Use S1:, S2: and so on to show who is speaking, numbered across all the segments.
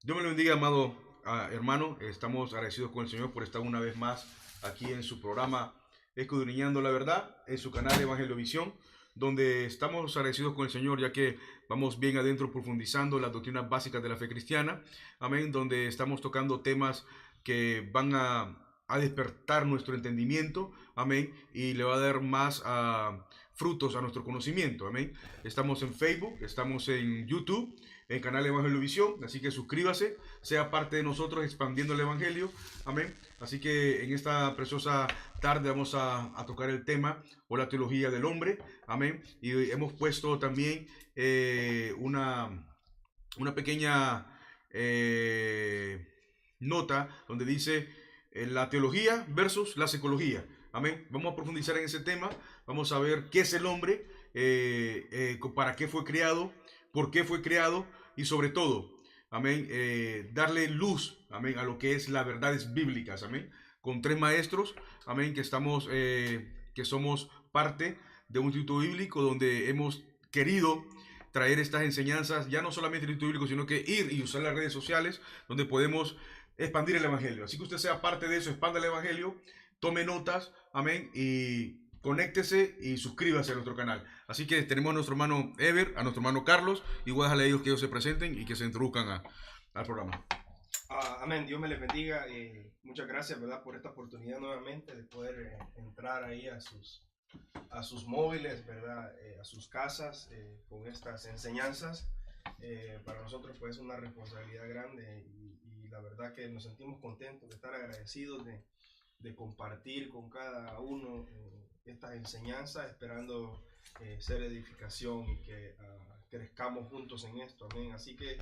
S1: Dios me lo bendiga, amado hermano. Estamos agradecidos con el Señor por estar una vez más aquí en su programa Escudriñando la Verdad, en su canal Evangelio Visión, donde estamos agradecidos con el Señor, ya que vamos bien adentro profundizando las doctrinas básicas de la fe cristiana. Amén. Donde estamos tocando temas que van a despertar nuestro entendimiento. Amén. Y le va a dar más frutos a nuestro conocimiento. Amén. Estamos en Facebook, estamos en YouTube, en canal Evangelio Visión, así que suscríbase, sea parte de nosotros expandiendo el Evangelio, amén. Así que en esta preciosa tarde vamos a tocar el tema o la teología del hombre, amén. Y hemos puesto también una pequeña nota donde dice la teología versus la psicología, amén. Vamos a profundizar en ese tema, vamos a ver qué es el hombre, para qué fue creado, por qué fue creado y sobre todo, amén, darle luz, amén, a lo que es las verdades bíblicas, amén, con tres maestros, amén, que somos parte de un instituto bíblico donde hemos querido traer estas enseñanzas, ya no solamente el instituto bíblico, sino que ir y usar las redes sociales donde podemos expandir el evangelio. Así que usted sea parte de eso, expanda el evangelio, tome notas, amén, y conéctese y suscríbase a nuestro canal. Así que tenemos a nuestro hermano Ever, a nuestro hermano Carlos, y voy a dejarle a ellos que ellos se presenten y que se introduzcan al programa.
S2: Amén, Dios me les bendiga. Muchas gracias, ¿verdad?, por esta oportunidad nuevamente de poder entrar ahí a sus móviles, ¿verdad?, a sus casas con estas enseñanzas. Para nosotros pues es una responsabilidad grande y la verdad que nos sentimos contentos de estar agradecidos de compartir con cada uno estas enseñanzas, esperando ser edificación y que crezcamos juntos en esto, amén. Así que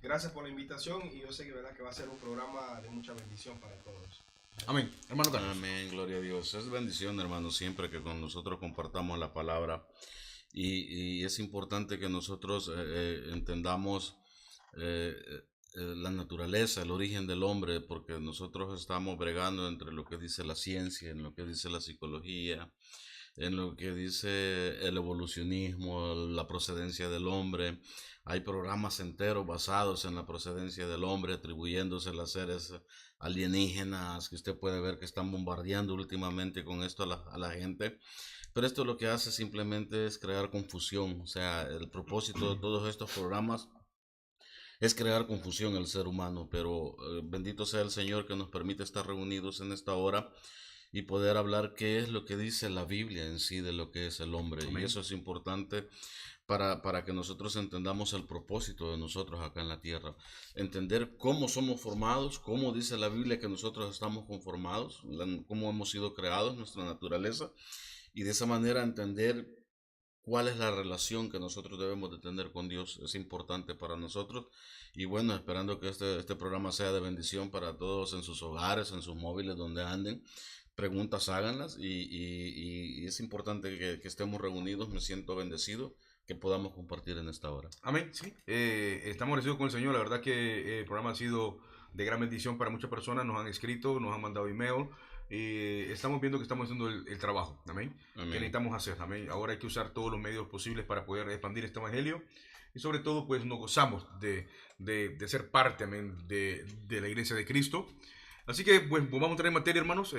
S2: gracias por la invitación y yo sé que, ¿verdad?, que va a ser un programa de mucha bendición para todos.
S1: Amén. Hermano Carlos.
S3: Amén, gloria a Dios. Es bendición, hermano, siempre que con nosotros compartamos la palabra. Y es importante que nosotros entendamos eh, la naturaleza, el origen del hombre, porque nosotros estamos bregando entre lo que dice la ciencia, en lo que dice la psicología, en lo que dice el evolucionismo, la procedencia del hombre. Hay programas enteros basados en la procedencia del hombre, atribuyéndose a seres alienígenas, que usted puede ver que están bombardeando últimamente con esto a la gente. Pero esto lo que hace simplemente es crear confusión. O sea, el propósito de todos estos programas es crear confusión al ser humano. Pero bendito sea el Señor que nos permite estar reunidos en esta hora y poder hablar qué es lo que dice la Biblia en sí de lo que es el hombre.
S1: Amén.
S3: Y eso es importante para que nosotros entendamos el propósito de nosotros acá en la tierra. Entender cómo somos formados, cómo dice la Biblia que nosotros estamos conformados, cómo hemos sido creados, nuestra naturaleza, y de esa manera entender cuál es la relación que nosotros debemos de tener con Dios. Es importante para nosotros. Y bueno, esperando que este programa sea de bendición para todos en sus hogares, en sus móviles, donde anden. Preguntas háganlas y es importante que estemos reunidos. Me siento bendecido que podamos compartir en esta hora.
S1: Amén, sí. Estamos agradecidos con el Señor. La verdad que el programa ha sido de gran bendición para muchas personas. Nos han escrito, nos han mandado email. Y estamos viendo que estamos haciendo el trabajo. Amén.
S3: Amén.
S1: Que necesitamos hacer. Amén. Ahora hay que usar todos los medios posibles para poder expandir este evangelio. Y sobre todo, pues nos gozamos de ser parte, amén, de la iglesia de Cristo. Así que, pues vamos a entrar en materia, hermanos.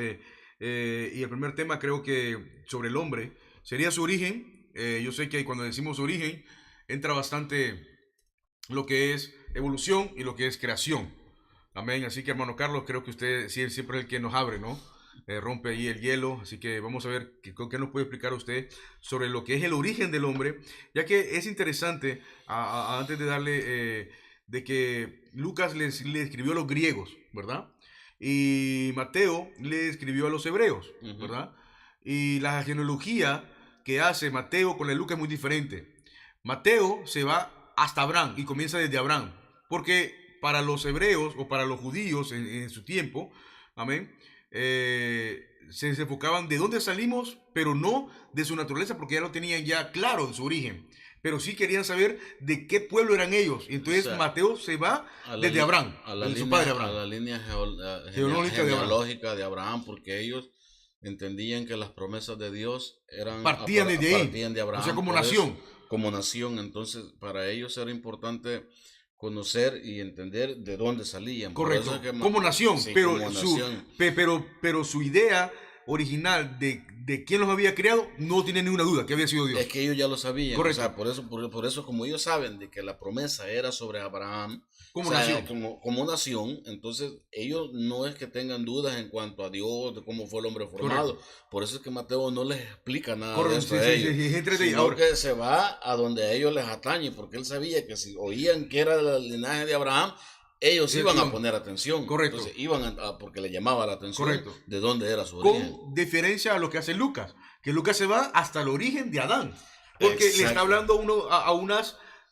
S1: Y el primer tema, creo que sobre el hombre, sería su origen. Yo sé que cuando decimos origen, entra bastante lo que es evolución y lo que es creación. Amén. Así que, hermano Carlos, creo que usted siempre es el que nos abre, ¿no? Rompe ahí el hielo. Así que vamos a ver qué nos puede explicar usted sobre lo que es el origen del hombre, ya que es interesante, antes de darle, de que Lucas le escribió a los griegos, ¿verdad? Y Mateo le escribió a los hebreos, ¿verdad? Y la genealogía que hace Mateo con la de Lucas es muy diferente. Mateo se va hasta Abraham y comienza desde Abraham, porque para los hebreos o para los judíos en su tiempo, amén, se enfocaban de dónde salimos, pero no de su naturaleza, porque ya lo tenían ya claro en su origen. Pero sí querían saber de qué pueblo eran ellos. Y entonces, o sea, Mateo se va desde Abraham,
S3: de
S1: su padre Abraham.
S3: A la línea genealógica de Abraham, porque ellos entendían que las promesas de Dios
S1: partían desde ahí,
S3: de Abraham.
S1: o sea, como nación.
S3: Como nación, entonces para ellos era importante conocer y entender de dónde salían.
S1: Correcto,
S3: Es que,
S1: como nación,
S3: sí,
S1: pero,
S3: como nación.
S1: pero su idea original de quién los había creado no tiene ninguna duda que había sido Dios.
S3: Es que ellos ya lo sabían.
S1: Correcto.
S3: O sea, por eso como ellos saben de que la promesa era sobre Abraham,
S1: Como
S3: o sea,
S1: nación.
S3: como nación, entonces ellos no es que tengan dudas en cuanto a Dios, de cómo fue el hombre formado.
S1: Correcto.
S3: Por eso es que Mateo no les explica nada de
S1: Correcto,
S3: esto
S1: sí,
S3: a
S1: sí,
S3: ellos,
S1: sí, sí,
S3: sino
S1: ahora,
S3: que se va a donde a ellos les atañe, porque él sabía que si oían que era del linaje de Abraham, ellos iban a poner atención.
S1: Correcto.
S3: Entonces iban porque le llamaba la atención
S1: Correcto.
S3: de dónde era su origen.
S1: con diferencia a lo que hace Lucas, que Lucas se va hasta el origen de Adán, porque
S3: Exacto.
S1: le está hablando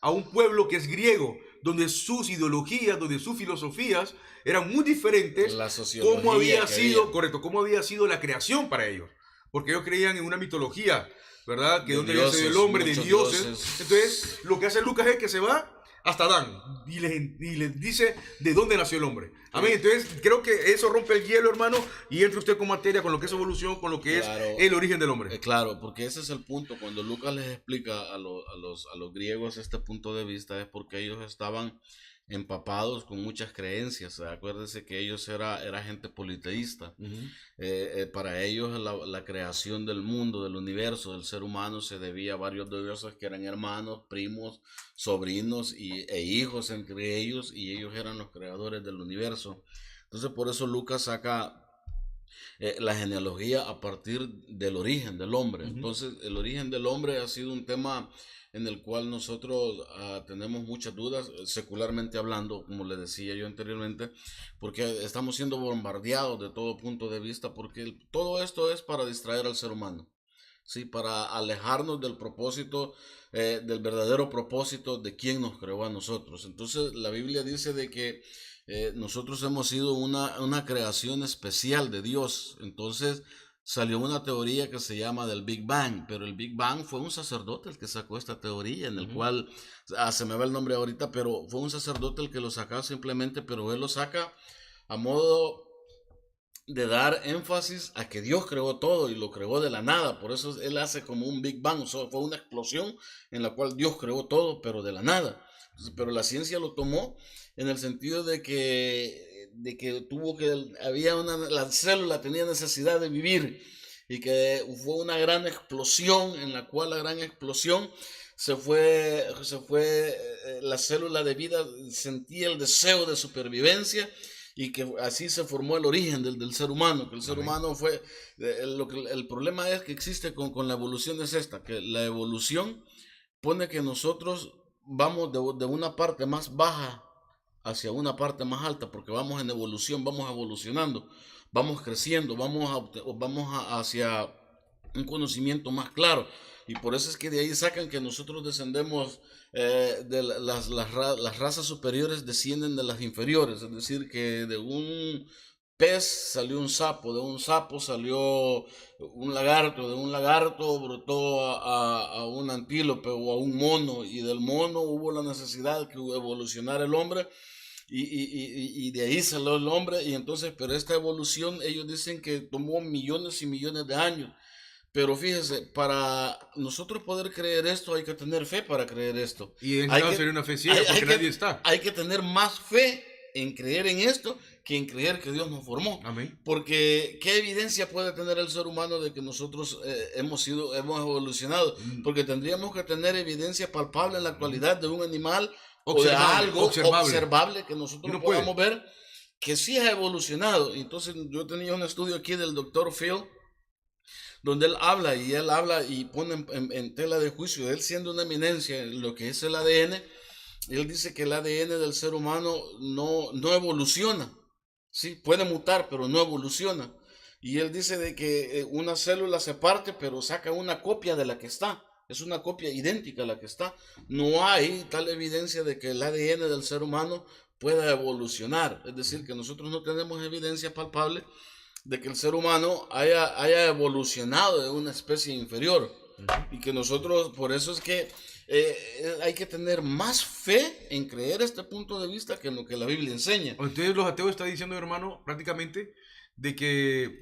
S1: a un pueblo que es griego, donde sus ideologías, donde sus filosofías eran muy diferentes,
S3: La sociología
S1: cómo había
S3: que
S1: sido,
S3: había.
S1: correcto, cómo había sido la creación para ellos, porque ellos creían en una mitología, ¿verdad? Que
S3: De
S1: donde había sido el
S3: dioses,
S1: hombre, de
S3: muchos
S1: dioses.
S3: dioses.
S1: Entonces, lo que hace Lucas es que se va hasta Adán y les dice de dónde nació el hombre. Amén. Entonces, creo que eso rompe el hielo, hermano, y entra usted con materia, con lo que es evolución, con lo que
S3: Claro.
S1: es el origen del hombre.
S3: Claro, porque ese es el punto. Cuando Lucas les explica a los griegos este punto de vista, es porque ellos estaban empapados con muchas creencias. Acuérdense que ellos era gente politeísta. Para ellos la creación del mundo, del universo, del ser humano se debía a varios dioses que eran hermanos, primos, sobrinos e hijos entre ellos, y ellos eran los creadores del universo. Entonces por eso Lucas saca la genealogía a partir del origen del hombre. Entonces, el origen del hombre ha sido un tema en el cual nosotros tenemos muchas dudas, secularmente hablando, como le decía yo anteriormente, porque estamos siendo bombardeados de todo punto de vista, porque todo esto es para distraer al ser humano, ¿sí? Para alejarnos del propósito, del verdadero propósito de quien nos creó a nosotros. Entonces, la Biblia dice de que nosotros hemos sido una creación especial de Dios. Entonces salió una teoría que se llama del Big Bang, pero el Big Bang fue un sacerdote el que sacó esta teoría, en el cual, se me va el nombre ahorita, pero fue un sacerdote el que lo sacó simplemente, pero él lo saca a modo de dar énfasis a que Dios creó todo y lo creó de la nada. Por eso él hace como un Big Bang, o sea, fue una explosión en la cual Dios creó todo, pero de la nada. Entonces, pero la ciencia lo tomó en el sentido de que la célula tenía necesidad de vivir, y que fue una gran explosión, en la cual la gran explosión la célula de vida sentía el deseo de supervivencia, y que así se formó el origen del ser humano, que el ser humano fue, el problema es que existe con la evolución es esta, que la evolución pone que nosotros vamos de una parte más baja hacia una parte más alta, porque vamos en evolución, vamos evolucionando, vamos creciendo, hacia un conocimiento más claro, y por eso es que de ahí sacan que nosotros descendemos, las razas superiores descienden de las inferiores, es decir, que de un pez salió un sapo, de un sapo salió un lagarto, de un lagarto brotó a un antílope o a un mono, y del mono hubo la necesidad que evolucionara el hombre, y de ahí salió el hombre. Y entonces, pero esta evolución ellos dicen que tomó millones y millones de años. Pero fíjese, para nosotros poder creer esto hay que tener fe para creer esto.
S1: Y en caso sería una fe ciega, porque nadie está.
S3: Hay que tener más fe en creer en esto que en creer que Dios nos formó.
S1: Amén.
S3: Porque ¿qué evidencia puede tener el ser humano de que nosotros hemos evolucionado? Porque tendríamos que tener evidencia palpable en la actualidad de un animal o de algo observable que nosotros podamos ver que sí ha evolucionado. Entonces yo tenía un estudio aquí del doctor Phil, donde él habla y pone en tela de juicio, él siendo una eminencia en lo que es el ADN. Él dice que el ADN del ser humano no evoluciona, sí, puede mutar, pero no evoluciona. Y él dice de que una célula se parte, pero saca una copia de la que está. Es una copia idéntica a la que está. No hay tal evidencia de que el ADN del ser humano pueda evolucionar. Es decir, que nosotros no tenemos evidencia palpable de que el ser humano haya evolucionado de una especie inferior. Y que nosotros, por eso es que hay que tener más fe en creer este punto de vista que en lo que la Biblia enseña.
S1: Entonces los ateos están diciendo, hermano, prácticamente, de que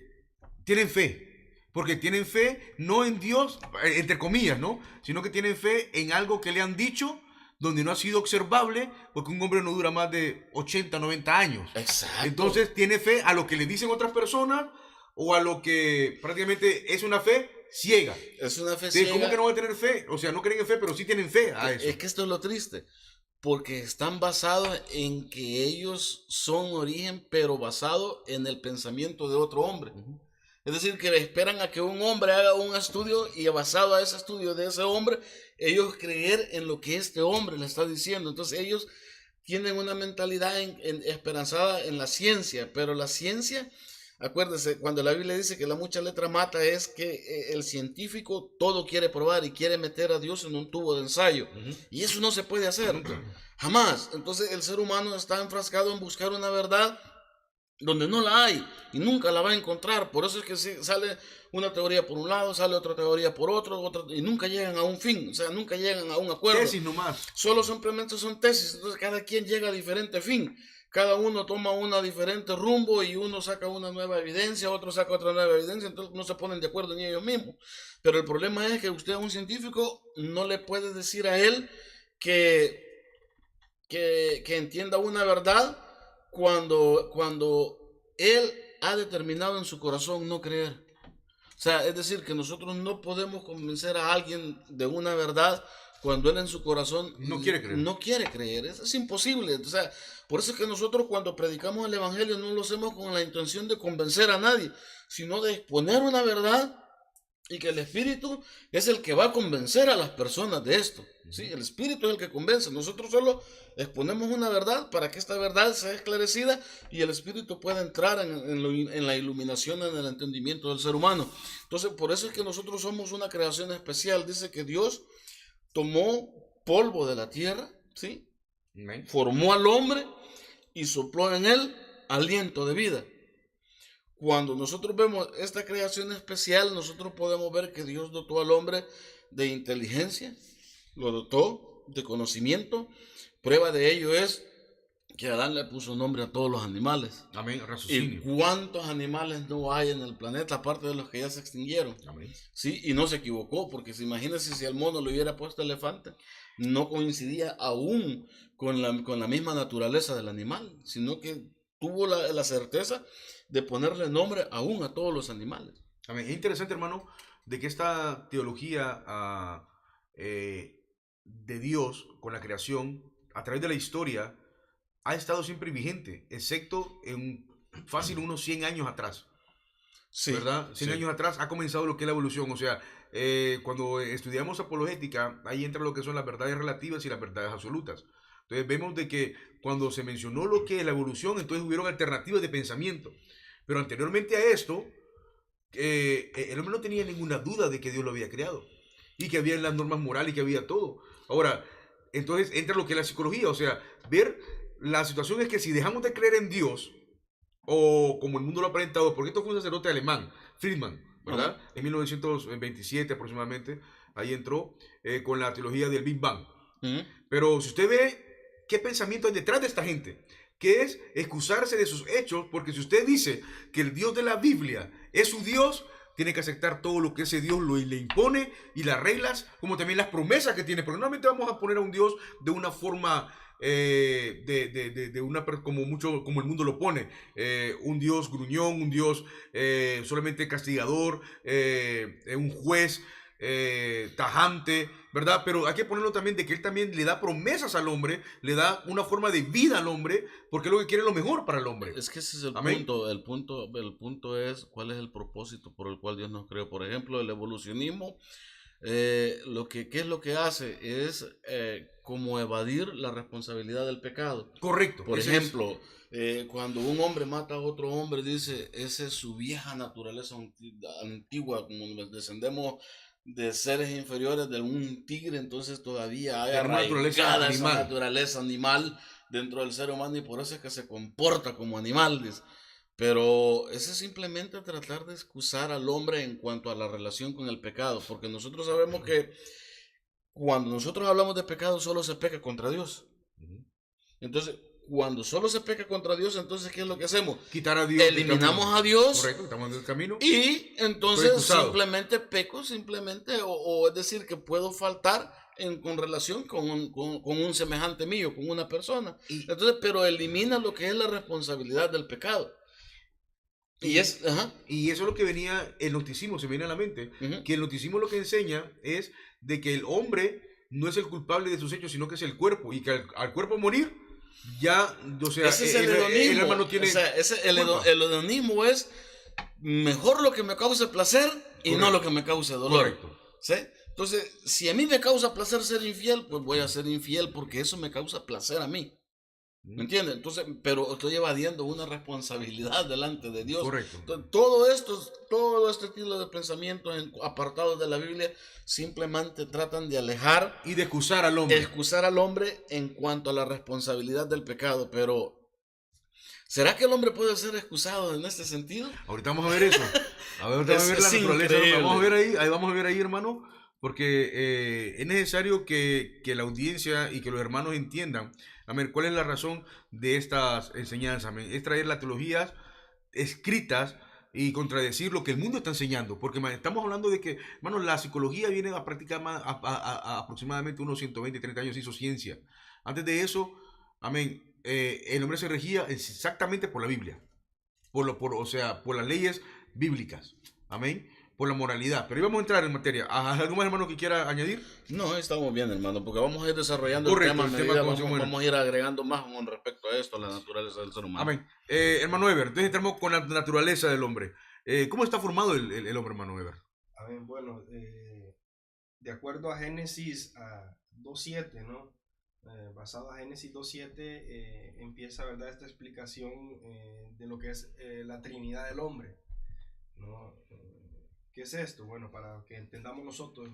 S1: tienen fe. Porque tienen fe no en Dios, entre comillas, ¿no? Sino que tienen fe en algo que le han dicho donde no ha sido observable, porque un hombre no dura más de 80, 90 años.
S3: Exacto.
S1: Entonces tiene fe a lo que le dicen otras personas o a lo que prácticamente es una fe ciega.
S3: Es una fe
S1: ¿Cómo
S3: ciega.
S1: que no va a tener fe? O sea, no creen en fe, pero sí tienen fe a eso.
S3: Es que esto es lo triste, porque están basados en que ellos son origen, pero basado en el pensamiento de otro hombre. Es decir, que esperan a que un hombre haga un estudio y basado a ese estudio de ese hombre, ellos creer en lo que este hombre le está diciendo. Entonces ellos tienen una mentalidad esperanzada en la ciencia, pero la ciencia, acuérdense, cuando la Biblia dice que la mucha letra mata, es que el científico todo quiere probar y quiere meter a Dios en un tubo de ensayo. Y eso no se puede hacer, jamás. Entonces el ser humano está enfrascado en buscar una verdad donde no la hay y nunca la va a encontrar. Por eso es que sale una teoría por un lado, sale otra teoría por otro, y nunca llegan a un fin, o sea, nunca llegan a un acuerdo.
S1: Tesis nomás.
S3: Solo simplemente son tesis, entonces cada quien llega a diferente fin. Cada uno toma una diferente rumbo y uno saca una nueva evidencia, otro saca otra nueva evidencia, entonces no se ponen de acuerdo ni ellos mismos. Pero el problema es que usted a un científico no le puede decir a él que entienda una verdad cuando él ha determinado en su corazón no creer. O sea, es decir, que nosotros no podemos convencer a alguien de una verdad cuando él en su corazón
S1: no quiere creer.
S3: No quiere creer. Es imposible. O sea, por eso es que nosotros cuando predicamos el evangelio no lo hacemos con la intención de convencer a nadie, sino de exponer una verdad y que el Espíritu es el que va a convencer a las personas de esto. ¿Sí? El Espíritu es el que convence. Nosotros solo exponemos una verdad para que esta verdad sea esclarecida y el Espíritu pueda entrar en la iluminación, en el entendimiento del ser humano. Entonces, por eso es que nosotros somos una creación especial. Dice que Dios tomó polvo de la tierra, ¿sí? Formó al hombre y sopló en él aliento de vida. Cuando nosotros vemos esta creación especial, nosotros podemos ver que Dios dotó al hombre de inteligencia, lo dotó de conocimiento. Prueba de ello es que Adán le puso nombre a todos los animales.
S1: Amén. Raciocinio.
S3: ¿Y cuántos animales no hay en el planeta, aparte de los que ya se extinguieron?
S1: Amén.
S3: Sí, y no se equivocó, porque imagínense si al mono le hubiera puesto elefante, no coincidía aún con la misma naturaleza del animal, sino que tuvo la certeza de ponerle nombre aún a todos los animales.
S1: Amén. Es interesante, hermano, de que esta teología de Dios con la creación, a través de la historia, ha estado siempre vigente, excepto en fácil unos 100 años atrás. Sí, ¿verdad? 100 años atrás ha comenzado lo que es la evolución. O sea, cuando estudiamos apologética, ahí entra lo que son las verdades relativas y las verdades absolutas. Entonces vemos de que cuando se mencionó lo que es la evolución, entonces hubieron alternativas de pensamiento. Pero anteriormente a esto, el hombre no tenía ninguna duda de que Dios lo había creado y que había las normas morales y que había todo. Ahora, entonces entra lo que es la psicología. O sea, ver la situación es que si dejamos de creer en Dios, o como el mundo lo ha aparentado, porque esto fue un sacerdote alemán, Friedman, ¿verdad? En 1927 aproximadamente, ahí entró con la teología del Big Bang. Pero si usted ve qué pensamiento hay detrás de esta gente, que es excusarse de sus hechos, porque si usted dice que el Dios de la Biblia es su Dios, tiene que aceptar todo lo que ese Dios le impone y las reglas, como también las promesas que tiene, porque normalmente vamos a poner a un Dios de una forma como el mundo lo pone, un Dios gruñón, un Dios solamente castigador, un juez tajante, ¿verdad? Pero hay que ponerlo también de que él también le da promesas al hombre, le da una forma de vida al hombre, porque es lo que quiere lo mejor para el hombre.
S3: Es que ese es el punto. El punto es cuál es el propósito por el cual Dios nos creó. Por ejemplo, el evolucionismo, ¿qué es lo que hace? Es como evadir la responsabilidad del pecado.
S1: Correcto.
S3: Por ejemplo, cuando un hombre mata a otro hombre, dice, esa es su vieja naturaleza antigua, como nos descendemos de seres inferiores de un tigre, entonces todavía hay arraigada esa naturaleza animal dentro del ser humano y por eso es que se comporta como animal. Pero ese es simplemente tratar de excusar al hombre en cuanto a la relación con el pecado, porque nosotros sabemos que cuando nosotros hablamos de pecado solo se peca contra Dios. Entonces, cuando solo se peca contra Dios, entonces ¿qué es lo que hacemos?
S1: Quitar a Dios.
S3: Eliminamos a Dios.
S1: Correcto, estamos en el camino.
S3: Y entonces simplemente peco, o es decir, que puedo faltar con relación con un semejante mío, con una persona. Entonces, pero elimina lo que es la responsabilidad del pecado. Y eso
S1: es lo que venía, el gnosticismo se viene a la mente, que el gnosticismo lo que enseña es de que el hombre no es el culpable de sus hechos, sino que es el cuerpo, y que al cuerpo morir, ya, o sea,
S3: ese es el hedonismo.
S1: El alma no tiene,
S3: o sea, el hedonismo es mejor lo que me cause placer y no lo que me cause dolor.
S1: Correcto.
S3: ¿Sí? Entonces, si a mí me causa placer ser infiel, pues voy a ser infiel porque eso me causa placer a mí. ¿Me entiendes? Entonces, pero estoy evadiendo una responsabilidad delante de Dios.
S1: Correcto.
S3: Entonces, todo este estilo de pensamientos apartados de la Biblia simplemente tratan de alejar
S1: y de excusar al hombre.
S3: Excusar al hombre en cuanto a la responsabilidad del pecado. Pero, ¿será que el hombre puede ser excusado en este sentido?
S1: Ahorita vamos a ver eso. Ahorita vamos a ver la naturaleza. Vamos a ver ahí, hermano. Porque es necesario que la audiencia y que los hermanos entiendan, amén, cuál es la razón de estas enseñanzas, amén. Es traer las teologías escritas y contradecir lo que el mundo está enseñando. Porque estamos hablando de que, hermano, la psicología viene a practicar a aproximadamente unos 120, 30 años hizo ciencia. Antes de eso, amén, el hombre se regía exactamente por la Biblia. O sea, por las leyes bíblicas. Amén. Por la moralidad. Pero íbamos a entrar en materia. ¿Algo más, hermano, que quiera añadir?
S3: No, estamos bien, hermano, porque vamos a ir desarrollando el tema. Vamos a ir agregando más con respecto a esto, a la naturaleza del ser humano.
S1: Amén. Hermano Eber, entonces entramos con la naturaleza del hombre. ¿Cómo está formado el hombre, hermano Eber?
S2: Amén. Bueno, de acuerdo a Génesis 2.7, ¿no? Basado en Génesis 2.7, empieza, ¿verdad?, esta explicación de lo que es la Trinidad del hombre, ¿no? ¿Qué es esto? Bueno, para que entendamos nosotros,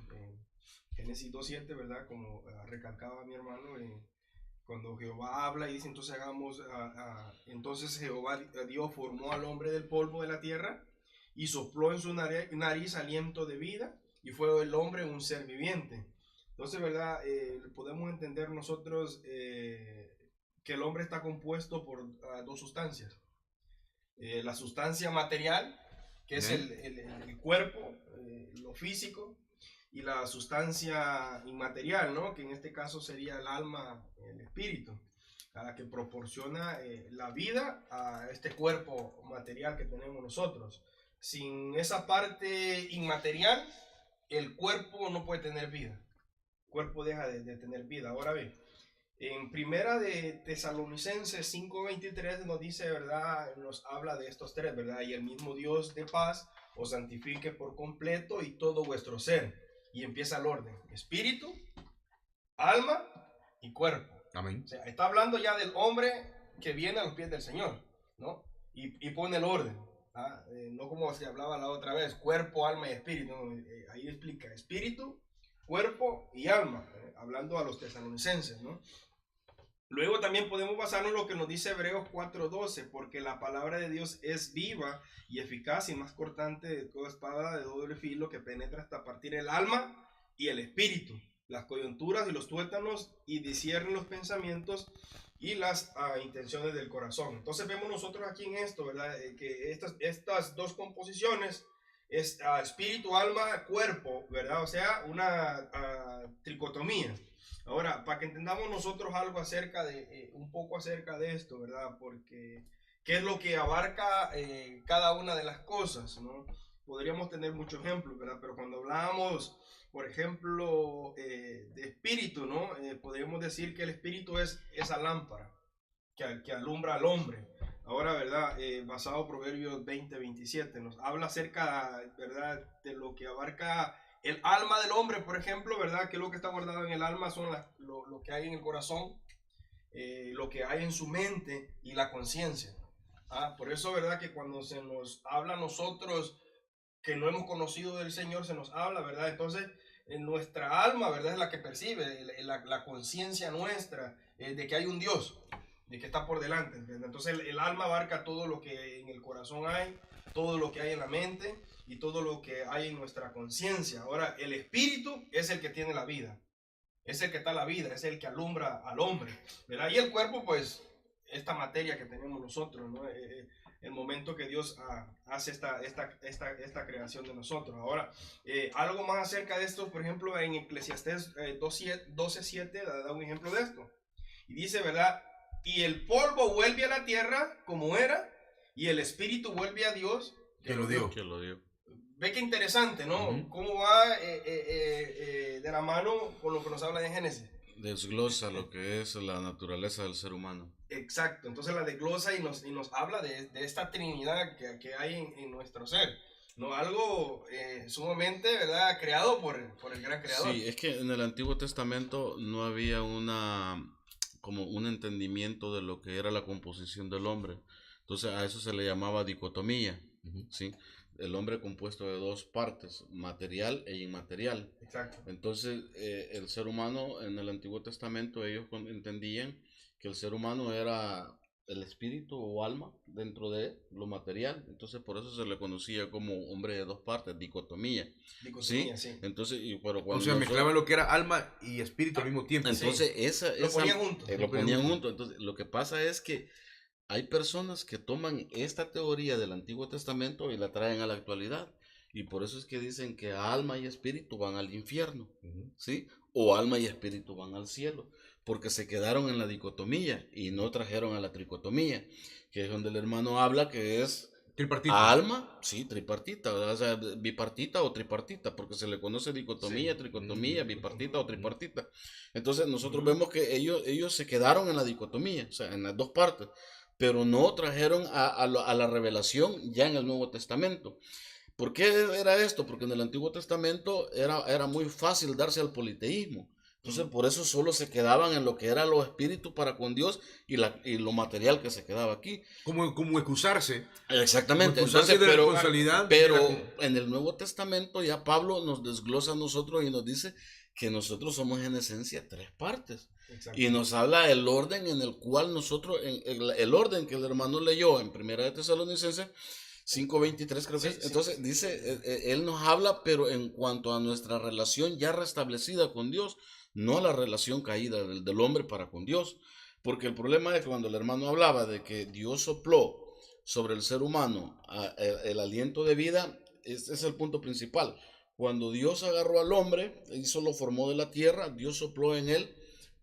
S2: Génesis 2.7, ¿verdad? Como recalcaba mi hermano, cuando Jehová habla y dice, entonces entonces Jehová Dios formó al hombre del polvo de la tierra y sopló en su nariz aliento de vida y fue el hombre un ser viviente. Entonces, ¿verdad? Podemos entender nosotros que el hombre está compuesto por dos sustancias. La sustancia material, que es el cuerpo, lo físico, y la sustancia inmaterial, ¿no? Que en este caso sería el alma, el espíritu, a la que proporciona la vida a este cuerpo material que tenemos nosotros. Sin esa parte inmaterial, el cuerpo no puede tener vida. El cuerpo deja de tener vida. Ahora bien, en Primera de Tesalonicenses 5:23 nos dice, ¿verdad? Nos habla de estos tres, ¿verdad? Y el mismo Dios de paz os santifique por completo y todo vuestro ser. Y empieza el orden: espíritu, alma y cuerpo.
S1: Amén.
S2: O sea, está hablando ya del hombre que viene a los pies del Señor, ¿no? Y pone el orden. No como se hablaba la otra vez, cuerpo, alma y espíritu. No, ahí explica espíritu, cuerpo y alma, hablando a los tesalonicenses, ¿no? Luego también podemos basarnos en lo que nos dice Hebreos 4:12, porque la palabra de Dios es viva y eficaz y más cortante de toda espada de doble filo que penetra hasta partir el alma y el espíritu, las coyunturas y los tuétanos, y discierne los pensamientos y las intenciones del corazón. Entonces vemos nosotros aquí en esto, ¿verdad? Que estas dos composiciones es espíritu, alma, cuerpo, ¿verdad? O sea, una tricotomía. Ahora, para que entendamos nosotros algo un poco acerca de esto, ¿verdad? Porque qué es lo que abarca cada una de las cosas, ¿no? Podríamos tener muchos ejemplos, ¿verdad? Pero cuando hablamos, por ejemplo, de espíritu, ¿no? Podríamos decir que el espíritu es esa lámpara que alumbra al hombre. Ahora, ¿verdad? Basado en Proverbios 20:27, nos habla acerca, ¿verdad?, de lo que abarca el alma del hombre, por ejemplo, ¿verdad? Que lo que está guardado en el alma son lo que hay en el corazón, lo que hay en su mente y la conciencia. Por eso, ¿verdad?, que cuando se nos habla a nosotros que no hemos conocido del Señor, se nos habla, ¿verdad? Entonces, en nuestra alma, ¿verdad?, es la que percibe, la conciencia nuestra de que hay un Dios, de que está por delante, ¿verdad? Entonces, el alma abarca todo lo que en el corazón hay, todo lo que hay en la mente y todo lo que hay en nuestra conciencia. Ahora, el espíritu es el que tiene la vida, es el que está la vida, es el que alumbra al hombre, ¿verdad? Y el cuerpo, pues, esta materia que tenemos nosotros, ¿no? El momento que Dios hace esta creación de nosotros. Ahora, algo más acerca de esto, por ejemplo, en Eclesiastés 12:7 da un ejemplo de esto. Y dice, ¿verdad? Y el polvo vuelve a la tierra como era, y el espíritu vuelve a Dios
S1: Que lo dio.
S3: Que lo dio.
S2: Ve que interesante, ¿no?
S1: Ujú.
S2: Cómo va de la mano con lo que nos habla de Génesis.
S3: Desglosa lo que es la naturaleza del ser humano.
S2: Exacto, entonces la desglosa y nos habla de esta trinidad que hay en nuestro ser, ¿no? Algo sumamente, ¿verdad? Creado por el gran creador.
S3: Sí, es que en el Antiguo Testamento no había como un entendimiento de lo que era la composición del hombre. Entonces a eso se le llamaba dicotomía,
S1: Ujú.
S3: ¿sí? El hombre compuesto de dos partes, material e inmaterial.
S2: Exacto.
S3: Entonces, el ser humano en el Antiguo Testamento, ellos entendían que el ser humano era el espíritu o alma dentro de lo material. Entonces, por eso se le conocía como hombre de dos partes, dicotomía.
S2: Dicotomía, sí.
S3: Entonces, pero
S1: O
S3: cuando
S1: sea, mezclaban lo que era alma y espíritu al mismo tiempo.
S3: entonces
S2: Lo ponían juntos.
S3: lo ponían juntos. Entonces, lo que pasa es que hay personas que toman esta teoría del Antiguo Testamento y la traen a la actualidad. Y por eso es que dicen que alma y espíritu van al infierno,
S1: Ujú.
S3: ¿sí? O alma y espíritu van al cielo, porque se quedaron en la dicotomía y no trajeron a la tricotomía, que es donde el hermano habla que es
S1: Tripartito.
S3: alma, sí, tripartita, o sea, bipartita o tripartita, porque se le conoce dicotomía,
S2: Sí.
S3: tricotomía,
S1: Mm.
S3: bipartita o tripartita. Entonces nosotros
S1: Ujú.
S3: vemos que ellos se quedaron en la dicotomía, o sea, en las dos partes, pero no trajeron a la revelación ya en el Nuevo Testamento. ¿Por qué era esto? Porque en el Antiguo Testamento era muy fácil darse al politeísmo. Entonces, por eso solo se quedaban en lo que era los espíritus para con Dios y lo material que se quedaba aquí.
S1: Como excusarse.
S3: Exactamente.
S1: Como excusarse
S3: Entonces,
S1: de la
S3: pero,
S1: responsabilidad.
S3: pero
S1: de la-
S3: en el Nuevo Testamento ya Pablo nos desglosa a nosotros y nos dice que nosotros somos en esencia tres partes.
S2: Exacto.
S3: Y nos habla el orden en el cual nosotros, el orden que el hermano leyó en Primera de Tesalonicenses 5:23 creo que
S2: Sí,
S3: es.
S2: sí,
S3: Entonces
S2: sí.
S3: dice, él nos habla, pero en cuanto a nuestra relación ya restablecida con Dios, no a la relación caída del hombre para con Dios. Porque el problema es que cuando el hermano hablaba de que Dios sopló sobre el ser humano el aliento de vida, ese es el punto principal. Cuando Dios agarró al hombre, hizo lo formó de la tierra, Dios sopló en él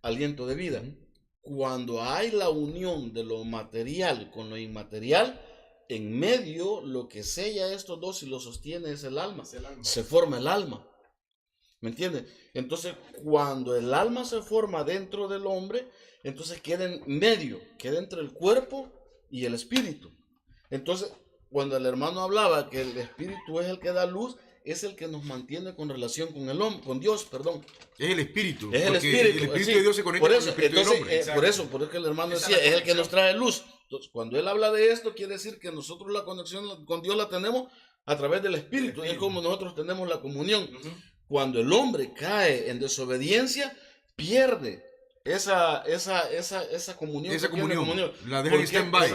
S3: aliento de vida.
S1: Ujú.
S3: Cuando hay la unión de lo material con lo inmaterial, en medio lo que sella estos dos y lo sostiene es el alma.
S2: Es el alma.
S3: Se forma el alma. ¿Me entiendes? Entonces, cuando el alma se forma dentro del hombre, entonces queda en medio, queda entre el cuerpo y el espíritu. Entonces, cuando el hermano hablaba que el espíritu es el que da luz, es el que nos mantiene con relación con el hombre, con Dios, perdón.
S1: Es el espíritu.
S3: Es el
S1: porque
S3: espíritu.
S1: El espíritu
S3: sí.
S1: de Dios se conecta
S3: Por
S1: con
S3: eso,
S1: el espíritu del
S3: entonces,
S1: hombre.
S2: Exacto.
S3: por eso que el hermano
S2: Esa
S3: decía,
S2: es la
S3: es el que nos
S2: conexión.
S3: trae luz. Entonces, cuando él habla de esto, quiere decir que nosotros la conexión con Dios la tenemos a través del espíritu. Es como nosotros tenemos la comunión.
S2: Ujú.
S3: Cuando el hombre cae en desobediencia, pierde esa comunión.
S1: Esa
S3: que tiene
S1: comunión, la deja
S3: ¿Por
S1: en
S3: qué?
S1: stand-by.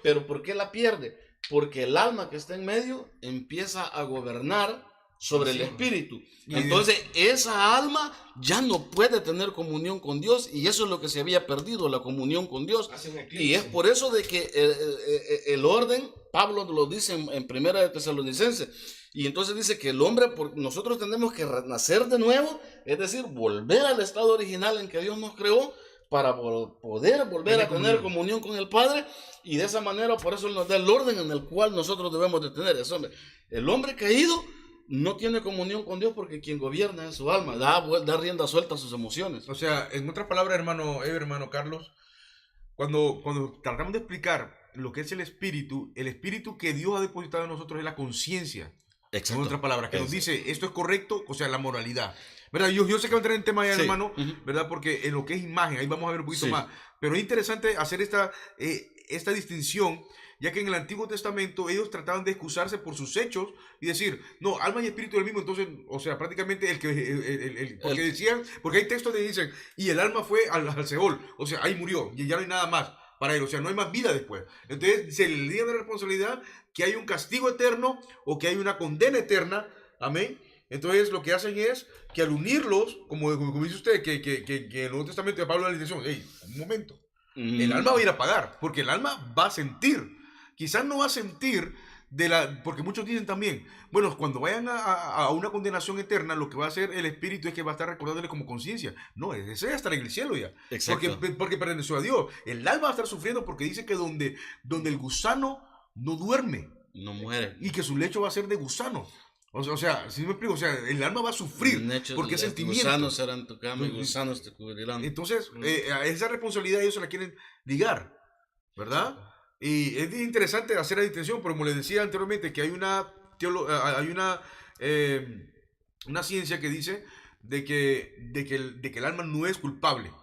S3: Pero ¿por qué la pierde? Porque el alma que está en medio empieza a gobernar sobre el
S2: Sí.
S3: espíritu.
S1: Y-
S3: Entonces esa alma ya no puede tener comunión con Dios y eso es lo que se había perdido, la comunión con Dios.
S2: Hace un eclipse.
S3: Y es por eso de que el orden, Pablo lo dice en Primera de Tesalonicenses, y entonces dice que el hombre, nosotros tenemos que nacer de nuevo, es decir, volver al estado original en que Dios nos creó para poder volver
S1: Tener
S3: a tener comunión con el Padre, y de esa manera, por eso Él nos da el orden en el cual nosotros debemos de tener. El hombre caído no tiene comunión con Dios porque quien gobierna es su alma, da rienda suelta a sus emociones.
S1: O sea, en otras palabras, hermano Carlos, cuando tratamos de explicar lo que es el espíritu que Dios ha depositado en nosotros es la conciencia. En otras palabras, que nos dice esto es correcto, o sea, la moralidad. ¿Verdad? Yo sé que va a entrar en tema ya,
S3: Sí.
S1: hermano,
S3: Ujú.
S1: ¿verdad? Porque en lo que es imagen, ahí vamos a ver un poquito
S3: Sí.
S1: más. Pero es interesante hacer esta distinción, ya que en el Antiguo Testamento ellos trataban de excusarse por sus hechos y decir, no, alma y espíritu es el mismo. Entonces, o sea, prácticamente porque hay textos que dicen, y el alma fue al Seol, o sea, ahí murió, y ya no hay nada más para él, o sea, no hay más vida después. Entonces, se le dio la responsabilidad que hay un castigo eterno o que hay una condena eterna, amén. Entonces, lo que hacen es que al unirlos, como dice usted, que en el Nuevo Testamento de Pablo da la intención, hey, un momento, El alma va a ir a pagar, porque el alma va a sentir. Quizás no va a sentir porque muchos dicen también, bueno, cuando vayan a una condenación eterna, lo que va a hacer el espíritu es que va a estar recordándole como conciencia. No, ese ya estar en el cielo ya.
S3: Exacto.
S1: Porque perteneció a Dios. El alma va a estar sufriendo porque dice que donde el gusano no duerme.
S3: No muere.
S1: Y que su lecho va a ser de gusano. O sea, si me explico, o sea, el alma va a sufrir porque es sentimiento.
S3: Gusanos serán tu cama y gusanos te cubrirán.
S1: Entonces, a esa responsabilidad ellos se la quieren ligar, ¿verdad? Y es interesante hacer la distinción, pero como les decía anteriormente, que hay una ciencia que dice de que el alma no es culpable,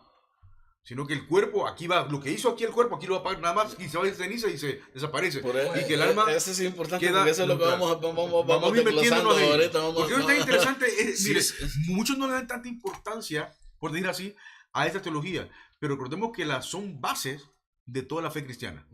S1: sino que el cuerpo, aquí va, lo que hizo aquí el cuerpo, aquí lo va a pagar nada más, y se va a ceniza y se desaparece.
S3: Y
S1: que el alma
S3: eso es importante, porque eso es lo que vamos
S1: ir metiéndonos ahí.
S3: Ahorita.
S1: Porque ahorita es interesante, mire, muchos no le dan tanta importancia, por decir así, a esta teología, pero recordemos que son bases de toda la fe cristiana.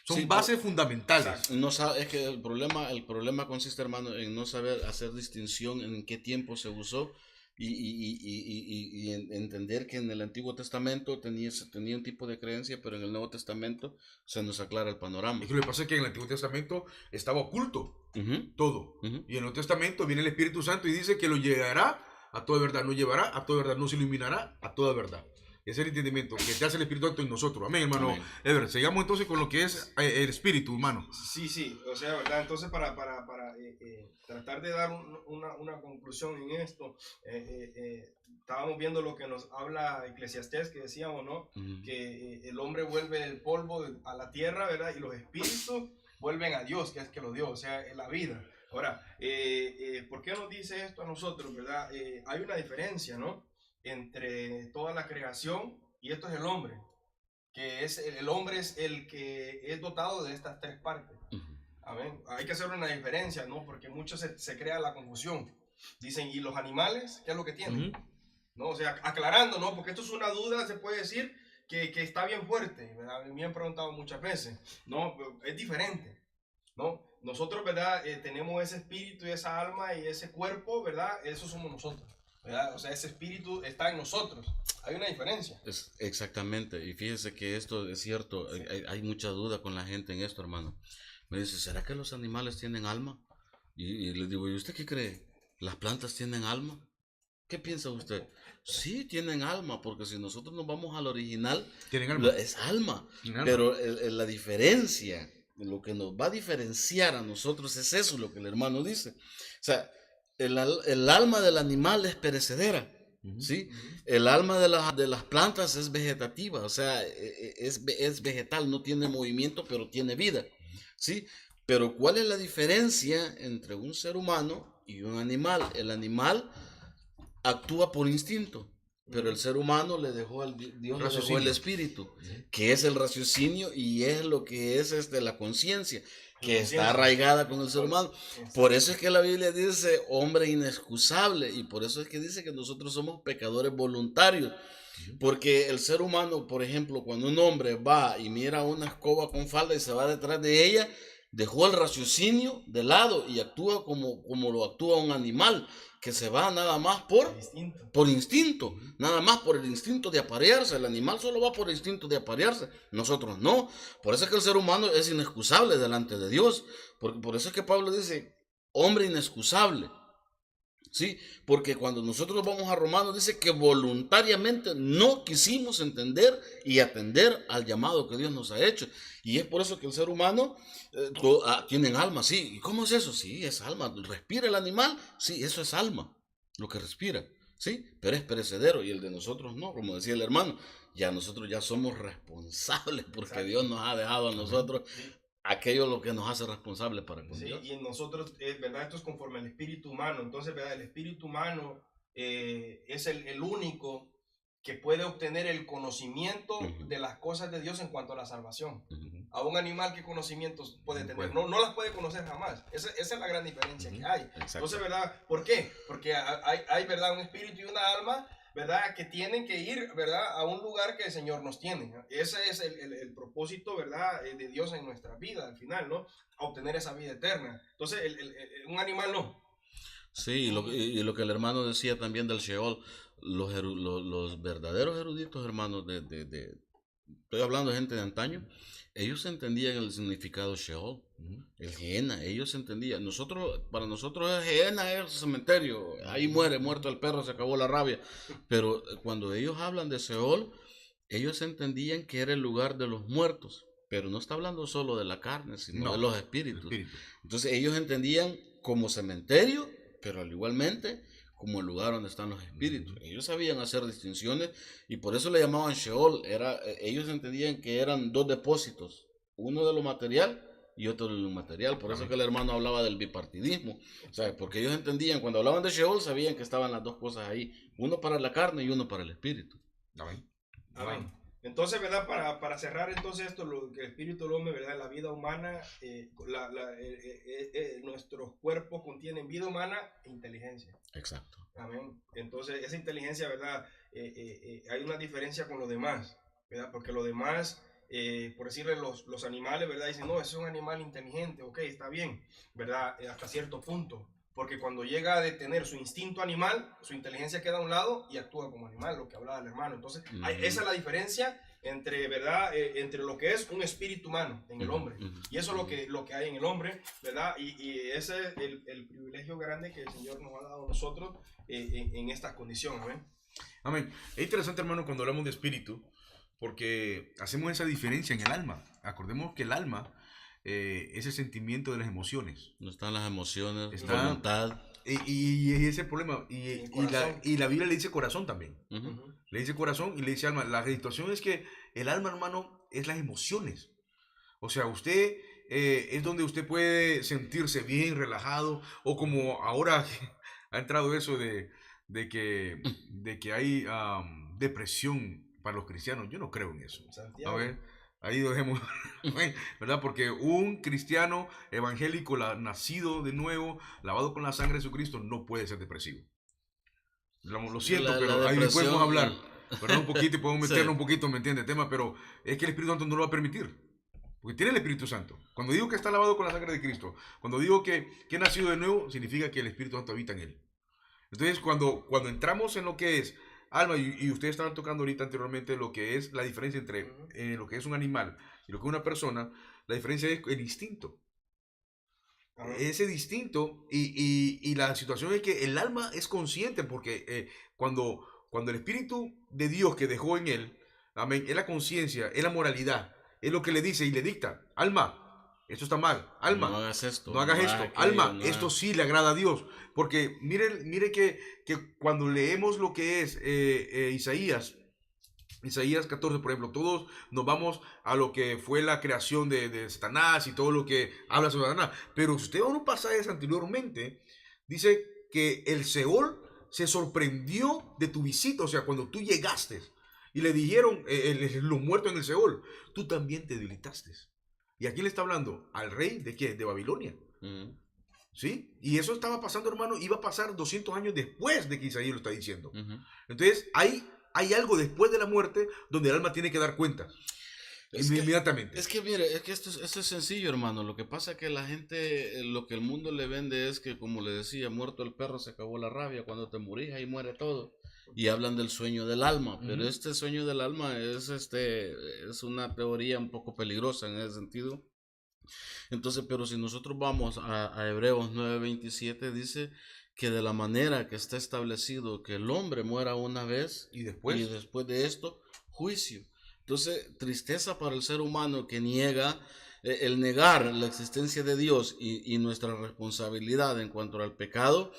S1: Son bases fundamentales.
S3: No sabe, es que el problema consiste, hermano, en no saber hacer distinción en qué tiempo se usó y entender que en el Antiguo Testamento tenía un tipo de creencia, pero en el Nuevo Testamento se nos aclara el panorama.
S1: Y lo que pasa es que en el Antiguo Testamento estaba oculto todo. Y en el Nuevo Testamento viene el Espíritu Santo y dice que lo llevará a toda verdad, no llevará a toda verdad, no se iluminará a toda verdad. Ese es el entendimiento que te hace el Espíritu Santo en nosotros. Amén, hermano.
S3: Amén.
S1: Ever, sigamos entonces con lo que es el espíritu humano.
S2: Sí, o sea, ¿verdad? Entonces, para tratar de dar una conclusión en esto, estábamos viendo lo que nos habla Eclesiastés, que decíamos, ¿no? Que el hombre vuelve el polvo a la tierra, ¿verdad? Y los espíritus vuelven a Dios, que es que lo dio, o sea, la vida. Ahora, ¿por qué nos dice esto a nosotros, verdad? Hay una diferencia, ¿no? Entre toda la creación, y esto es el hombre, que el hombre es el que es dotado de estas tres partes. Amén. Hay que hacer una diferencia, ¿no? Porque muchos se crea la confusión. Dicen, ¿y los animales? ¿Qué es lo que tienen? ¿No? O sea, aclarando, ¿no? Porque esto es una duda, se puede decir, que está bien fuerte, ¿verdad? Me han preguntado muchas veces, ¿no? Es diferente, ¿no? Nosotros, ¿verdad? Tenemos ese espíritu y esa alma y ese cuerpo, ¿verdad? Eso somos nosotros. ¿Verdad? O sea, ese espíritu está en nosotros. Hay una diferencia.
S3: Exactamente. Y fíjese que esto es cierto. Sí. Hay mucha duda con la gente en esto, hermano. Me dice, ¿será que los animales tienen alma? Y le digo, ¿y usted qué cree? ¿Las plantas tienen alma? ¿Qué piensa usted? Sí, tienen alma, porque si nosotros nos vamos al original,
S1: ¿tienen alma?
S3: Es alma. Pero la diferencia, lo que nos va a diferenciar a nosotros es eso, lo que el hermano dice. O sea, el alma del animal es perecedera, ¿sí? El alma de las plantas es vegetativa, o sea, es vegetal, no tiene movimiento, pero tiene vida, ¿sí? Pero ¿cuál es la diferencia entre un ser humano y un animal? El animal actúa por instinto, pero el ser humano Dios le dejó el espíritu, que es el raciocinio y es lo que es la conciencia, que está arraigada con el ser humano. Por eso es que la Biblia dice hombre inexcusable, y por eso es que dice que nosotros somos pecadores voluntarios, porque el ser humano, por ejemplo, cuando un hombre va y mira una escoba con falda y se va detrás de ella, dejó el raciocinio de lado y actúa como lo actúa un animal, que se va nada más por instinto, nada más por el instinto de aparearse. El animal solo va por el instinto de aparearse, nosotros no. Por eso es que el ser humano es inexcusable delante de Dios, por eso es que Pablo dice, hombre inexcusable, ¿sí? Porque cuando nosotros vamos a Romanos dice que voluntariamente no quisimos entender y atender al llamado que Dios nos ha hecho, y es por eso que el ser humano tienen alma, sí. ¿Y cómo es eso? Sí, es alma. ¿Respira el animal? Sí, eso es alma, lo que respira, sí, pero es perecedero, y el de nosotros no, como decía el hermano, nosotros ya somos responsables porque Dios nos ha dejado a nosotros aquello lo que nos hace responsables para con Dios.
S2: Y en nosotros, ¿verdad? Esto es conforme al espíritu humano. Entonces, ¿verdad? El espíritu humano es el único que puede obtener el conocimiento de las cosas de Dios en cuanto a la salvación. A un animal, ¿qué conocimientos puede tener? No las puede conocer jamás. Esa es la gran diferencia que hay. Exacto. Entonces, ¿verdad? ¿Por qué? Porque hay, ¿verdad? Un espíritu y una alma, ¿verdad? Que tienen que ir, ¿verdad? A un lugar que el Señor nos tiene. Ese es el propósito, ¿verdad? De Dios en nuestra vida, al final, ¿no? A obtener esa vida eterna. Entonces, un animal no.
S3: Sí, y lo que el hermano decía también del Sheol, los verdaderos eruditos, hermanos, estoy hablando de gente de antaño, ellos entendían el significado Sheol, el Gehenna, ellos entendían. Para nosotros el Gehenna es el cementerio, ahí muerto el perro, se acabó la rabia. Pero cuando ellos hablan de Sheol, ellos entendían que era el lugar de los muertos, pero no está hablando solo de la carne, sino de los espíritus. Entonces ellos entendían como cementerio, pero al igualmente como el lugar donde están los espíritus. Ellos sabían hacer distinciones y por eso le llamaban Sheol. Ellos entendían que eran dos depósitos, uno de lo material y otro de lo inmaterial. Por eso que el hermano hablaba del bipartidismo. O sea, porque ellos entendían, cuando hablaban de Sheol, sabían que estaban las dos cosas ahí, uno para la carne y uno para el espíritu.
S1: Amén.
S2: Amén. Entonces, ¿verdad? Para cerrar entonces esto, lo que el espíritu del hombre, ¿verdad? La vida humana, nuestros cuerpos contienen vida humana e inteligencia.
S3: Exacto.
S2: Amén. Entonces, esa inteligencia, ¿verdad? Hay una diferencia con los demás, ¿verdad? Porque los demás, por decirle, los animales, ¿verdad? Dicen, no, es un animal inteligente, ok, está bien, ¿verdad? Hasta cierto punto. Porque cuando llega a detener su instinto animal, su inteligencia queda a un lado y actúa como animal, lo que hablaba el hermano. Entonces, esa es la diferencia entre, ¿verdad? Entre lo que es un espíritu humano en el hombre. Y eso es lo que hay en el hombre, ¿verdad? Y ese es el privilegio grande que el Señor nos ha dado a nosotros en estas condiciones. Amén.
S1: Amén. Es interesante, hermano, cuando hablamos de espíritu, porque hacemos esa diferencia en el alma. Acordemos que el alma es el sentimiento de las emociones.
S3: No están las emociones,
S1: Está,
S3: la voluntad.
S1: Y ese es el problema. Y la Biblia le dice corazón también. Le dice corazón y le dice alma. La situación es que el alma, hermano, es las emociones. O sea, usted es donde usted puede sentirse bien, relajado, o como ahora ha entrado eso de que hay depresión para los cristianos. Yo no creo en eso.
S2: Santiago.
S1: A ver, ahí lo dejemos, ¿verdad? Porque un cristiano evangélico nacido de nuevo, lavado con la sangre de Jesucristo, no puede ser depresivo. Lo siento, pero ahí después podemos hablar, ¿verdad? Un poquito y podemos meternos un poquito, ¿me entiende? Tema, pero es que el Espíritu Santo no lo va a permitir. Porque tiene el Espíritu Santo. Cuando digo que está lavado con la sangre de Cristo, cuando digo que ha nacido de nuevo, significa que el Espíritu Santo habita en él. Entonces, cuando entramos en lo que es alma, y ustedes estaban tocando ahorita anteriormente lo que es la diferencia entre lo que es un animal y lo que es una persona, la diferencia es el instinto. Ese distinto, y la situación es que el alma es consciente, porque cuando el Espíritu de Dios que dejó en él, amén, es la conciencia, es la moralidad, es lo que le dice y le dicta, alma, esto está mal, alma,
S3: no hagas esto,
S1: no hagas esto, alma, esto sí le agrada a Dios, porque mire que cuando leemos lo que es Isaías 14, por ejemplo, todos nos vamos a lo que fue la creación de Satanás y todo lo que habla sobre Satanás, pero si usted va a unos pasajes anteriormente, dice que el Seol se sorprendió de tu visita, o sea, cuando tú llegaste y le dijeron los muertos en el Seol, tú también te debilitaste. Y aquí le está hablando al rey de ¿qué? De Babilonia. ¿Sí? Y eso estaba pasando, hermano, iba a pasar 200 años después de que Isaías lo está diciendo. Entonces, hay algo después de la muerte donde el alma tiene que dar cuenta. Inmediatamente.
S3: Es que mire, es que esto es sencillo, hermano. Lo que pasa es que la gente, lo que el mundo le vende es que, como le decía, muerto el perro se acabó la rabia, cuando te morís ahí muere todo. Y hablan del sueño del alma, pero este sueño del alma es una teoría un poco peligrosa en ese sentido. Entonces, pero si nosotros vamos a Hebreos 9:27, dice que de la manera que está establecido que el hombre muera una vez y después de esto, juicio. Entonces, tristeza para el ser humano que niega, el negar la existencia de Dios y nuestra responsabilidad en cuanto al pecado,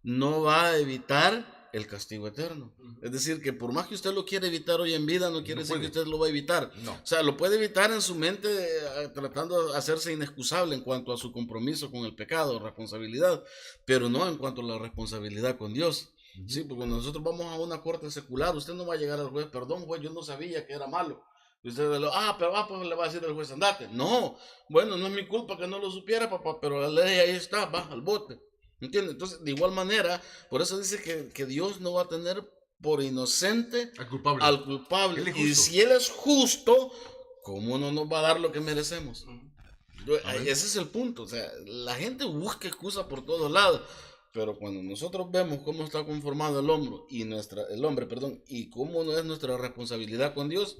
S3: no va a evitar el castigo eterno. Es decir, que por más que usted lo quiera evitar hoy en vida, no quiere decir que usted lo va a evitar.
S1: No.
S3: O sea, lo puede evitar en su mente tratando de hacerse inexcusable en cuanto a su compromiso con el pecado, responsabilidad, pero no en cuanto a la responsabilidad con Dios. Sí, porque cuando nosotros vamos a una corte secular, usted no va a llegar al juez, perdón, juez, yo no sabía que era malo. Y usted pues le va a decir al juez, andate. No, bueno, no es mi culpa que no lo supiera, papá, pero la ley ahí está, va al bote. ¿Entiendes? Entonces, de igual manera, por eso dice que Dios no va a tener por inocente al culpable. Y si Él es justo, ¿cómo no nos va a dar lo que merecemos? Ese es el punto. O sea, la gente busca excusa por todos lados. Pero cuando nosotros vemos cómo está conformado el hombre y cómo no es nuestra responsabilidad con Dios,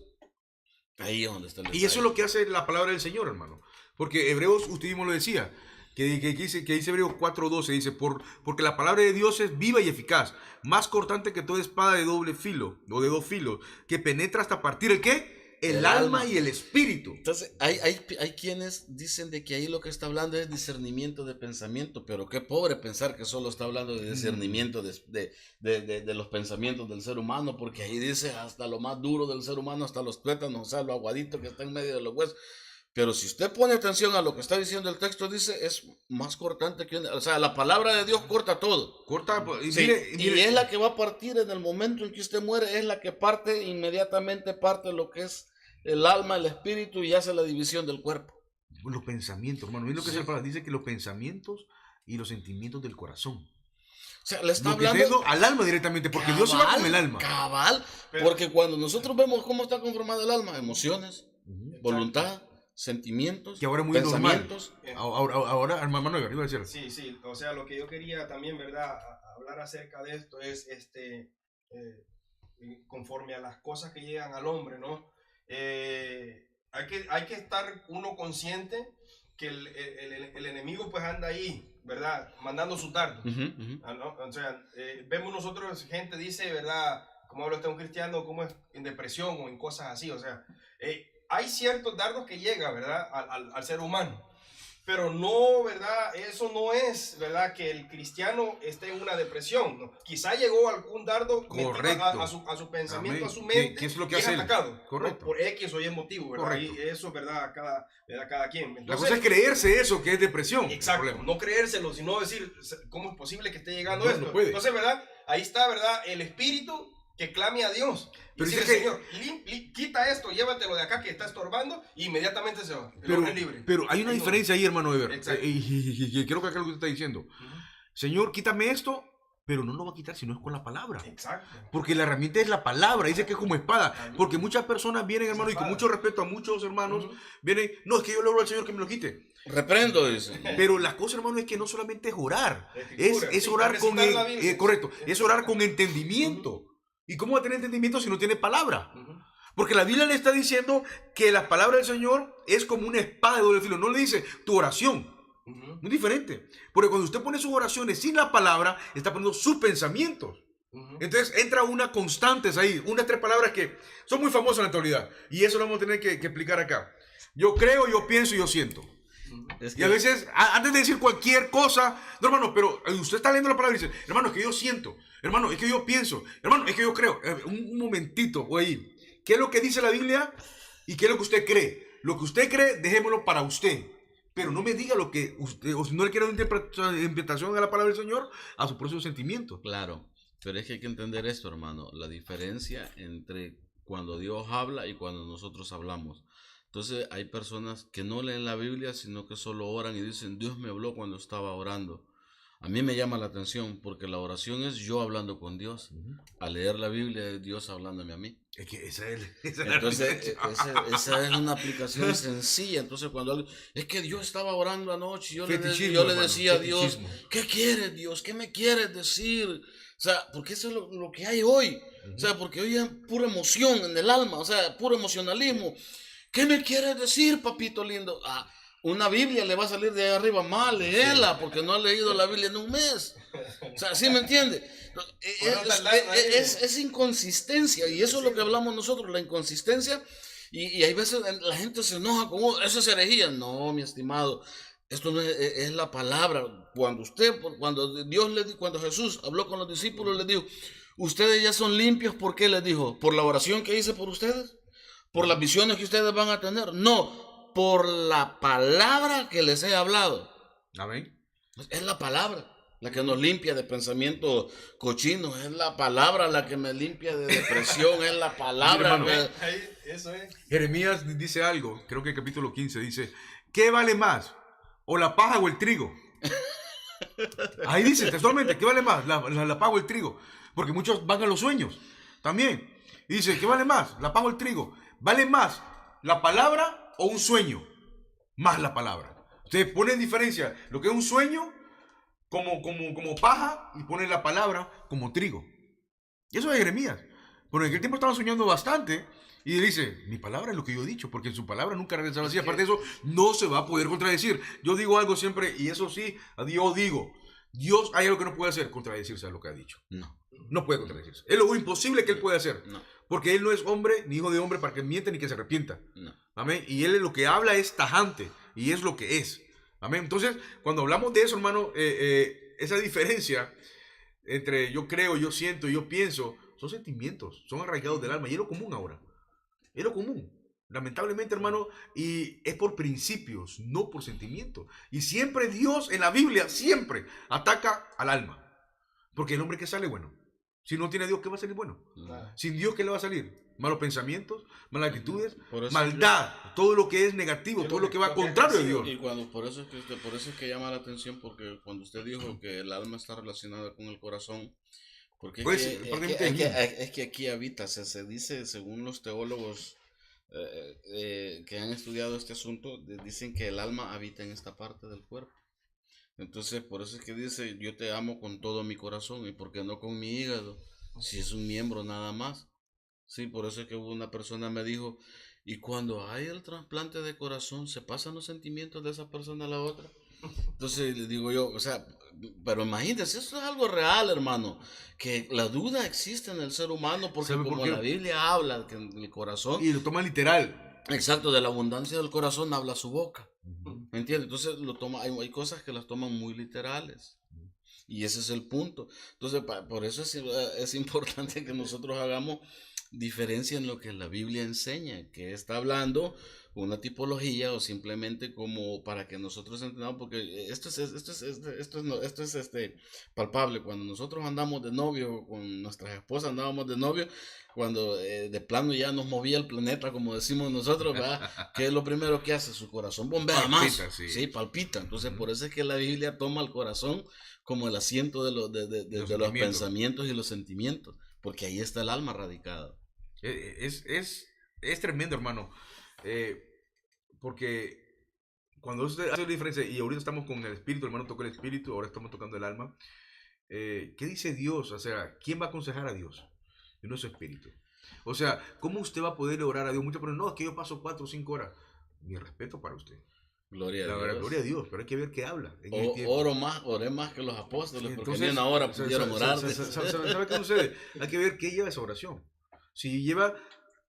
S3: Ahí es donde está el
S1: Y eso es
S3: detalle.
S1: lo que hace la palabra del Señor, hermano. Porque Hebreos, usted mismo lo decía, que dice Hebreos 4:12, dice, porque la palabra de Dios es viva y eficaz, más cortante que toda espada de doble filo, o de dos filos, que penetra hasta partir ¿el qué? El alma y el espíritu.
S3: Entonces, hay quienes dicen de que ahí lo que está hablando es discernimiento de pensamiento, pero qué pobre pensar que solo está hablando de discernimiento de los pensamientos del ser humano, porque ahí dice hasta lo más duro del ser humano, hasta los tuétanos, o sea, lo aguadito que está en medio de los huesos. Pero si usted pone atención a lo que está diciendo el texto, dice, es más cortante que... O sea, la palabra de Dios corta todo.
S1: Corta, y
S3: Sí,
S1: mire,
S3: y es la que va a partir en el momento en que usted muere, es la que parte, inmediatamente parte lo que es el alma, el espíritu y hace la división del cuerpo.
S1: los pensamientos, hermano. Mire lo que dice la palabra. Dice que los pensamientos y los sentimientos del corazón.
S3: O sea, le está
S1: Lo que está
S3: hablando
S1: yendo al alma directamente, porque Dios se va con el alma.
S3: cabal,
S2: Pero-
S3: porque cuando nosotros vemos cómo está conformada el alma, emociones,
S1: Ujú.
S3: voluntad, sentimientos,
S1: Que ahora es muy normal.
S3: pensamientos.
S1: Ahora, hermano, iba a decir.
S2: Sí, o sea, lo que yo quería también, ¿verdad? Hablar acerca de esto es, conforme a las cosas que llegan al hombre, ¿no? Hay que estar uno consciente que el enemigo pues anda ahí, ¿verdad? Mandando sus dardos.
S3: Ujú, ujú.
S2: ¿No? O sea, vemos nosotros, gente dice, ¿verdad? Como habla usted un cristiano, como es en depresión o en cosas así, o sea, hay ciertos dardos que llegan, ¿verdad? Al ser humano. Pero no, ¿verdad? Eso no es, ¿verdad? Que el cristiano esté en una depresión. ¿No? Quizá llegó algún dardo
S1: Correcto.
S2: a su pensamiento,
S1: Amén.
S2: a su mente.
S1: ¿Qué es lo que
S2: y
S1: hace él?
S2: atacado.
S1: Correcto.
S2: ¿No? Por X o Y motivo, ¿verdad?
S1: Correcto.
S2: Y eso, ¿verdad? Cada quien.
S1: La
S2: Entonces,
S1: cosa es creerse eso, que es depresión. el
S2: exacto,
S1: problema.
S2: no creérselo, sino decir, ¿cómo es posible que esté llegando
S1: No,
S2: esto?
S1: no puede.
S2: Entonces, ¿verdad? Ahí está, ¿verdad? El espíritu que clame a Dios. Y
S1: Pero
S2: dice,
S1: dice que-
S2: Señor, quita esto, llévatelo de acá que está estorbando, y inmediatamente se va. El hombre es libre.
S1: Pero hay una
S2: Ahí no.
S1: diferencia ahí, hermano Ever.
S2: Exacto.
S1: Y creo que acá lo que usted está diciendo.
S2: Ujú.
S1: Señor, quítame esto, pero no lo va a quitar si no es con la palabra.
S2: Exacto.
S1: Porque la herramienta es la palabra, dice que es como espada. Porque muchas personas vienen, hermano, y con
S2: Espada.
S1: mucho respeto a muchos hermanos,
S2: Ujú.
S1: vienen, no, es que yo le oro al Señor que me lo quite.
S3: Reprendo, dice.
S1: Pero la cosa, hermano, es que no solamente es orar,
S2: La
S1: es,
S2: escritura,
S1: es
S2: sí,
S1: orar
S2: es
S1: con,
S2: recitar la Biblia.
S1: correcto, es orar con entendimiento. ¿Y cómo va a tener entendimiento si no tiene palabra?
S2: Ujú.
S1: Porque la Biblia le está diciendo que la palabra del Señor es como una espada de doble filo. No le dice tu oración.
S2: Ujú.
S1: Muy diferente. Porque cuando usted pone sus oraciones sin la palabra, está poniendo sus pensamientos.
S2: Ujú.
S1: Entonces entra una constantes ahí, unas tres palabras que son muy famosas en la actualidad. Y eso lo vamos a tener que explicar acá. Yo creo, yo pienso y yo siento.
S2: Ujú.
S3: Es
S1: Y a veces, antes de decir cualquier cosa, no, hermano, pero usted está leyendo la palabra y dice, hermano, es que yo siento, hermano, es que yo pienso, hermano, es que yo creo. Un momentito, voy. ¿Qué es lo que dice la Biblia y qué es lo que usted cree? Lo que usted cree, déjemelo para usted. Pero no me diga lo que usted, o si no le quiere dar una interpretación a la palabra del Señor, a su propio sentimiento.
S3: Claro, pero es que hay que entender esto, hermano, la diferencia entre cuando Dios habla y cuando nosotros hablamos. Entonces hay personas que no leen la Biblia, sino que solo oran y dicen, Dios me habló cuando estaba orando. A mí me llama la atención porque la oración es yo hablando con Dios. Al leer la Biblia es Dios hablándome a mí.
S1: Es que esa es la
S3: Entonces,
S1: diferencia.
S3: esa es una aplicación sencilla. Entonces, cuando alguien, es que Dios estaba orando anoche, yo le
S1: Fetichismo, hermano,
S3: decía a Dios,
S1: fetichismo.
S3: ¿qué quieres, Dios? ¿Qué me quieres decir? O sea, porque eso es lo que hay hoy. O sea, porque hoy es pura emoción en el alma, o sea, puro emocionalismo. ¿Qué me quieres decir, papito lindo? Ah, una Biblia le va a salir de ahí arriba mal, léela, porque no ha leído la Biblia en un mes. O sea, ¿sí me entiende? Es inconsistencia, y eso es lo que hablamos nosotros, la inconsistencia, y hay veces la gente se enoja con "Oh, eso es herejía". No, mi estimado, esto no es la palabra. Cuando Jesús habló con los discípulos, les dijo, ustedes ya son limpios, ¿por qué les dijo? ¿Por la oración que hice por ustedes? ¿Por las visiones que ustedes van a tener? No, por la palabra que les he hablado.
S1: Amén.
S3: Es la palabra la que nos limpia de pensamientos cochinos, es la palabra la que me limpia de depresión, es la palabra.
S1: Mira, hermano,
S2: Ahí, eso es.
S1: Jeremías dice algo, creo que el capítulo 15 dice, ¿qué vale más? ¿O la paja o el trigo? Ahí dice textualmente, ¿qué vale más? La paja o el trigo. Porque muchos van a los sueños también. Y dice, ¿qué vale más? ¿La paja o el trigo? ¿Vale más la palabra o un sueño? Más la palabra. Usted pone en diferencia lo que es un sueño como paja y pone la palabra como trigo. Y eso es Jeremías. Pero en aquel tiempo estaban soñando bastante Y dice, mi palabra es lo que yo he dicho, porque en su palabra nunca regresará así. Aparte de eso, no se va a poder contradecir. Yo digo algo siempre, y eso sí, a Dios digo, Dios hay algo que no puede hacer, contradecirse a lo que ha dicho.
S3: No,
S1: No puede contradecirse. Es lo imposible que él puede hacer.
S3: no,
S1: Porque él no es hombre, ni hijo de hombre, para que miente ni que se arrepienta.
S3: no.
S1: Amén. Y él lo que habla es tajante, y es lo que es. Amén. Entonces, cuando hablamos de eso, hermano, esa diferencia entre yo creo, yo siento, yo pienso, son sentimientos, son arraigados del alma, y es lo común ahora. Es lo común, lamentablemente, hermano, y es por principios, no por sentimientos. Y siempre Dios en la Biblia, siempre ataca al alma. Porque el hombre que sale bueno, si no tiene a Dios, ¿qué va a salir bueno?
S2: Nada.
S1: Sin Dios, ¿qué le va a salir? Malos pensamientos, malas actitudes,
S3: Por eso
S1: maldad, todo lo que es negativo, todo lo que va contrario a Dios.
S3: Y cuando, por eso es que llama la atención, porque cuando usted dijo que el alma está relacionada con el corazón, porque
S1: Pues,
S3: es que aquí habita, se dice, según los teólogos que han estudiado este asunto, dicen que el alma habita en esta parte del cuerpo. Entonces, por eso es que dice, yo te amo con todo mi corazón, y por qué no con mi hígado, si es un miembro nada más. Sí, por eso es que una persona me dijo, y cuando hay el trasplante de corazón, ¿se pasan los sentimientos de esa persona a la otra? Entonces le digo yo, o sea, pero imagínense, eso es algo real, hermano, que la duda existe en el ser humano, porque
S1: ¿Sabe por
S3: como
S1: qué?
S3: la Biblia habla que en el corazón,
S1: Y lo toma literal.
S3: exacto, de la abundancia del corazón habla su boca.
S1: Ujú.
S3: ¿Me entiendes? Entonces hay cosas que las toman muy literales. Y ese es el punto. Entonces, por eso es importante que nosotros hagamos diferencia en lo que la Biblia enseña, que está hablando una tipología o simplemente como para que nosotros entendamos, porque esto es palpable. Cuando nosotros andamos de novio, con nuestras esposas andábamos de novio, cuando de plano ya nos movía el planeta, como decimos nosotros, ¿verdad? ¿Qué es lo primero que hace? Su corazón bombea
S1: Palpita,
S3: más.
S1: sí.
S3: Sí, palpita. Entonces,
S1: Ujú.
S3: por eso es que la Biblia toma el corazón como el asiento de los
S1: sentimientos.
S3: pensamientos y los sentimientos, porque ahí está el alma radicada.
S1: Es tremendo, hermano. Porque cuando usted hace la diferencia, y ahorita estamos con el espíritu, hermano tocó el espíritu, ahora estamos tocando el alma. ¿Qué dice Dios? O sea, ¿quién va a aconsejar a Dios? Y no es su espíritu. O sea, ¿cómo usted va a poder orar a Dios? Muchos ponen, no, es que yo paso 4 o 5 horas. Mi respeto para usted.
S3: Gloria a
S1: La
S3: Dios.
S1: verdad, gloria a Dios, pero hay que ver qué habla. En el tiempo.
S3: Oré más que los apóstoles, porque
S1: Entonces,
S3: ni una hora pudieron orar.
S1: ¿Sabe qué sucede? Hay que ver qué lleva esa oración. Si lleva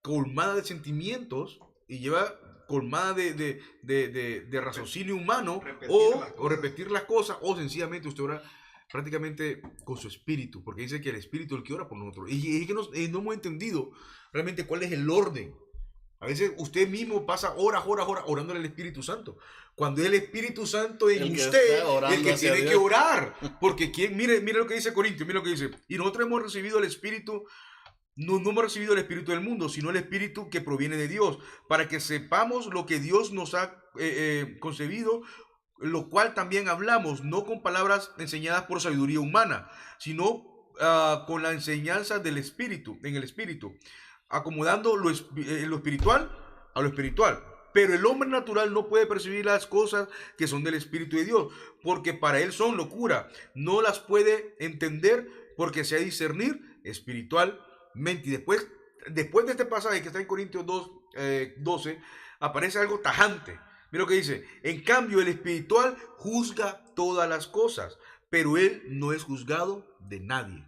S1: colmada de sentimientos y lleva colmada de raciocinio humano, o repetir las cosas, o sencillamente usted ora prácticamente con su espíritu, porque dice que el espíritu es el que ora por nosotros. Y es que no hemos entendido realmente cuál es el orden. A veces usted mismo pasa horas orándole al Espíritu Santo. Cuando es el Espíritu Santo en
S3: El que
S1: usted,
S3: está orando
S1: el que
S3: hacia
S1: tiene
S3: Dios.
S1: que orar. Porque mire lo que dice Corintios, mire lo que dice. Y nosotros hemos recibido el Espíritu, no hemos recibido el Espíritu del mundo, sino el Espíritu que proviene de Dios, para que sepamos lo que Dios nos ha concebido, lo cual también hablamos, no con palabras enseñadas por sabiduría humana, sino con la enseñanza del Espíritu, en el Espíritu, acomodando lo espiritual a lo espiritual. Pero el hombre natural no puede percibir las cosas que son del Espíritu de Dios, porque para él son locura. No las puede entender porque se ha de discernir espiritualmente. Y después de este pasaje que está en Corintios 2:12, aparece algo tajante. Mira lo que dice. En cambio, el espiritual juzga todas las cosas, pero él no es juzgado de nadie.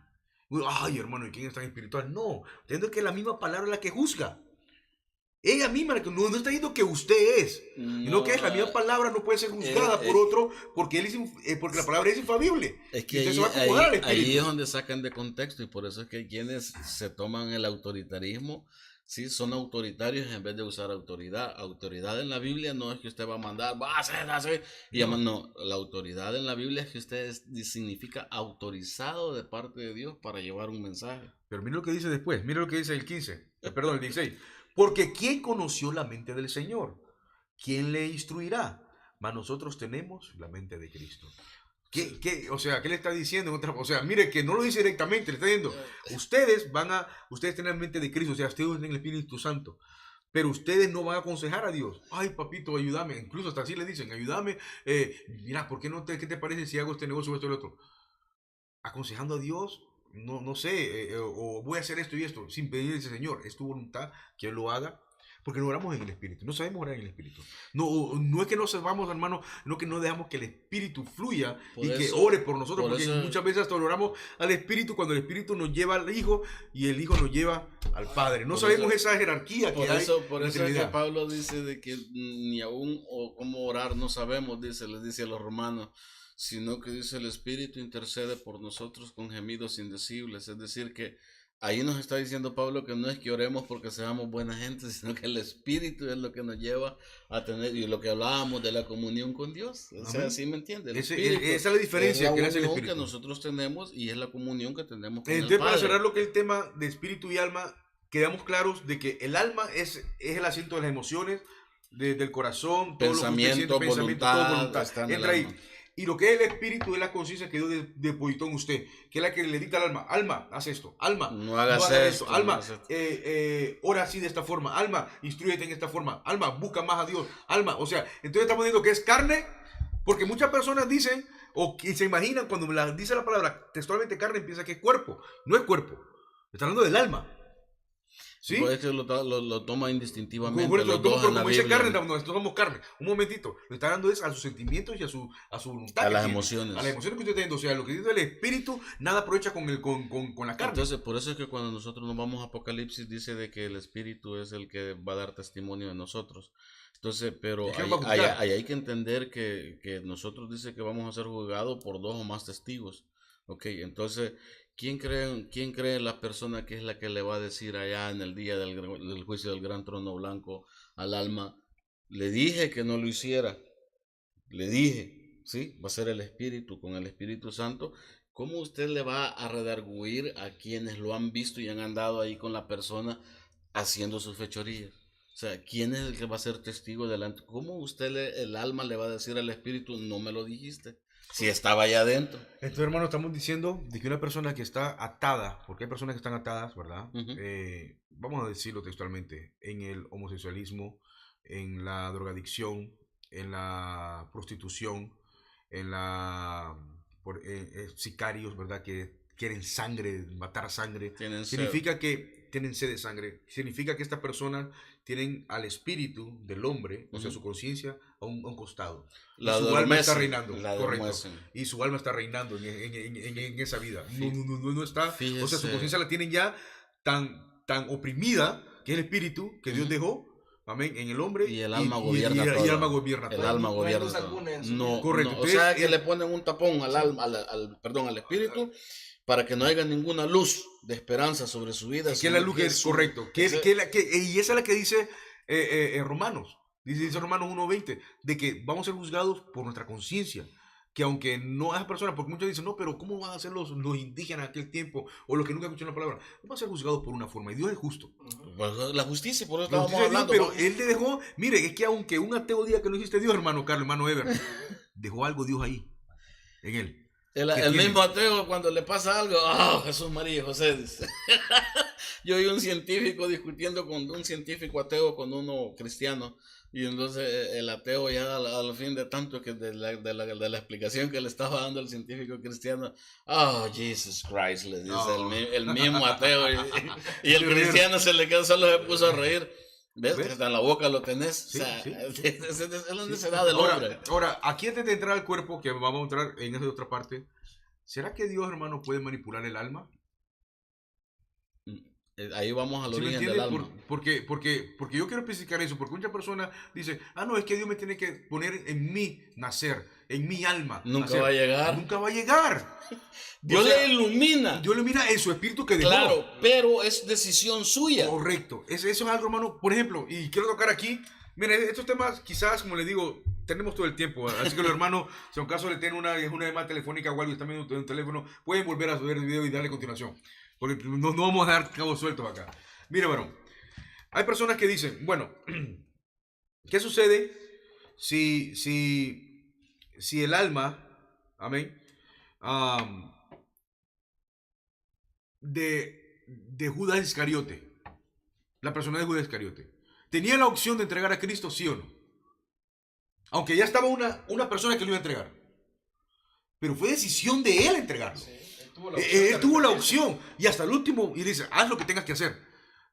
S1: Ay, hermano, ¿y quién es tan espiritual? No, entiendo que es la misma palabra la que juzga. Ella misma, no está diciendo que usted es, sino que es la misma palabra, no puede ser juzgada por otro, porque porque la palabra es infalible.
S3: Es que
S1: usted se va a acomodar al espíritu.
S3: ahí es donde sacan de contexto, y por eso es que quienes se toman el autoritarismo, sí, son autoritarios en vez de usar autoridad. Autoridad en la Biblia no es que usted va a mandar, va a hacer, y no, la autoridad en la Biblia es que usted significa autorizado de parte de Dios para llevar un mensaje.
S1: Pero mira lo que dice después, mira lo que dice el 15, perdón, el 16. Porque ¿quién conoció la mente del Señor? ¿Quién le instruirá? Mas nosotros tenemos la mente de Cristo. O sea, ¿qué le está diciendo? O sea, mire que no lo dice directamente, le está diciendo, ustedes tienen la mente de Cristo, o sea, ustedes tienen el Espíritu Santo, pero ustedes no van a aconsejar a Dios. Ay, papito, ayúdame. Incluso hasta así le dicen, ayúdame. Mira, ¿por qué no qué te parece si hago este negocio o esto y lo otro? Aconsejando a Dios no sé, o voy a hacer esto y esto, sin pedirle al Señor, es tu voluntad que Él lo haga, porque no oramos en el Espíritu, no sabemos orar en el Espíritu. No es que no sepamos, hermano, no que no dejamos que el Espíritu fluya
S3: Por
S1: y que
S3: eso-
S1: ore por nosotros,
S3: por
S1: porque
S3: eso-
S1: muchas veces hasta oramos al Espíritu cuando el Espíritu nos lleva al Hijo y el Hijo nos lleva al Padre. No
S3: Por
S1: sabemos
S3: eso-
S1: esa jerarquía que
S3: Por
S1: hay
S3: eso,
S1: en
S3: por
S1: la
S3: eso es que
S1: Trinidad.
S3: Pablo dice de que ni aún o cómo orar no sabemos, les dice a los romanos, sino que dice el Espíritu intercede por nosotros con gemidos indecibles. Es decir, que ahí nos está diciendo Pablo que no es que oremos porque seamos buena gente, sino que el Espíritu es lo que nos lleva a tener, y lo que hablábamos de la comunión con Dios. O sea,
S1: Amén.
S3: ¿sí me entiende? El
S1: Esa
S3: Espíritu
S1: es la diferencia
S3: es
S1: que
S3: la
S1: hace el
S3: unión
S1: Espíritu.
S3: que nosotros tenemos y es la comunión que tenemos con el
S1: Entonces, para
S3: Padre.
S1: cerrar lo que es el tema de espíritu y alma, quedamos claros de que el alma es el asiento de las emociones, del corazón, todo
S3: Pensamiento,
S1: lo que usted siente,
S3: voluntad,
S1: todo voluntad.
S3: está en el
S1: Entra ahí.
S3: alma.
S1: Y lo que es el espíritu es la conciencia que Dios depositó en usted, que es la que le dicta al alma. Alma, haz esto. Alma,
S3: No hagas
S1: hagas
S3: esto,
S1: Alma,
S3: no hagas esto.
S1: ora así de esta forma. Alma, instrúyete en esta forma. Alma, busca más a Dios. Alma, o sea, entonces estamos diciendo que es carne, porque muchas personas dicen, o que se imaginan cuando dice la palabra textualmente carne, piensa que es cuerpo. No es cuerpo. Está hablando del alma. ¿Sí?
S3: Por eso lo toma indistintivamente.
S1: Como,
S3: Los dos en la
S1: como dice
S3: Biblia,
S1: carne, nosotros somos carne. Un momentito. Lo está dando es a sus sentimientos y a su voluntad.
S3: a
S1: que
S3: las
S1: tiene.
S3: emociones.
S1: A las emociones que usted está teniendo. O sea, lo que dice el espíritu, nada aprovecha con la carne.
S3: Entonces, por eso es que cuando nosotros nos vamos a Apocalipsis, dice de que el Espíritu es el que va a dar testimonio de nosotros. Entonces, pero
S1: ¿Y quién va a juzgar?
S3: hay que entender que nosotros dice que vamos a ser juzgados por 2 o más testigos. Ok, entonces, quién cree en la persona que es la que le va a decir allá en el día del juicio del gran trono blanco al alma? Le dije que no lo hiciera. Le dije, ¿sí? Va a ser el Espíritu con el Espíritu Santo. ¿Cómo usted le va a redarguir a quienes lo han visto y han andado ahí con la persona haciendo sus fechorías? O sea, ¿quién es el que va a ser testigo delante? ¿Cómo usted, el alma, le va a decir al Espíritu, no me lo dijiste? Si estaba allá adentro.
S1: Entonces, hermano, estamos diciendo de que una persona que está atada, porque hay personas que están atadas, ¿verdad?
S3: Ujú.
S1: Vamos a decirlo textualmente, en el homosexualismo, en la drogadicción, en la prostitución, en sicarios, ¿verdad? Que quieren sangre, matar sangre.
S3: Tienen sed.
S1: Significa que tienen sed de sangre. Significa que estas personas tienen al espíritu del hombre, o sea,
S3: Ujú.
S1: su conciencia, a un costado. Y
S3: La
S1: su alma está
S3: adormecen,
S1: reinando.
S3: la
S1: Correcto.
S3: adormecen.
S1: Y su alma está reinando en esa vida. No está. O sea,
S3: Fíjese.
S1: su conciencia la tienen ya tan oprimida, que es el espíritu que Dios
S3: Ujú.
S1: dejó. Amén, en el hombre.
S3: Y el alma gobierna
S1: y el
S3: todo.
S1: alma gobierna
S3: El
S1: todo.
S3: alma
S2: No hay
S3: gobierna
S2: luz
S3: todo.
S2: alguna en su
S3: No,
S2: vida.
S1: Correcto.
S3: no, o
S1: Entonces,
S3: sea que le ponen un tapón al alma, al espíritu, para que no haya ninguna luz de esperanza sobre su vida.
S1: que es la luz que es correcto. Y esa es la que dice Romanos. Dice Romanos 1:20, de que vamos a ser juzgados por nuestra conciencia. Que aunque no es persona, porque muchos dicen, no, pero ¿cómo van a ser los indígenas en aquel tiempo? O los que nunca escucharon la palabra. Van a ser juzgados por una forma. Y Dios es justo.
S3: Pues, la justicia, por eso
S1: La
S3: estábamos
S1: justicia de Dios,
S3: hablando.
S1: pero
S3: vamos.
S1: Él te dejó, mire, es que aunque un ateo diga que no existe Dios, hermano Carlos, hermano Ever, dejó algo Dios ahí, en él.
S3: El
S1: ¿Qué tiene?
S3: mismo ateo cuando le pasa algo, ¡ah, Jesús, María y José! Dice. Yo vi un científico discutiendo con un científico ateo con uno cristiano, y entonces el ateo ya al fin de tanto que de la explicación que le estaba dando el científico cristiano, ¡oh, Jesus Christ! Le dice
S1: Oh.
S3: el mismo ateo, y el cristiano se le quedó, solo se puso a reír. ¿Ves?
S1: ¿Ves?
S3: Que hasta en la boca lo tenés.
S1: Sí,
S3: o sea,
S1: sí.
S3: es la necesidad del hombre.
S1: Ahora, aquí antes de entrar al cuerpo, que vamos a entrar en esa otra parte, ¿será que Dios, hermano, puede manipular el alma?
S3: Ahí vamos al
S1: ¿Sí me
S3: origen
S1: entiende?
S3: del alma.
S1: Porque yo quiero especificar eso, porque muchas personas dicen, no, es que Dios me tiene que poner en mí, nacer, en mi alma.
S3: Nunca
S1: nacer.
S3: va a llegar.
S1: Nunca va a llegar.
S3: Dios
S1: O sea,
S3: le ilumina.
S1: Dios le mira en su espíritu que dejó.
S3: Claro, pero es decisión suya.
S1: Correcto. Eso es algo, hermano, por ejemplo, y quiero tocar aquí, mira, estos temas quizás, como les digo, tenemos todo el tiempo, así que los hermanos, si a un caso le tienen una llamada telefónica o algo y están viendo un teléfono, pueden volver a subir el video y darle continuación, porque no vamos a dar cabos sueltos acá. Mira, varón, hay personas que dicen, bueno, ¿qué sucede si el alma, amén, de Judas Iscariote, la persona de Judas Iscariote, tenía la opción de entregar a Cristo, sí o no? Aunque ya estaba una persona que lo iba a entregar, pero fue decisión de él entregarlo.
S2: Sí, él
S1: Él tuvo la opción y hasta el último, y dice, haz lo que tengas que hacer.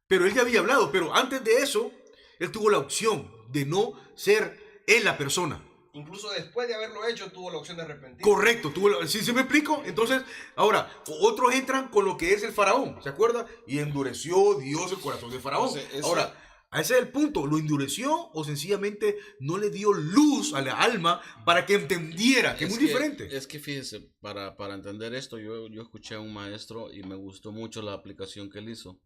S1: Pero él ya había hablado, pero antes de eso, él tuvo la opción de no ser él la persona.
S2: Incluso después de haberlo hecho, tuvo la opción de arrepentirse.
S1: Correcto, ¿sí me explico? Entonces, ahora, otros entran con lo que es el faraón, ¿se acuerda? Y endureció Dios el corazón de faraón. Ahora, ese es el punto, ¿lo endureció o sencillamente no le dio luz a la alma para que entendiera? Que es muy diferente.
S3: Es que fíjese, para entender esto, yo escuché a un maestro y me gustó mucho la aplicación que él hizo.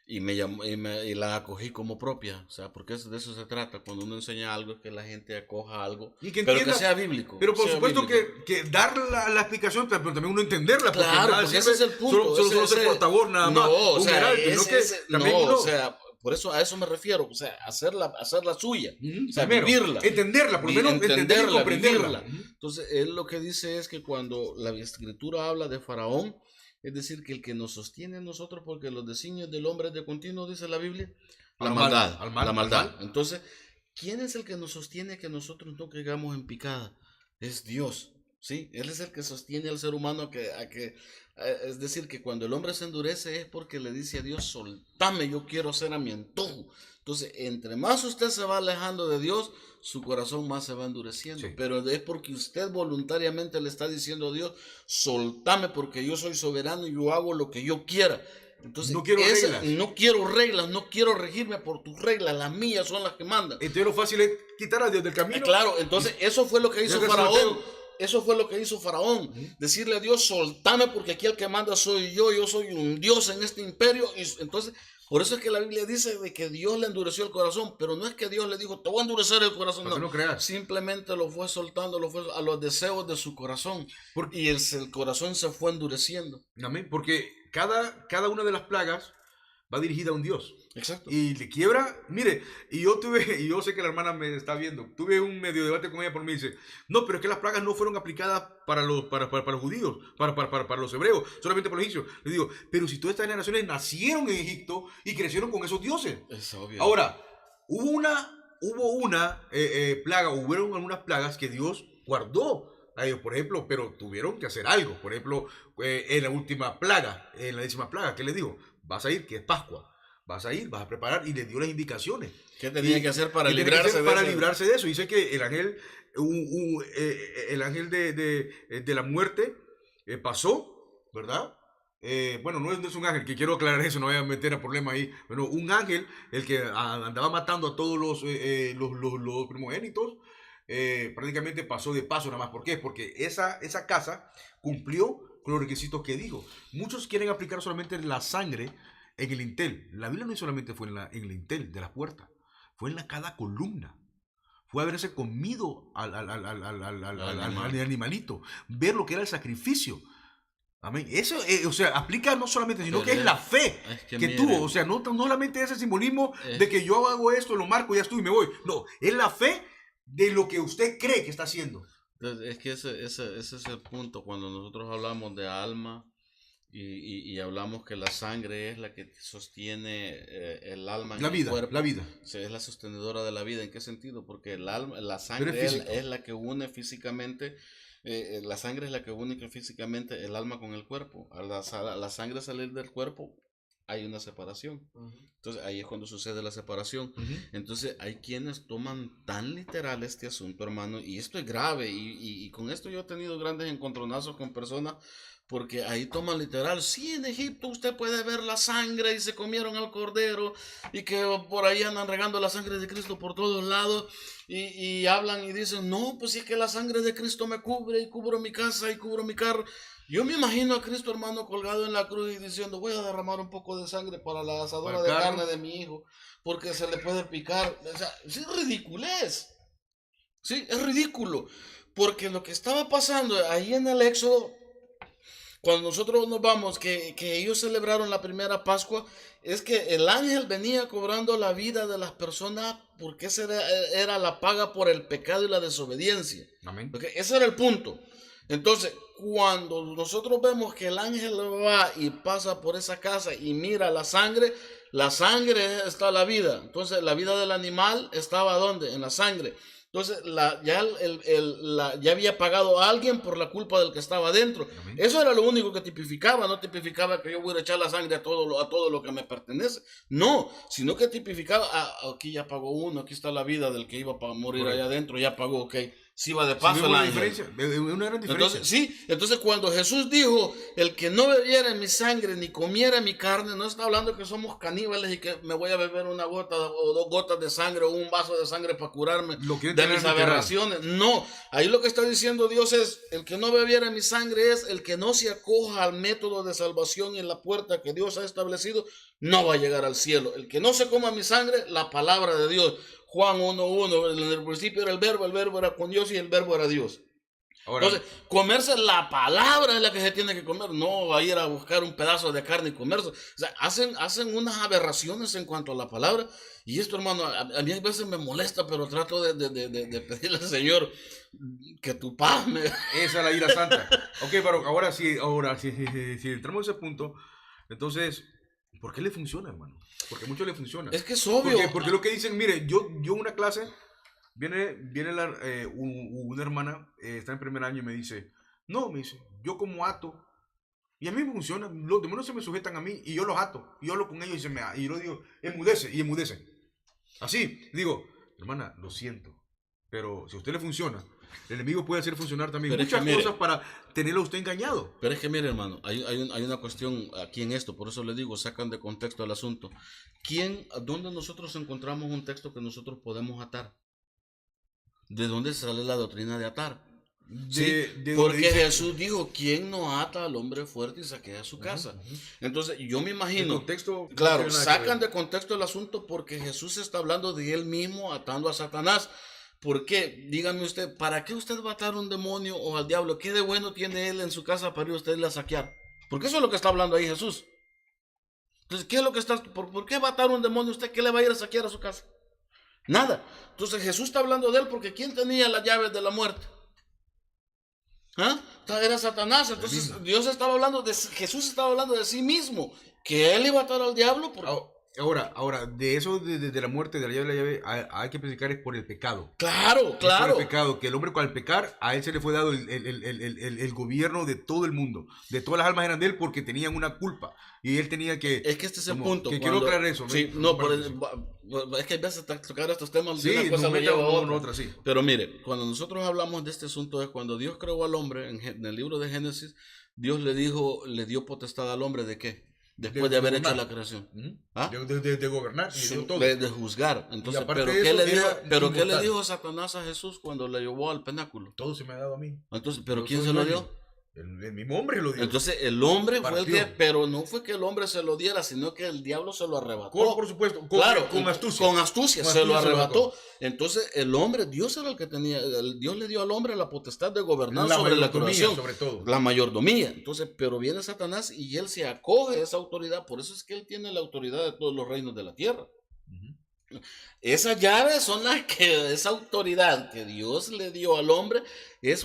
S3: Y me llamó, y la acogí como propia, o sea, porque de eso se trata, cuando uno enseña algo, que la gente acoja algo,
S1: y que
S3: pero que sea bíblico.
S1: Pero por supuesto que dar la explicación, pero también uno entenderla, porque
S3: claro,
S1: nada
S3: porque ese es el punto.
S1: Solo ser portavoz nada más,
S3: o sea,
S1: o
S3: sea, por eso a eso me refiero, o sea, hacerla suya, o sea,
S1: primero,
S3: vivirla.
S1: Entenderla, por lo menos entenderla y comprenderla.
S3: Vivirla. Entonces, él lo que dice es que cuando la Escritura habla de Faraón, es decir, que el que nos sostiene a nosotros, porque los designios del hombre es de continuo, dice la Biblia, la maldad. Entonces, ¿quién es el que nos sostiene que nosotros no caigamos en picada? Es Dios, ¿sí? Él es el que sostiene al ser humano es decir, que cuando el hombre se endurece es porque le dice a Dios, soltame, yo quiero ser a mi antojo. Entonces, entre más usted se va alejando de Dios, su corazón más se va endureciendo. Sí. Pero es porque usted voluntariamente le está diciendo a Dios, soltame porque yo soy soberano y yo hago lo que yo quiera. Entonces, no quiero reglas, no quiero regirme por tus reglas, las mías son las que mandan.
S1: Entonces lo fácil es quitar a Dios del camino.
S3: Claro, entonces eso fue lo que hizo Faraón. Eso fue lo que hizo Faraón. Decirle a Dios, soltame porque aquí el que manda soy yo soy un Dios en este imperio. Y entonces, por eso es que la Biblia dice de que Dios le endureció el corazón, pero no es que Dios le dijo, te voy a endurecer el corazón, no simplemente lo fue soltando, lo fue a los deseos de su corazón, y el corazón se fue endureciendo.
S1: Amén, porque cada una de las plagas va dirigida a un Dios.
S3: Exacto.
S1: Y le quiebra, mire, y yo sé que la hermana me está viendo, tuve un medio debate con ella porque me dice, no, pero es que las plagas no fueron aplicadas para los judíos, para los hebreos, solamente para los egipcios. Le digo, pero si todas estas generaciones nacieron en Egipto y crecieron con esos dioses.
S3: Es obvio.
S1: Ahora, hubieron algunas plagas que Dios guardó a ellos, por ejemplo, pero tuvieron que hacer algo. Por ejemplo, en la última plaga, en la 10ª plaga, ¿qué le dijo? Vas a ir, que es Pascua. Vas a ir, vas a preparar, y le dio las indicaciones.
S3: ¿Qué tenía que hacer para librarse
S1: de eso? Dice que el ángel de la muerte pasó, ¿verdad? Bueno, no es un ángel, que quiero aclarar eso, no voy a meter a problemas ahí. Bueno, un ángel, el que andaba matando a todos los primogénitos, prácticamente pasó de paso nada más. ¿Por qué? Porque esa casa cumplió con los requisitos que dijo. Muchos quieren aplicar solamente la sangre en el lintel. La Biblia no solamente fue en el lintel de la puerta, fue en cada columna. Fue haberse comido al animalito, ver lo que era el sacrificio. Amén. Eso, o sea, aplica no solamente, sino que es la fe que tuvo. O sea, no solamente ese simbolismo de que yo hago esto, lo marco, ya estoy y me voy. No, es la fe de lo que usted cree que está haciendo.
S3: Es que ese es el punto. Cuando nosotros hablamos de alma y hablamos que la sangre es la que sostiene el alma en el cuerpo.
S1: La vida.
S3: O sea, es la sostenedora de la vida. ¿En qué sentido? Porque la sangre es la que une físicamente. La sangre es la que une físicamente el alma con el cuerpo. Al la sangre salir del cuerpo, hay una separación. Entonces ahí es cuando sucede la separación. Entonces hay quienes toman tan literal este asunto, hermano, y esto es grave, y con esto yo he tenido grandes encontronazos con personas, porque ahí toman literal, sí, en Egipto usted puede ver la sangre y se comieron al cordero, y que por ahí andan regando la sangre de Cristo por todos lados, y hablan y dicen, no, pues si es que la sangre de Cristo me cubre, y cubro mi casa, y cubro mi carro. Yo me imagino a Cristo, hermano, colgado en la cruz y diciendo, voy a derramar un poco de sangre para la asadora de carne de mi hijo, porque se le puede picar. O sea, es ridiculez. Sí, es ridículo. Porque lo que estaba pasando ahí en el Éxodo, cuando nosotros nos vamos, que ellos celebraron la primera Pascua, es que el ángel venía cobrando la vida de las personas, porque esa era la paga por el pecado y la desobediencia.
S1: Amén.
S3: Porque ese era el punto. Entonces, cuando nosotros vemos que el ángel va y pasa por esa casa y mira la sangre está la vida. Entonces, la vida del animal estaba ¿dónde? En la sangre. Entonces ya había pagado a alguien por la culpa del que estaba adentro.
S1: Amén.
S3: Eso era lo único que tipificaba, no tipificaba que yo voy a echar la sangre a todo lo que me pertenece. No, sino que tipificaba, aquí ya pagó uno, aquí está la vida del que iba a morir allá adentro, ya pagó, ok. Sí va de paso el ángel.
S1: Una gran diferencia.
S3: Entonces cuando Jesús dijo, el que no bebiera mi sangre ni comiera mi carne, no está hablando que somos caníbales y que me voy a beber una gota o 2 gotas de sangre o un vaso de sangre para curarme de mis aberraciones. No, ahí lo que está diciendo Dios es, el que no bebiera mi sangre es el que no se acoja al método de salvación y en la puerta que Dios ha establecido, no va a llegar al cielo. El que no se coma mi sangre, la palabra de Dios. Juan 1:1, en el principio era el verbo era con Dios y el verbo era Dios. Ahora, entonces, comerse la palabra es la que se tiene que comer, no va a ir a buscar un pedazo de carne y comerse. O sea, hacen unas aberraciones en cuanto a la palabra. Y esto, hermano, a mí a veces me molesta, pero trato de pedirle al Señor que tu paz me...
S1: Esa es la ira santa. Ok, pero ahora si entramos a ese punto, entonces, ¿por qué le funciona, hermano? Porque a muchos le funciona.
S3: Es que es obvio.
S1: Porque lo que dicen, mire, yo en una clase, viene una hermana, está en primer año y me dice, yo como ato, y a mí me funciona, los demonios se me sujetan a mí y yo los ato, y yo hablo con ellos y yo digo, enmudecen. Así, digo, hermana, lo siento, pero si a usted le funciona, el enemigo puede hacer funcionar también muchas cosas para tenerlo a usted engañado.
S3: Pero es que mire, hermano, hay una cuestión aquí en esto, por eso le digo, sacan de contexto el asunto. ¿Dónde nosotros encontramos un texto que nosotros podemos atar? ¿De dónde sale la doctrina de atar? Porque Jesús dijo, ¿quién no ata al hombre fuerte y saquea a su casa? Entonces, yo me imagino,
S1: contexto,
S3: claro, sacan de contexto el asunto porque Jesús está hablando de él mismo atando a Satanás. ¿Por qué? Dígame usted, ¿para qué usted va a atar a un demonio o al diablo? ¿Qué de bueno tiene él en su casa para ir usted a saquear? Porque eso es lo que está hablando ahí Jesús. Entonces, ¿qué es lo que por qué va a atar a un demonio usted? ¿Qué le va a ir a saquear a su casa? Nada. Entonces Jesús está hablando de él porque ¿quién tenía las llaves de la muerte? Era Satanás. Entonces Jesús estaba hablando de sí mismo, que él iba a atar al diablo.
S1: Ahora, de eso, de la muerte, de la llave, hay que explicar es por el pecado.
S3: Claro.
S1: Por el pecado, que el hombre al pecar, a él se le fue dado el gobierno de todo el mundo. De todas las almas eran de él porque tenían una culpa. Y él tenía que...
S3: Es que este es el punto.
S1: Quiero aclarar eso.
S3: Sí, es que a veces tocar estos temas,
S1: sí,
S3: una cosa me lleva a
S1: otra, sí.
S3: Pero mire, cuando nosotros hablamos de este asunto es cuando Dios creó al hombre, en el libro de Génesis, Dios le dio potestad al hombre ¿de qué? Después de haber hecho la creación.
S1: De gobernar.
S3: De juzgar. Entonces, ¿pero qué le dijo Satanás a Jesús cuando le llevó al penáculo?
S1: Todo se me ha dado a mí.
S3: Entonces, ¿pero quién se lo dio?
S1: El mismo hombre lo dio.
S3: Entonces el hombre fue el que, pero no fue que el hombre se lo diera, sino que el diablo se lo arrebató.
S1: Por supuesto, con astucia.
S3: Con astucia se lo arrebató. Entonces el hombre, Dios era el que tenía, Dios le dio al hombre la potestad de gobernar sobre la creación,
S1: sobre todo.
S3: la mayordomía. Entonces, pero viene Satanás y él se acoge a esa autoridad, por eso es que él tiene la autoridad de todos los reinos de la tierra. Esas llaves son las que, esa autoridad que Dios le dio al hombre,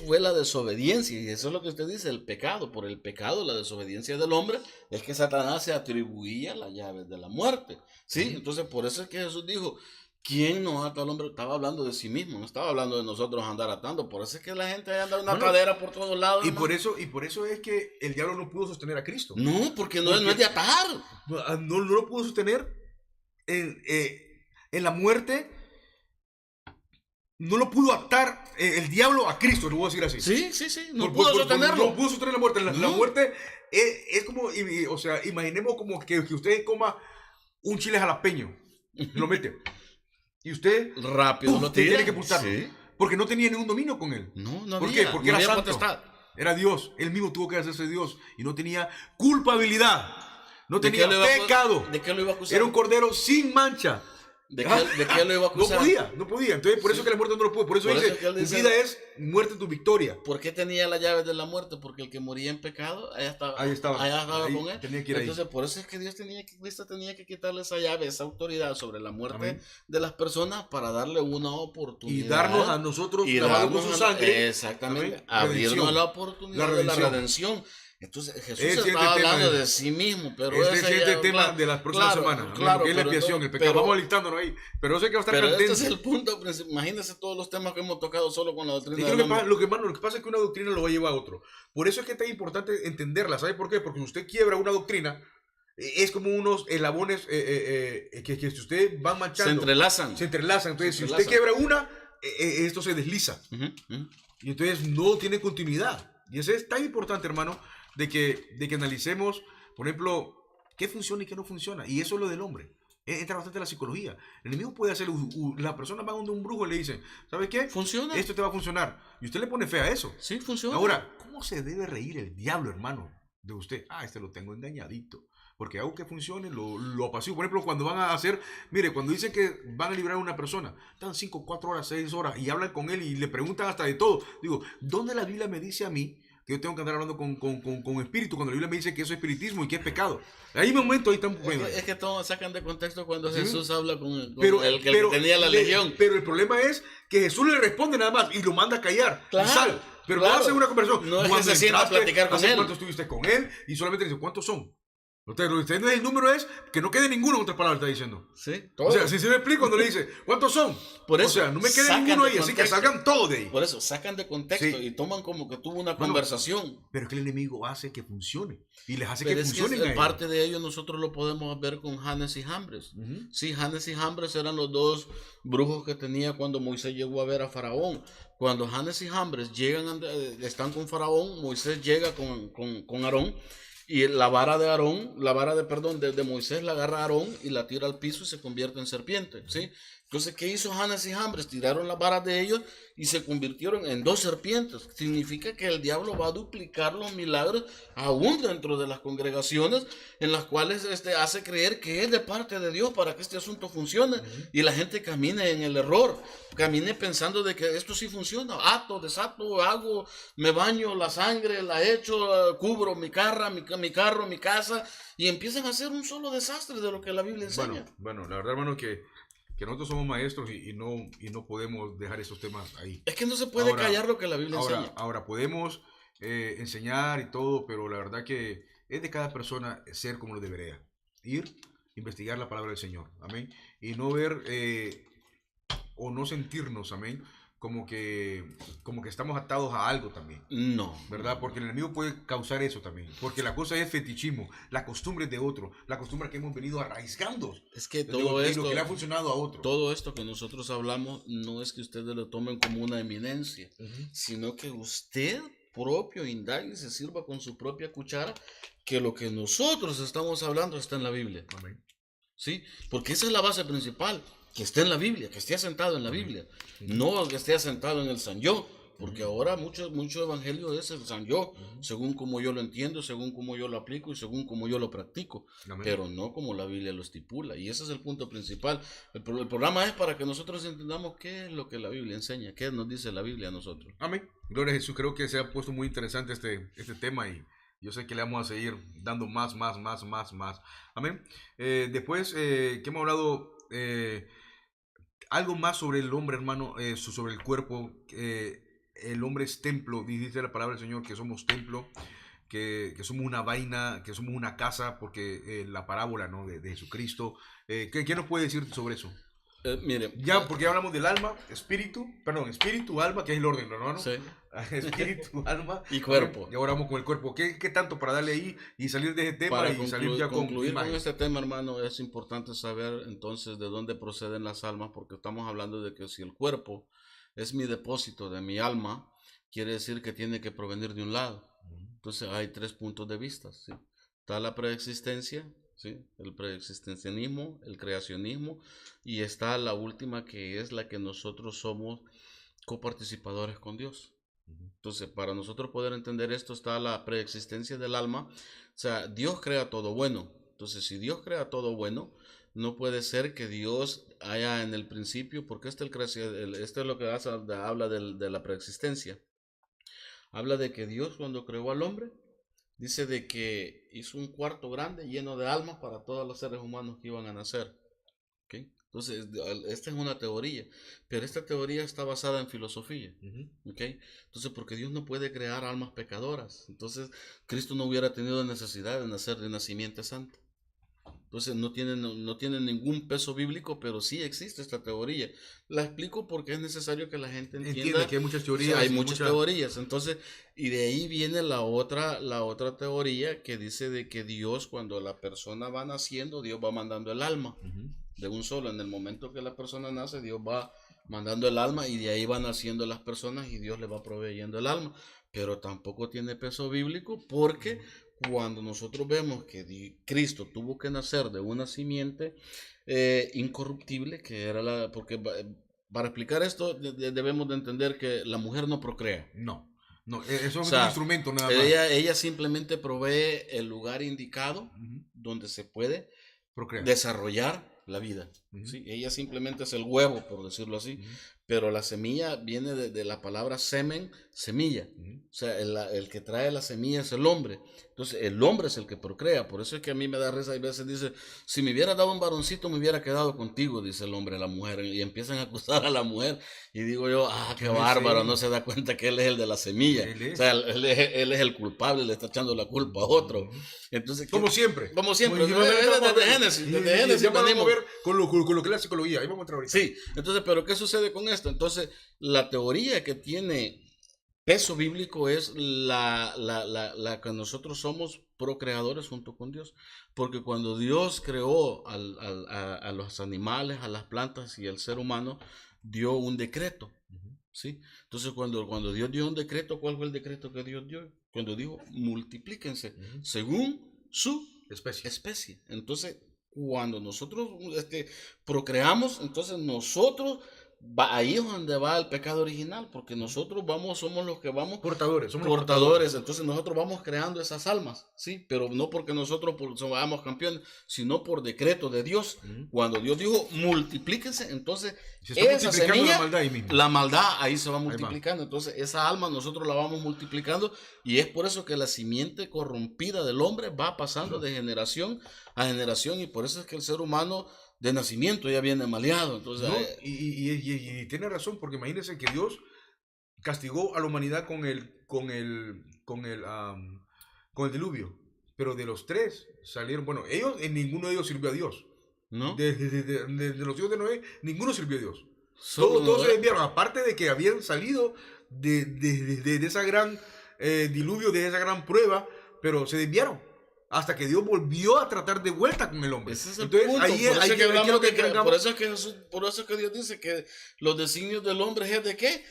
S3: fue la desobediencia, y eso es lo que usted dice, el pecado. Por el pecado, la desobediencia del hombre, es que Satanás se atribuía las llaves de la muerte, ¿sí? Entonces, por eso es que Jesús dijo, ¿quién no ata al hombre? Estaba hablando de sí mismo, no estaba hablando de nosotros andar atando. Por eso es que la gente anda una cadera por todos lados.
S1: Y por eso es que el diablo no pudo sostener a Cristo.
S3: No, porque no es de atar.
S1: No lo pudo sostener en la muerte. No lo pudo atar el diablo a Cristo, lo voy a decir así.
S3: Sí, no pudo sostenerlo.
S1: No pudo sostener la muerte. La muerte es como, o sea, imaginemos como que usted coma un chile jalapeño, lo mete, y usted
S3: rápido lo
S1: tiene que pulsarlo, ¿sí? Porque no tenía ningún dominio con él.
S3: No
S1: ¿Por qué? Porque era santo, era Dios, él mismo tuvo que hacerse Dios, y no tenía culpabilidad, no tenía pecado.
S3: ¿De qué lo iba a acusar?
S1: Era un cordero sin mancha.
S3: ¿De qué lo iba a acusar?
S1: No podía. Entonces, por eso que la muerte no lo pudo. Por eso dice, tu vida es muerte, tu victoria.
S3: ¿Por qué tenía las llaves de la muerte? Porque el que moría en pecado, allá estaba con él.
S1: Tenía que ir.
S3: Entonces, por eso es que Cristo tenía que quitarle esa llave, esa autoridad sobre la muerte de las personas para darle una oportunidad.
S1: Y darnos a nosotros, lavado con su sangre.
S3: Exactamente. Abrirnos la oportunidad de la redención. Entonces Jesús
S1: Es el siguiente
S3: estaba
S1: tema
S3: hablando
S1: de-
S3: de sí mismo, pero
S1: Es el
S3: ese
S1: siguiente
S3: ya,
S1: tema
S3: claro,
S1: de las próximas
S3: claro,
S1: semanas. Amén,
S3: claro,
S1: porque es la
S3: pero
S1: expiación,
S3: no-
S1: el pecado.
S3: pero-
S1: Vamos alistándonos ahí. Pero yo sé que va a estar
S3: pero
S1: candente.
S3: este es el punto, imagínense todos los temas que hemos tocado solo con la
S1: Es
S3: doctrina
S1: que
S3: del hombre.
S1: lo que pasa es que una doctrina lo va a llevar a otro. Por eso es que es tan importante entenderla. ¿Sabe por qué? Porque si usted quiebra una doctrina, es como unos eslabones que si usted va
S3: Se
S1: manchando,
S3: entrelazan.
S1: se entrelazan. Entonces,
S3: Se
S1: si usted
S3: entrelazan.
S1: quiebra una, esto se desliza.
S3: Ujú, ujú.
S1: Y entonces no tiene continuidad. Y eso es tan importante, hermano, de que analicemos, por ejemplo, qué funciona y qué no funciona. Y eso es lo del hombre. Entra bastante la psicología. El enemigo puede hacer, la persona va donde un brujo y le dice, ¿sabes qué?
S3: Funciona.
S1: Esto te va a funcionar. Y usted le pone fe a eso.
S3: Sí, funciona.
S1: Ahora, ¿cómo se debe reír el diablo, hermano, de usted? Este lo tengo engañadito. Porque hago que funcione, lo apaciguo. Por ejemplo, cuando van a hacer, mire, cuando dicen que van a librar a una persona, están 5, 4 horas, 6 horas y hablan con él y le preguntan hasta de todo. Digo, ¿dónde la Biblia me dice a mí que yo tengo que andar hablando con espíritu cuando la Biblia me dice que eso es espiritismo y que es pecado? Ahí me momento, ahí están.
S3: Es que todos sacan de contexto cuando
S1: Sí.
S3: Jesús habla con el que
S1: pero
S3: tenía la legión.
S1: Pero el problema es que Jesús le responde nada más y lo manda a callar.
S3: Claro,
S1: Y sal. Pero
S3: claro.
S1: no hace una conversación.
S3: No es que
S1: Cuando
S3: se sienta a platicar con
S1: ¿hace
S3: él.
S1: cuánto estuviste con él? Y solamente le dice, ¿cuántos son? Entonces, lo que está diciendo el número es que no quede ninguno, en otras palabras, está diciendo.
S3: Sí,
S1: O sea, si se me explica cuando le dice, ¿cuántos son?
S3: Por eso,
S1: o sea, no me quede
S3: sacan
S1: ninguno
S3: de
S1: ahí, así que
S3: contexto.
S1: salgan todos de ahí.
S3: Por eso, sacan de contexto
S1: Sí.
S3: y toman como que tuvo una
S1: Bueno,
S3: conversación.
S1: Pero es que el enemigo hace que funcione. Y les hace
S3: Pero
S1: que
S3: es que
S1: funcionen a ellos.
S3: parte de ello nosotros lo podemos ver con Janes y Jambres.
S1: Ujú.
S3: Sí, Janes y Jambres eran los dos brujos que tenía cuando Moisés llegó a ver a Faraón. Cuando Janes y Jambres están con Faraón, Moisés llega con Aarón. Y la vara de Aarón, de Moisés la agarra a Aarón y la tira al piso y se convierte en serpiente, ¿sí? Entonces, ¿qué hizo Janes y Jambres? Tiraron las varas de ellos y se convirtieron en 2 serpientes. Significa que el diablo va a duplicar los milagros aún dentro de las congregaciones en las cuales hace creer que es de parte de Dios para que este asunto funcione y la gente camine en el error, camine pensando de que esto sí funciona. Ato, desato, hago, me baño, la sangre la echo, cubro mi carro, mi casa y empiezan a hacer un solo desastre de lo que la Biblia enseña.
S1: Bueno, la verdad, hermano, que nosotros somos maestros y no podemos dejar esos temas ahí.
S3: Es que no se puede callar lo que la Biblia enseña.
S1: Ahora podemos enseñar y todo, pero la verdad que es de cada persona ser como lo debería. Ir, investigar la palabra del Señor. Amén. Y no ver o no sentirnos, amén, como que estamos atados a algo también.
S3: No.
S1: ¿Verdad? Porque el enemigo puede causar eso también. Porque la cosa es fetichismo, la costumbre de otro, la costumbre que hemos venido arraigando.
S3: Es que
S1: Lo
S3: todo
S1: que le ha funcionado a otro.
S3: todo esto que nosotros hablamos no es que ustedes lo tomen como una eminencia, sino que usted propio indague y se sirva con su propia cuchara que lo que nosotros estamos hablando está en la Biblia.
S1: Amén.
S3: ¿Sí? Porque esa es la base principal, que esté en la Biblia, que esté asentado en la Biblia, no que esté asentado en el San Yo, porque ahora mucho evangelio es el San Yo, según como yo lo entiendo, según como yo lo aplico y según como yo lo practico,
S1: Amén.
S3: pero no como la Biblia lo estipula, y ese es el punto principal. El programa es para que nosotros entendamos qué es lo que la Biblia enseña, qué nos dice la Biblia a nosotros.
S1: Amén. Gloria a Jesús. Creo que se ha puesto muy interesante este tema y yo sé que le vamos a seguir dando más. Amén. Después que hemos hablado algo más sobre el hombre, hermano, sobre el cuerpo. El hombre es templo, dice la palabra del Señor, que somos templo, que somos una vaina, que somos una casa, porque la parábola, ¿no?, de Jesucristo. ¿Qué nos puede decir sobre eso?
S3: Mire,
S1: Ya, porque ya hablamos del alma, espíritu, alma, que es el orden, ¿no?
S3: sí.
S1: Espíritu, alma
S3: Y cuerpo.
S1: Y ahora vamos con el cuerpo. ¿Qué tanto para darle ahí y salir de ese tema
S3: Para
S1: y salir ya con
S3: concluir con
S1: imagen?
S3: este tema, hermano, es importante saber entonces de dónde proceden las almas, porque estamos hablando de que si el cuerpo es mi depósito de mi alma, quiere decir que tiene que provenir de un lado. Entonces hay 3 puntos de vista, ¿sí? Está la preexistencia, ¿sí?, el preexistencianismo, el creacionismo, y está la última, que es la que nosotros somos coparticipadores con Dios. Entonces, para nosotros poder entender esto, está la preexistencia del alma. O sea, Dios crea todo bueno. Entonces, si Dios crea todo bueno, no puede ser que Dios haya en el principio, porque esto es lo que habla de la preexistencia. Habla de que Dios, cuando creó al hombre, dice de que hizo un cuarto grande lleno de almas para todos los seres humanos que iban a nacer. ¿Okay? Entonces, esta es una teoría, pero esta teoría está basada en filosofía, ¿ok? Entonces, porque Dios no puede crear almas pecadoras, entonces Cristo no hubiera tenido necesidad de nacer de nacimiento santo. Entonces no tiene ningún peso bíblico, pero sí existe esta teoría. La explico porque es necesario que la gente entienda
S1: que hay muchas teorías.
S3: O sea, hay muchas teorías. Entonces, y de ahí viene la otra teoría que dice de que Dios, cuando la persona va naciendo, Dios va mandando el alma. De un solo, en el momento que la persona nace, Dios va mandando el alma y de ahí van naciendo las personas y Dios le va proveyendo el alma. Pero tampoco tiene peso bíblico porque cuando nosotros vemos que Cristo tuvo que nacer de una simiente incorruptible, que era porque para explicar esto debemos de entender que la mujer no procrea.
S1: No, eso es un instrumento nada más.
S3: Ella simplemente provee el lugar indicado donde se puede desarrollar la vida. ¿Sí? Ella simplemente es el huevo, por decirlo así. Pero la semilla viene de la palabra semen, semilla. O sea, el que trae la semilla es el hombre. Entonces, el hombre es el que procrea. Por eso es que a mí me da risa. Hay veces dice, si me hubiera dado un varoncito, me hubiera quedado contigo, dice el hombre a la mujer. Y empiezan a acusar a la mujer. Y digo yo, qué bárbaro, no se da cuenta que él es el de la semilla. O sea, él es el culpable, le está echando la culpa a otro. Entonces,
S1: como siempre.
S3: Desde Génesis.
S1: Vamos a ver con lo que es la psicología. Ahí vamos a entrar ahorita.
S3: Sí, entonces, pero ¿qué sucede con esto? Entonces, la teoría que tiene peso bíblico es la que nosotros somos procreadores junto con Dios. Porque cuando Dios creó a los animales, a las plantas y al ser humano, dio un decreto. ¿Sí? Entonces, cuando Dios dio un decreto, ¿cuál fue el decreto que Dios dio? Cuando dijo, multiplíquense según su especie. Entonces, cuando nosotros procreamos, entonces nosotros ahí es donde va el pecado original, porque nosotros somos los que vamos
S1: portadores.
S3: Entonces nosotros vamos creando esas almas, sí, pero no porque nosotros somos campeones, sino por decreto de Dios. Cuando Dios dijo multiplíquense, entonces esa semilla, la maldad ahí se va multiplicando. Entonces esa alma nosotros la vamos multiplicando y es por eso que la simiente corrompida del hombre va pasando de generación a generación y por eso es que el ser humano de nacimiento ya viene maleado. Entonces,
S1: y tiene razón, porque imagínense que Dios castigó a la humanidad con el diluvio, pero de los tres salieron, ninguno de ellos sirvió a Dios.
S3: ¿No?
S1: De los hijos de Noé, ninguno sirvió a Dios. Todos se desviaron, aparte de que habían salido de esa gran diluvio, de esa gran prueba, pero se desviaron. Hasta que Dios volvió a tratar de vuelta con el hombre.
S3: Ese es el punto. Por eso es que Dios dice que los designios del hombre es de qué?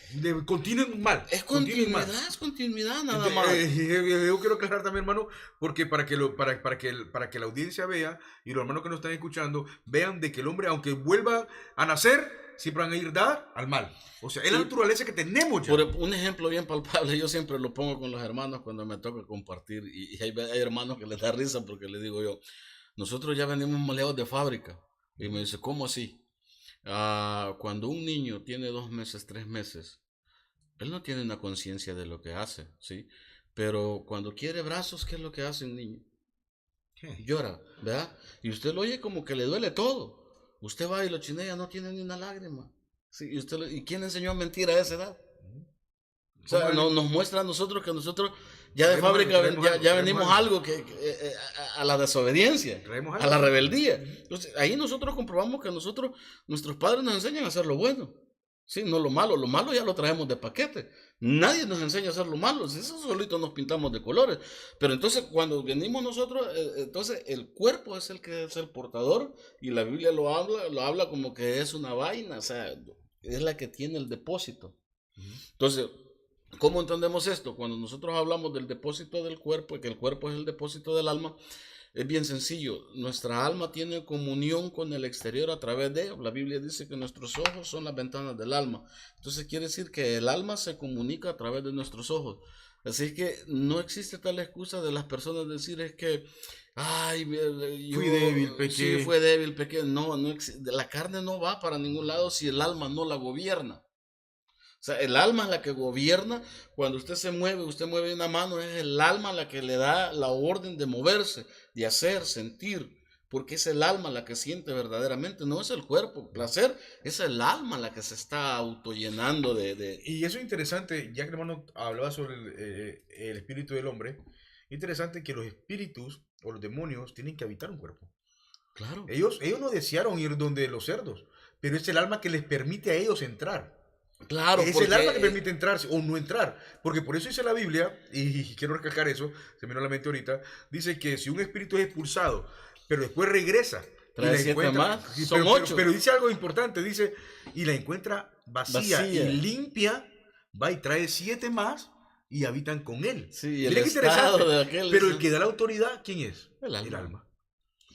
S1: Continúen mal.
S3: Es continuidad nada más.
S1: Yo quiero aclarar también, hermano, porque para que la audiencia vea y los hermanos que nos están escuchando vean de que el hombre, aunque vuelva a nacer, siempre van a ir al mal. O sea, es la naturaleza que tenemos ya.
S3: Por un ejemplo bien palpable, yo siempre lo pongo con los hermanos cuando me toca compartir. Y hay hermanos que les da risa porque les digo yo, nosotros ya venimos maleados de fábrica. Y me dice, ¿cómo así? Cuando un niño tiene 2 meses, 3 meses, él no tiene una conciencia de lo que hace, ¿sí? Pero cuando quiere brazos, ¿qué es lo que hace un niño?
S1: ¿Qué?
S3: Llora, ¿verdad? Y usted lo oye como que le duele todo. Usted va y lo chinea, no tiene ni una lágrima. Sí, ¿y quién enseñó a mentir a esa edad? O sea, nos muestra a nosotros que nosotros ya de fábrica ya venimos algo a la desobediencia, a la rebeldía. Entonces, ahí nosotros comprobamos que nuestros padres nos enseñan a hacer lo bueno. Sí, no lo malo. Lo malo ya lo traemos de paquete. Nadie nos enseña a hacer lo malo. Eso solito nos pintamos de colores. Pero entonces cuando venimos nosotros, entonces el cuerpo es el que es el portador y la Biblia lo habla como que es una vaina. O sea, es la que tiene el depósito. Entonces, ¿cómo entendemos esto? Cuando nosotros hablamos del depósito del cuerpo y que el cuerpo es el depósito del alma, es bien sencillo. Nuestra alma tiene comunión con el exterior a través de la Biblia dice que nuestros ojos son las ventanas del alma. Entonces quiere decir que el alma se comunica a través de nuestros ojos. Así que no existe tal excusa de las personas decir es que
S1: fui débil, pequé.
S3: Sí, fue débil, pequé. No la carne no va para ningún lado si el alma no la gobierna. O sea, el alma es la que gobierna. Cuando usted mueve una mano, es el alma la que le da la orden de moverse, de hacer, sentir. porque es el alma la que siente verdaderamente, no es el cuerpo. Placer es el alma la que se está autollenando de...
S1: Y eso es interesante, ya que el hermano hablaba sobre el espíritu del hombre, interesante que los espíritus o los demonios tienen que habitar un cuerpo.
S3: Claro.
S1: Ellos no desearon ir donde los cerdos, pero es el alma que les permite a ellos entrar.
S3: Claro,
S1: Es el alma que permite entrar o no entrar. Porque por eso dice la Biblia, y quiero recalcar eso, se me vino a la mente ahorita, dice que si un espíritu es expulsado, pero después regresa, y
S3: trae
S1: la
S3: 7
S1: encuentra,
S3: más,
S1: y-
S3: son
S1: pero,
S3: 8.
S1: pero dice algo importante, dice, y la encuentra vacía,
S3: Vacía.
S1: y limpia, va y trae 7 más y habitan con él.
S3: Sí, el
S1: Mira qué
S3: estado
S1: interesante.
S3: de aquel
S1: Pero
S3: es
S1: el que da la autoridad, ¿quién es?
S3: el alma.
S1: El alma.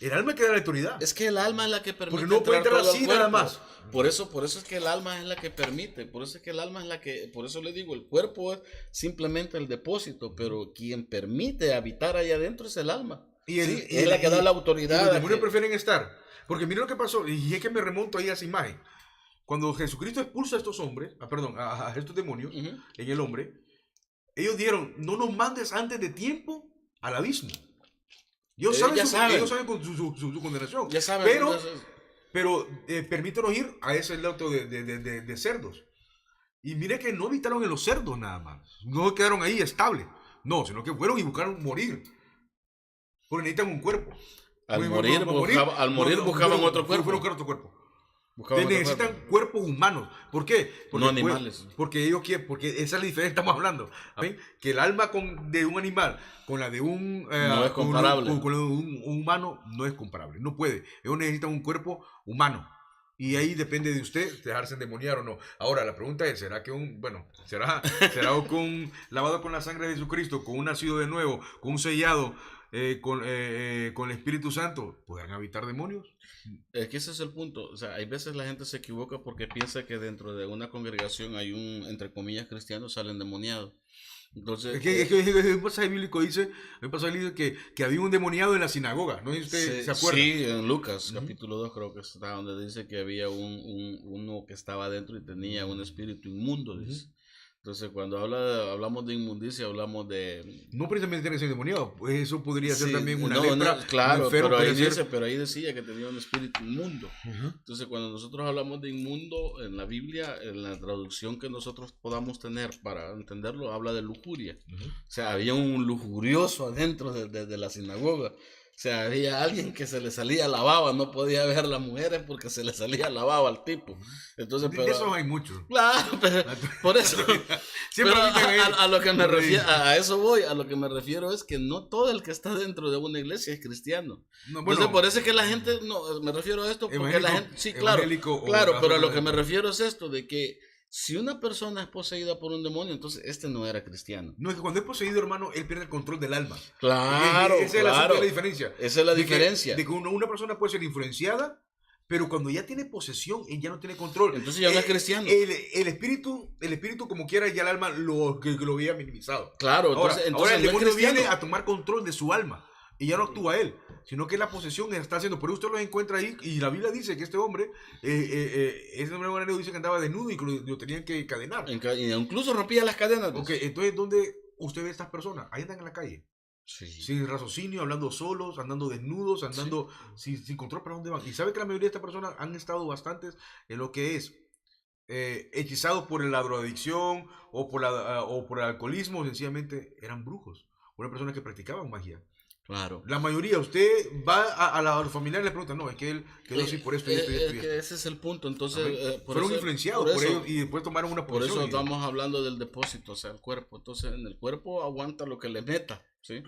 S1: El alma que da la autoridad.
S3: Es que el alma es la que permite.
S1: Porque no puede entrar
S3: todo al
S1: así nada
S3: cuerpo.
S1: más.
S3: Por eso es que el alma es la que permite. Por eso es que el alma es la que. Por eso le digo, el cuerpo es simplemente el depósito, pero quien permite habitar allá adentro es el alma.
S1: Y
S3: Sí, es la que da la
S1: y
S3: autoridad.
S1: los demonios prefieren estar. Porque mira lo que pasó, y es que me remonto ahí a esa imagen. Cuando Jesucristo expulsa a estos hombres, a estos demonios
S3: Ujú.
S1: en el hombre, ellos dijeron, no nos mandes antes de tiempo al abismo. Ellos
S3: Ya saben.
S1: ellos saben con su condenación.
S3: Ya saben.
S1: Pero,
S3: Entonces,
S1: permítanos ir a ese loto de cerdos. Y mire que no habitaron en los cerdos nada más. No quedaron ahí estables. No, sino que fueron y buscaron morir. Porque necesitan un cuerpo.
S3: al morir buscaban otro cuerpo.
S1: Fueron a buscar otro cuerpo.
S3: Buscaban otro
S1: Necesitan
S3: cuerpo.
S1: cuerpos humanos. ¿Por qué?
S3: No animales.
S1: Porque ellos quieren, porque esa es la diferencia, estamos hablando. ¿Ven? Que el alma de un animal con la de un
S3: No es comparable.
S1: con la de un humano no es comparable. No puede. Ellos necesitan un cuerpo humano. Y ahí depende de usted dejarse endemoniar o no. Ahora, la pregunta es, ¿será que será con lavado con la sangre de Jesucristo, con un nacido de nuevo, con un sellado, con el Espíritu Santo, podrán habitar demonios?
S3: Es que ese es el punto. O sea, hay veces la gente se equivoca porque piensa que dentro de una congregación hay entre comillas, cristiano, sale endemoniado. Entonces,
S1: Es un pasaje bíblico dice, que había un demoniado en la sinagoga. No sé si usted se acuerda.
S3: Sí, en Lucas, capítulo 2 creo que está, donde dice que había uno que estaba adentro y tenía un espíritu inmundo, dice. Entonces, cuando hablamos de inmundicia, hablamos de...
S1: No precisamente tiene que ser endemoniado. Pues eso podría ser
S3: Sí,
S1: también una
S3: no,
S1: lepra.
S3: claro,
S1: un enfermo,
S3: pero ahí decía que tenía un espíritu inmundo. Entonces, cuando nosotros hablamos de inmundo en la Biblia, en la traducción que nosotros podamos tener para entenderlo, habla de lujuria. O sea, había un lujurioso adentro de la sinagoga. O sea, había alguien que se le salía la baba, no podía ver a las mujeres porque se le salía la baba al tipo. Entonces,
S1: De
S3: pero,
S1: esos hay muchos.
S3: claro, pero por eso.
S1: Siempre
S3: Pero
S1: habitan ahí.
S3: a lo que me
S1: Sí.
S3: refiero, a eso voy, a lo que me refiero es que no todo el que está dentro de una iglesia es cristiano.
S1: No,
S3: Entonces, por eso es que la gente, no, me refiero a esto porque la gente, sí, claro,
S1: evangélico o
S3: claro, pero a lo que
S1: católico.
S3: me refiero es esto, de que si una persona es poseída por un demonio, entonces este no era cristiano.
S1: No, es que cuando es poseído, hermano, él pierde el control del alma.
S3: Claro,
S1: Esa es
S3: claro.
S1: la diferencia.
S3: Esa es la
S1: De que-
S3: diferencia.
S1: De que una persona puede ser influenciada, pero cuando ya tiene posesión, él ya no tiene control.
S3: Entonces ya no es cristiano.
S1: El espíritu, como quiera, ya el alma que lo había minimizado.
S3: Claro,
S1: Ahora
S3: entonces
S1: el
S3: no es
S1: demonio
S3: cristiano.
S1: viene a tomar control de su alma y ya no actúa él, sino que la posesión está haciendo. Por eso usted lo encuentra ahí y la Biblia dice que este hombre, ese hombre guarnero dice que andaba desnudo y que lo tenían que encadenar.
S3: Y incluso rompía las cadenas.
S1: Ok, entonces, ¿dónde usted ve a estas personas? Ahí andan en la calle,
S3: Sí.
S1: sin raciocinio, hablando solos, andando desnudos, andando sin control para dónde van. Y sabe que la mayoría de estas personas han estado bastantes en lo que es hechizados por la drogadicción o por el alcoholismo, sencillamente eran brujos, una persona que practicaban magia.
S3: Claro.
S1: La mayoría, usted va a los familiares y le preguntan, no, es que él quedó así por esto y esto y esto. Y
S3: que
S1: esto.
S3: ese es el punto. Entonces, por
S1: Fueron
S3: eso-
S1: influenciados por
S3: eso-
S1: ellos y después tomaron una
S3: Por eso
S1: posición.
S3: estamos hablando del depósito, o sea, el cuerpo. Entonces, en el cuerpo aguanta lo que le meta, ¿sí?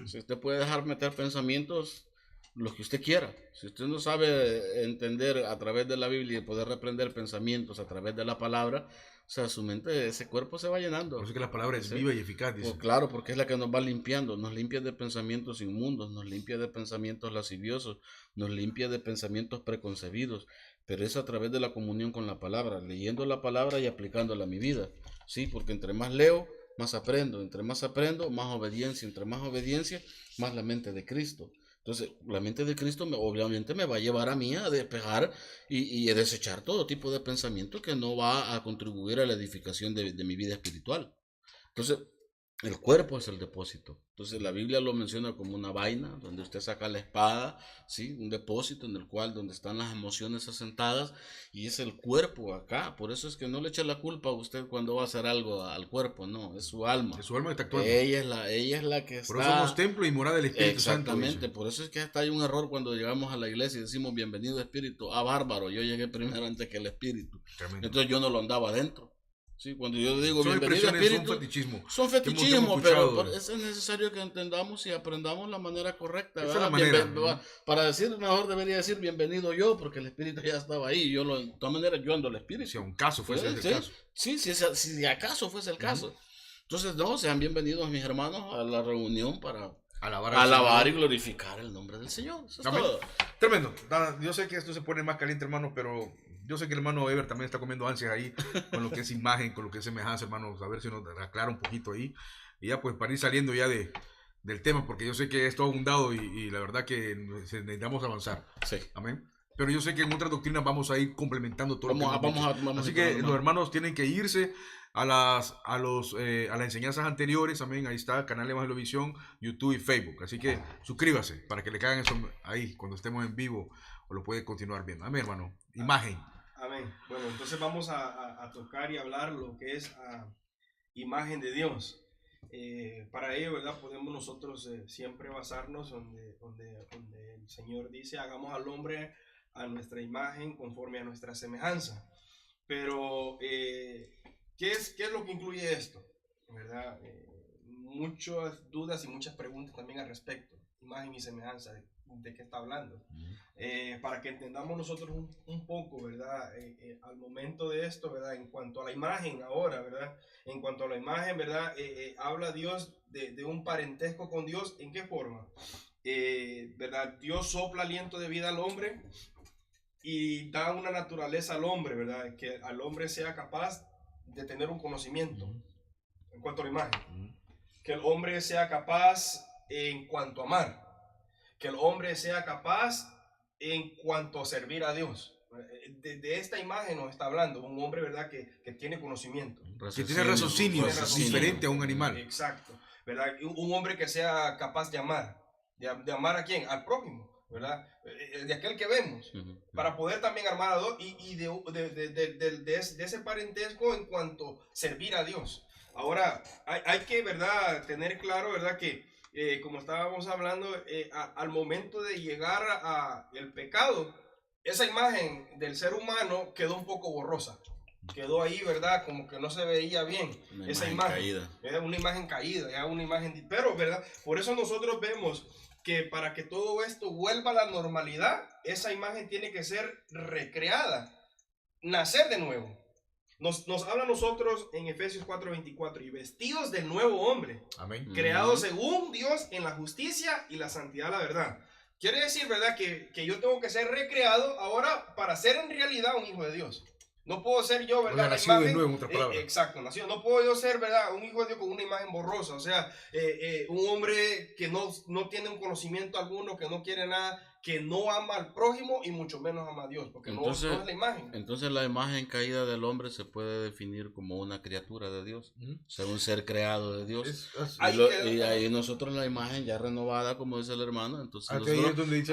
S3: Si usted puede dejar meter pensamientos, los que usted quiera. Si usted no sabe entender a través de la Biblia y poder reprender pensamientos a través de la palabra, o sea, su mente, ese cuerpo se va llenando.
S1: Por eso que la palabra es
S3: Sí.
S1: viva y eficaz, dice.
S3: Pues claro, porque es la que nos va limpiando, nos limpia de pensamientos inmundos, nos limpia de pensamientos lasciviosos, nos limpia de pensamientos preconcebidos, pero es a través de la comunión con la palabra, leyendo la palabra y aplicándola a mi vida, sí, porque entre más leo, más aprendo, entre más aprendo, más obediencia, entre más obediencia, más la mente de Cristo. Entonces, la mente de Cristo obviamente me va a llevar a mí a despejar y a desechar todo tipo de pensamiento que no va a contribuir a la edificación de mi vida espiritual. Entonces, El cuerpo es el depósito. Entonces la Biblia lo menciona como una vaina, donde usted saca la espada, ¿sí? Un depósito en el cual donde están las emociones asentadas, y es el cuerpo acá. Por eso es que no le eche la culpa a usted cuando va a hacer algo al cuerpo, no, es su alma.
S1: Es su alma que está actuando.
S3: Ella es la que está...
S1: Por eso somos templo y morada del Espíritu Santo.
S3: Exactamente, por eso es que hasta hay un error cuando llegamos a la iglesia y decimos bienvenido Espíritu. Ah, bárbaro, yo llegué primero antes que el Espíritu.
S1: Tremendo.
S3: Entonces yo no lo andaba adentro. Sí, cuando yo digo
S1: Son
S3: bienvenido
S1: expresiones,
S3: Espíritu,
S1: son fetichismo.
S3: son
S1: que hemos
S3: fetichismos,
S1: escuchado.
S3: pero es necesario que entendamos y aprendamos la manera correcta.
S1: Esa es
S3: ¿verdad?
S1: la manera,
S3: Bienven-
S1: ¿no?
S3: Para decir mejor debería decir bienvenido yo, porque el Espíritu ya estaba ahí. De todas maneras, yo ando al Espíritu.
S1: Si a un caso fuese
S3: Sí,
S1: ese caso.
S3: sí, si acaso fuese el caso. Entonces, no, sean bienvenidos mis hermanos a la reunión para alabar y glorificar el nombre del Señor. Eso es
S1: Amén.
S3: todo.
S1: Tremendo. Yo sé que esto se pone más caliente, hermano, pero yo sé que el hermano Ever también está comiendo ansias ahí con lo que es imagen, con lo que es semejanza, hermano. A ver si nos aclara un poquito ahí. Y ya, pues, para ir saliendo ya del tema, porque yo sé que esto ha abundado y la verdad que necesitamos avanzar.
S3: Sí.
S1: Amén. Pero yo sé que en otras doctrinas vamos a ir complementando todo lo que hemos dicho.
S3: Vamos
S1: Así
S3: a
S1: que
S3: tomar
S1: los hermanos tienen que irse a las enseñanzas anteriores. Amén. Ahí está, canal Evangelovisión, YouTube y Facebook. Así que suscríbase para que le caigan eso ahí cuando estemos en vivo o lo puede continuar viendo. Amén, hermano. Imagen.
S2: Amén. Bueno, entonces vamos a tocar y hablar lo que es imagen de Dios. Para ello, ¿verdad? Podemos nosotros siempre basarnos donde el Señor dice, hagamos al hombre a nuestra imagen conforme a nuestra semejanza. Pero, ¿qué es lo que incluye esto? ¿Verdad? Muchas dudas y muchas preguntas también al respecto. Imagen y semejanza, ¿de qué está hablando? Para que entendamos nosotros un poco, ¿verdad? Al momento de esto, ¿verdad? En cuanto a la imagen ahora, ¿verdad? En cuanto a la imagen, ¿verdad? Habla Dios de un parentesco con Dios. ¿En qué forma? ¿Verdad? Dios sopla aliento de vida al hombre y da una naturaleza al hombre, ¿verdad? Que al hombre sea capaz de tener un conocimiento en cuanto a la imagen. Que el hombre sea capaz en cuanto a amar. Que el hombre sea capaz en cuanto a servir a Dios. De esta imagen nos está hablando un hombre, ¿verdad? Que tiene conocimiento.
S1: Que tiene raciocinio, diferente a un animal.
S2: Exacto, ¿verdad? Un hombre que sea capaz de amar. ¿De amar a quién? Al prójimo, ¿verdad? De aquel que vemos. Para poder también armar a Dios y de ese parentesco en cuanto a servir a Dios. Ahora, hay que, ¿verdad? Tener claro, ¿verdad? Que como estábamos hablando, al momento de llegar a el pecado, esa imagen del ser humano quedó un poco borrosa. Quedó ahí, ¿verdad? Como que no se veía bien esa imagen. Caída. Era una imagen caída, era una imagen... Pero, ¿verdad? Por eso nosotros vemos que para que todo esto vuelva a la normalidad, esa imagen tiene que ser recreada, nacer de nuevo. Nos habla a nosotros en Efesios 4:24, y vestidos del nuevo hombre,
S1: amén,
S2: creados según Dios en la justicia y la santidad de la verdad. Quiere decir, ¿verdad? Que yo tengo que ser recreado ahora para ser en realidad un hijo de Dios. No puedo ser yo, ¿verdad?
S1: Nacido de nuevo, en otras palabras.
S2: Exacto, nacido. No puedo yo ser, ¿verdad? Un hijo de Dios con una imagen borrosa. O sea, un hombre que no tiene un conocimiento alguno, que no quiere nada, que no ama al prójimo y mucho menos ama a Dios, porque entonces, no es la imagen.
S3: Entonces la imagen caída del hombre se puede definir como una criatura de Dios, o sea, un ser creado de Dios. Y ahí nosotros la imagen ya renovada, como dice el hermano, entonces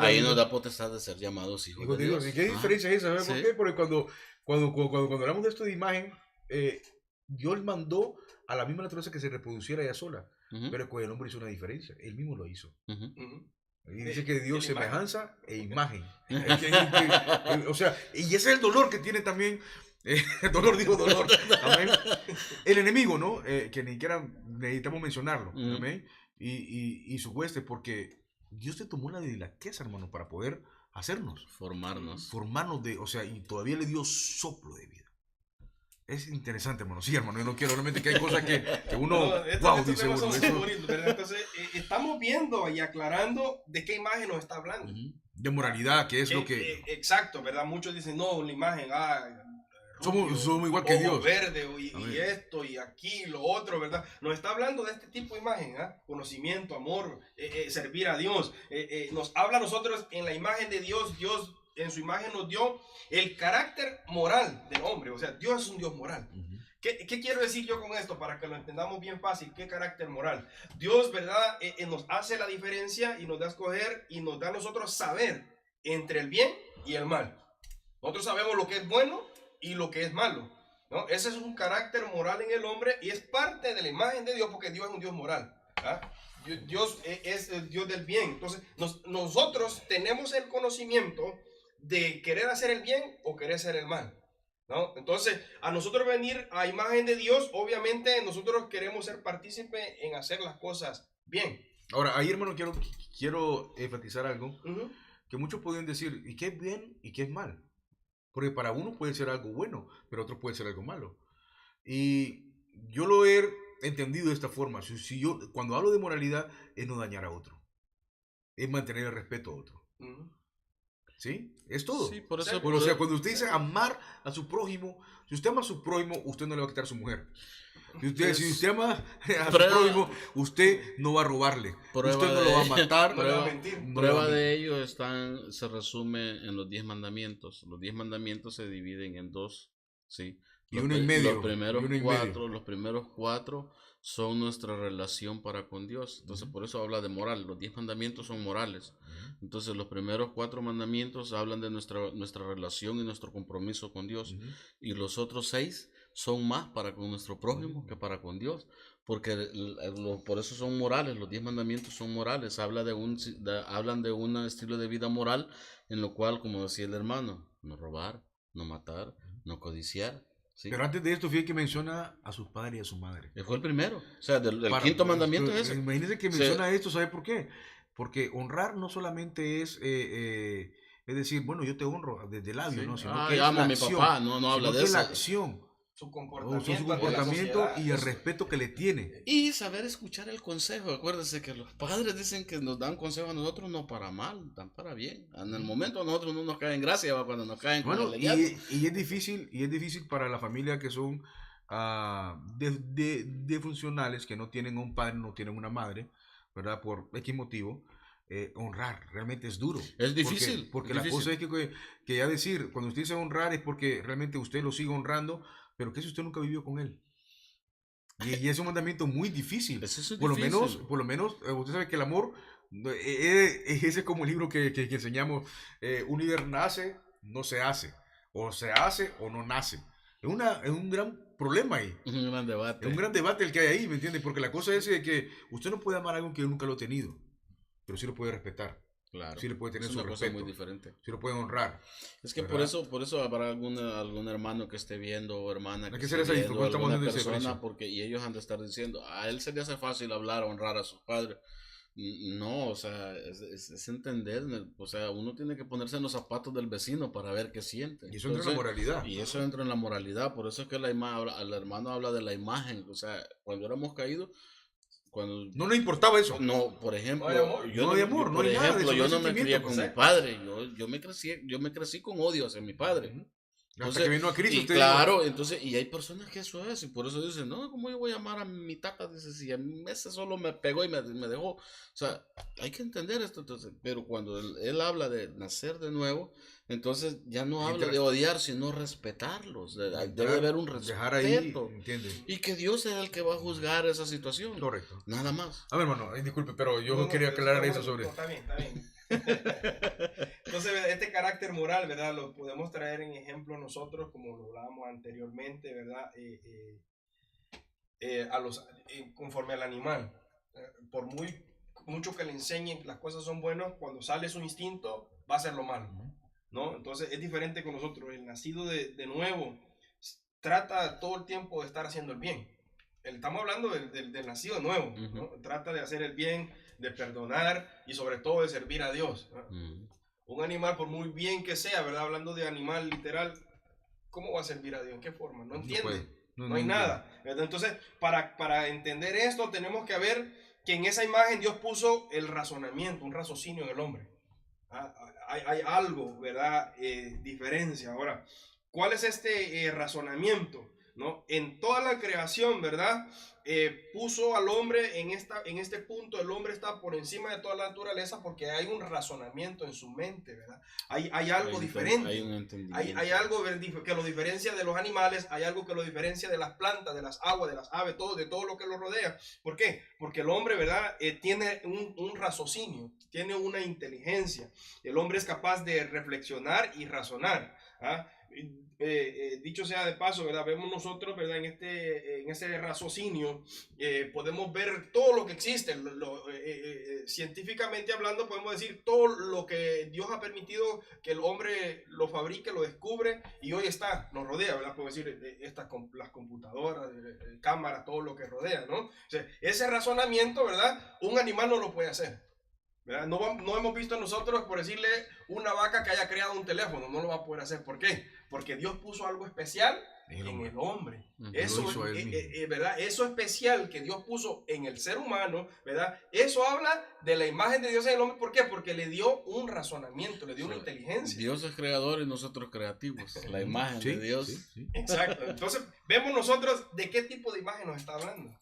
S3: ahí nos da potestad de ser llamados hijos de Dios.
S1: ¿Y qué diferencia es esa? ¿Sabes por qué? Porque cuando hablamos de esto de imagen, Dios mandó a la misma naturaleza que se reproduciera ella sola, pero con el hombre hizo una diferencia, él mismo lo hizo. Y dice que Dios semejanza e imagen. O sea, y ese es el dolor que tiene también, dolor. Amén. El enemigo, ¿no? Que ni siquiera necesitamos mencionarlo. Amén. Y su hueste, porque Dios te tomó la delicadeza, hermano, para poder hacernos.
S3: Formarnos
S1: o sea, y todavía le dio soplo de vida. Es interesante, hermano. Sí, hermano, yo no quiero. Realmente que hay cosas que uno... dice uno.
S2: Entonces, estamos viendo y aclarando de qué imagen nos está hablando.
S1: De moralidad, que es lo que...
S2: Exacto, ¿verdad? Muchos dicen, no, la imagen,
S1: somos igual que Dios.
S2: Verde, y esto, y aquí, lo otro, ¿verdad? Nos está hablando de este tipo de imagen, conocimiento, amor, servir a Dios. Nos habla a nosotros en la imagen de Dios. Dios en su imagen nos dio el carácter moral del hombre. O sea, Dios es un Dios moral. ¿Qué quiero decir yo con esto? Para que lo entendamos bien fácil, ¿qué carácter moral? Dios, ¿verdad? Nos hace la diferencia y nos da a escoger y nos da a nosotros saber entre el bien y el mal. Nosotros sabemos lo que es bueno y lo que es malo, ¿no? Ese es un carácter moral en el hombre y es parte de la imagen de Dios, porque Dios es un Dios moral. ¿Ah? Dios es el Dios del bien. Entonces, nosotros tenemos el conocimiento de querer hacer el bien o querer hacer el mal, ¿no? Entonces, a nosotros venir a imagen de Dios, obviamente nosotros queremos ser partícipe en hacer las cosas bien.
S1: Ahora, ahí, hermano, quiero enfatizar algo que muchos pueden decir, ¿y qué es bien y qué es mal? Porque para uno puede ser algo bueno, pero otro puede ser algo malo. Y yo lo he entendido de esta forma. Si yo, cuando hablo de moralidad, es no dañar a otro. Es mantener el respeto a otro. ¿Sí? Es todo.
S3: Sí, por eso.
S1: O sea, cuando usted dice amar a su prójimo, si usted ama a su prójimo, usted no le va a quitar a su mujer. Si usted ama a su prójimo, usted no va a robarle. Usted no lo va a matar, no le va a mentir.
S3: Prueba de ello se resume en los 10 mandamientos. Los 10 mandamientos se dividen en dos, ¿sí?
S1: Y uno en medio.
S3: Los primeros cuatro son nuestra relación para con Dios. Entonces, por eso habla de moral. Los 10 mandamientos son morales. Entonces, los primeros 4 mandamientos hablan de nuestra relación y nuestro compromiso con Dios. Y los otros 6 son más para con nuestro prójimo que para con Dios. Porque por eso son morales. Los 10 mandamientos son morales. Hablan de un estilo de vida moral en lo cual, como decía el hermano, no robar, no matar, no codiciar. ¿Sí?
S1: Pero antes de esto, fíjate que menciona a sus padres y a su madre.
S3: Fue el primero. O sea, el quinto mandamiento es ese.
S1: Imagínense que menciona esto, ¿sabe por qué? Porque honrar no solamente es decir, bueno, yo te honro desde el labio, ¿no? Sino que
S3: amo a mi papá, no habla de eso.
S1: Es la acción.
S2: Su comportamiento
S1: y el respeto que le tiene.
S3: Y saber escuchar el consejo. Acuérdense que los padres dicen que nos dan consejo a nosotros no para mal, dan para bien. En el momento a nosotros no nos caen gracia, cuando nos caen con el
S1: y es difícil para la familia que son disfuncionales, que no tienen un padre, no tienen una madre, ¿verdad? Por X motivo. Honrar realmente es duro.
S3: Es difícil.
S1: Porque la cosa es que ya decir, cuando usted dice honrar es porque realmente usted lo sigue honrando, pero ¿qué si usted nunca vivió con él? Y es un mandamiento muy difícil. Por lo menos, usted sabe que el amor, ese es como el libro que enseñamos, un líder nace, no se hace, o se hace o no nace. Es un gran problema ahí.
S3: Un gran debate.
S1: Es un gran debate el que hay ahí, ¿me entiende? Porque la cosa es que usted no puede amar a alguien que nunca lo ha tenido, pero sí lo puede respetar.
S3: Claro.
S1: Sí le puede tener
S3: es
S1: su
S3: una
S1: respeto.
S3: cosa muy diferente.
S1: Sí lo puede honrar.
S3: Es que por eso habrá algún hermano que esté viendo o hermana que
S1: esté viendo, alguna persona,
S3: y ellos han de estar diciendo, a él se le hace fácil hablar, honrar a sus padres. No, o sea, es entender, o sea, uno tiene que ponerse en los zapatos del vecino para ver qué siente.
S1: Y eso entra en la moralidad.
S3: Y eso entra en la moralidad, por eso es que el hermano habla de la imagen, o sea, cuando éramos caídos,
S1: no le importaba eso.
S3: No, por ejemplo,
S1: no hay amor, no hay nada de eso,
S3: yo no me crié con mi padre, yo me crecí con odio hacia mi padre. Entonces,
S1: hasta que vino a Cristo.
S3: Claro, entonces, y hay personas que eso es, y por eso dicen, no, ¿cómo yo voy a amar a mi tata? Dice, si a mí ese solo me pegó y me dejó. O sea, hay que entender esto, entonces, pero cuando él habla de nacer de nuevo, entonces ya no habla de odiar, sino respetarlos. Debe haber un respeto.
S1: Dejar ahí, ¿entiendes?
S3: Y que Dios es el que va a juzgar esa situación.
S1: Correcto.
S3: Nada más.
S1: A ver, hermano, disculpe, pero yo quería aclarar eso sobre...
S2: Está bien. Entonces, este carácter moral, ¿verdad? Lo podemos traer en ejemplo nosotros, como lo hablábamos anteriormente, ¿verdad? Conforme al animal. Por mucho que le enseñen las cosas son buenas, cuando sale su instinto, va a ser lo malo, ¿no? Entonces, es diferente con nosotros. El nacido de nuevo trata todo el tiempo de estar haciendo el bien. Estamos hablando del nacido de nuevo, ¿no? Trata de hacer el bien, de perdonar y sobre todo de servir a Dios, ¿no? Un animal, por muy bien que sea, ¿verdad? Hablando de animal literal, ¿cómo va a servir a Dios? ¿En qué forma? No entiende. No hay nada, ¿verdad? Entonces, para entender esto, tenemos que ver que en esa imagen Dios puso el razonamiento, un raciocinio en el hombre. Hay algo, ¿verdad? Diferencia. Ahora, ¿cuál es este razonamiento? ¿no? En toda la creación, ¿verdad? Puso al hombre en este punto. El hombre está por encima de toda la naturaleza porque hay un razonamiento en su mente, ¿verdad? Hay algo diferente.
S3: Hay un entendimiento.
S2: Hay algo que lo diferencia de los animales, hay algo que lo diferencia de las plantas, de las aguas, de las aves, de todo lo que lo rodea. ¿Por qué? Porque el hombre, ¿verdad? Tiene un raciocinio, tiene una inteligencia. El hombre es capaz de reflexionar y razonar. ¿Ah? Dicho sea de paso, ¿verdad? Vemos nosotros, ¿verdad? En ese raciocinio podemos ver todo lo que existe. Científicamente hablando, podemos decir todo lo que Dios ha permitido que el hombre lo fabrique, lo descubre y hoy nos rodea, ¿verdad? Podemos decir las computadoras, cámaras, todo lo que rodea, ¿no? O sea, ese razonamiento, ¿verdad? Un animal no lo puede hacer. ¿Verdad? No hemos visto nosotros, por decirle, una vaca que haya creado un teléfono, no lo va a poder hacer. ¿Por qué? Porque Dios puso algo especial en el hombre. Eso, ¿verdad? Eso especial que Dios puso en el ser humano, ¿verdad? Eso habla de la imagen de Dios en el hombre. ¿Por qué? Porque le dio un razonamiento, le dio una inteligencia.
S3: Dios es creador y nosotros creativos. La imagen de Dios.
S1: Sí.
S2: Exacto. Entonces, vemos nosotros de qué tipo de imagen nos está hablando.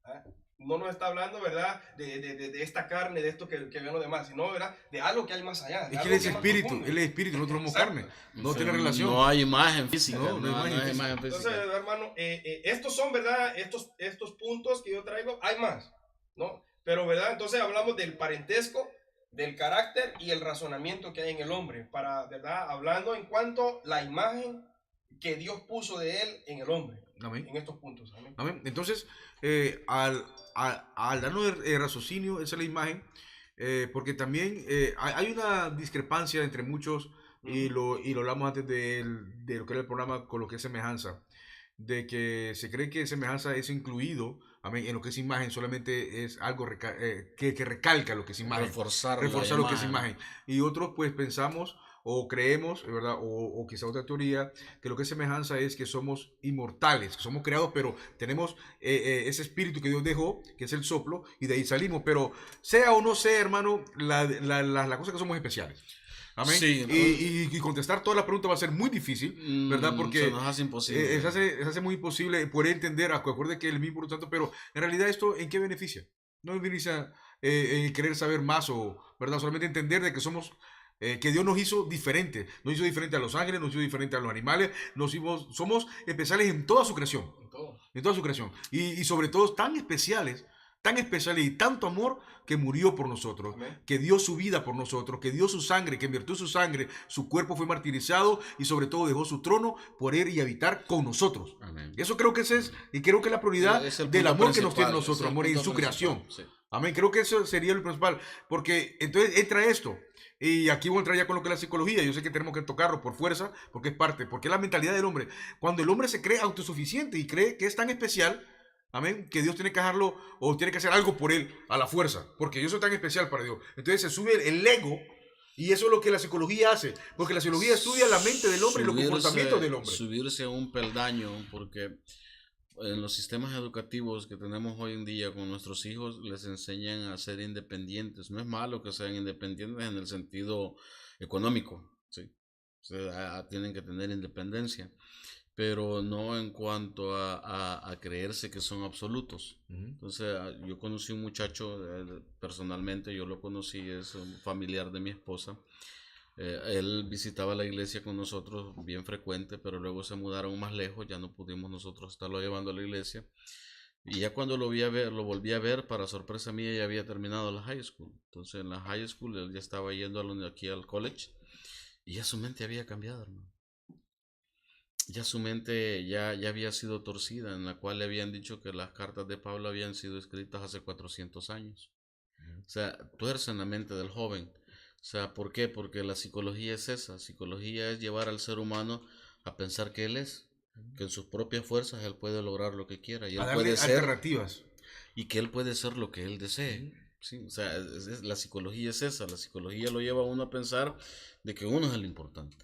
S2: ¿Ah? No nos está hablando, ¿verdad? De esta carne, de esto que ven los demás, sino, ¿verdad? De algo que hay más allá.
S1: Es que Él es espíritu, nosotros somos carne. No tiene relación.
S3: No hay imagen física.
S1: No hay imagen física.
S2: Entonces, hermano, estos son, ¿verdad? Estos puntos que yo traigo, hay más, ¿no? Pero, ¿verdad? Entonces hablamos del parentesco, del carácter y el razonamiento que hay en el hombre, ¿verdad? Hablando en cuanto a la imagen que Dios puso de él en el hombre.
S1: Amén.
S2: En estos puntos. Amén.
S1: Amén. Entonces, al darnos el raciocinio, esa es la imagen, porque también hay una discrepancia entre muchos, y lo hablamos antes de lo que era el programa con lo que es semejanza, de que se cree que semejanza es incluido, amén, en lo que es imagen, solamente es algo que recalca lo que es imagen,
S3: reforzar
S1: lo que es imagen, y otros pues pensamos o creemos, ¿verdad? O quizá otra teoría, que lo que es semejanza es que somos inmortales, que somos creados, pero tenemos ese espíritu que Dios dejó, que es el soplo, y de ahí salimos. Pero sea o no sea, hermano, la cosa es que somos especiales. Amén.
S3: Sí,
S1: y contestar todas las preguntas va a ser muy difícil, ¿verdad? Porque
S3: se nos hace imposible.
S1: Se hace muy imposible poder entender, acuérdate que el mismo, por lo tanto, pero en realidad esto, ¿en qué beneficia? No beneficia en querer saber más, o, ¿verdad? Solamente entender de que somos... que Dios nos hizo diferente a los ángeles, nos hizo diferente a los animales, somos especiales en toda su creación, en toda su creación, y sobre todo tan especiales y tanto amor que murió por nosotros,
S2: Amén.
S1: Que dio su vida por nosotros, que dio su sangre, que en virtud de su sangre su cuerpo fue martirizado y sobre todo dejó su trono por ir y habitar con nosotros.
S3: Amén.
S1: Eso creo que y creo que es la prioridad del amor que nos tiene nosotros, amor en su creación.
S3: Sí.
S1: Amén, creo que eso sería lo principal, porque entonces entra esto, y aquí voy a entrar ya con lo que es la psicología. Yo sé que tenemos que tocarlo por fuerza, porque es parte, porque es la mentalidad del hombre. Cuando el hombre se cree autosuficiente y cree que es tan especial, amén, que Dios tiene que dejarlo o tiene que hacer algo por él a la fuerza, porque yo soy tan especial para Dios. Entonces se sube el ego, y eso es lo que la psicología hace, porque la psicología estudia la mente del hombre y los comportamientos del hombre.
S3: Subirse a un peldaño, porque en los sistemas educativos que tenemos hoy en día con nuestros hijos les enseñan a ser independientes. No es malo que sean independientes en el sentido económico, ¿sí? O sea, tienen que tener independencia, pero no en cuanto a creerse que son absolutos. Entonces, yo conocí un muchacho, personalmente yo lo conocí, es un familiar de mi esposa. Él visitaba la iglesia con nosotros bien frecuente, pero luego se mudaron más lejos, ya no pudimos nosotros estarlo llevando a la iglesia. Y ya cuando lo volví a ver, para sorpresa mía, ya había terminado la high school. Entonces en la high school él ya estaba yendo aquí al college, y ya su mente había cambiado, hermano. Ya su mente ya había sido torcida, en la cual le habían dicho que las cartas de Pablo habían sido escritas hace 400 años. O sea, tuercen la mente del joven. O sea, ¿por qué? Porque la psicología es esa. Psicología es llevar al ser humano a pensar que él es, que en sus propias fuerzas él puede lograr lo que quiera, y él puede ser
S1: alternativas,
S3: y que él puede ser lo que él desee. Sí, o sea, la psicología es esa. La psicología lo lleva a uno a pensar de que uno es el importante.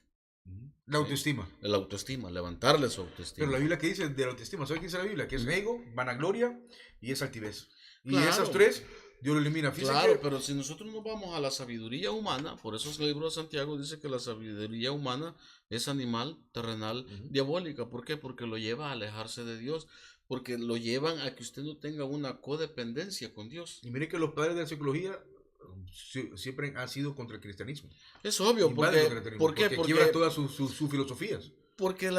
S1: La autoestima.
S3: La autoestima, levantarle su autoestima.
S1: Pero la Biblia que dice de la autoestima, ¿sabe qué dice la Biblia? Que es ego, vanagloria y es altivez.
S3: Claro.
S1: Y esas tres Dios lo elimina. Fíjense
S3: Claro,
S1: que-
S3: pero si nosotros nos vamos a la sabiduría humana, por eso el libro de Santiago dice que la sabiduría humana es animal, terrenal,
S1: Ujú.
S3: diabólica. ¿Por qué? Porque lo lleva a alejarse de Dios, porque lo llevan a que usted no tenga una codependencia con Dios.
S1: Y mire que los padres de la psicología siempre han sido contra el cristianismo.
S3: Es obvio,
S1: Invaden el
S3: porque,
S1: cristianismo,
S3: ¿por qué?
S1: porque quiebra todas sus filosofías.
S3: Porque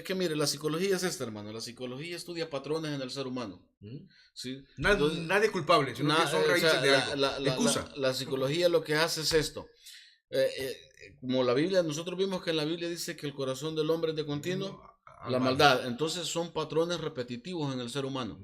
S3: que mire, la psicología es esta, hermano. La psicología estudia patrones en el ser humano.
S1: ¿Mm?
S3: ¿Sí?
S1: Nadie, nadie es culpable, sino que son
S3: O
S1: raíces
S3: sea,
S1: de algo. Excusa.
S3: la psicología lo que hace es esto. Como la Biblia, nosotros vimos que en la Biblia dice que el corazón del hombre es de continuo, la maldad. Entonces son patrones repetitivos en el ser humano.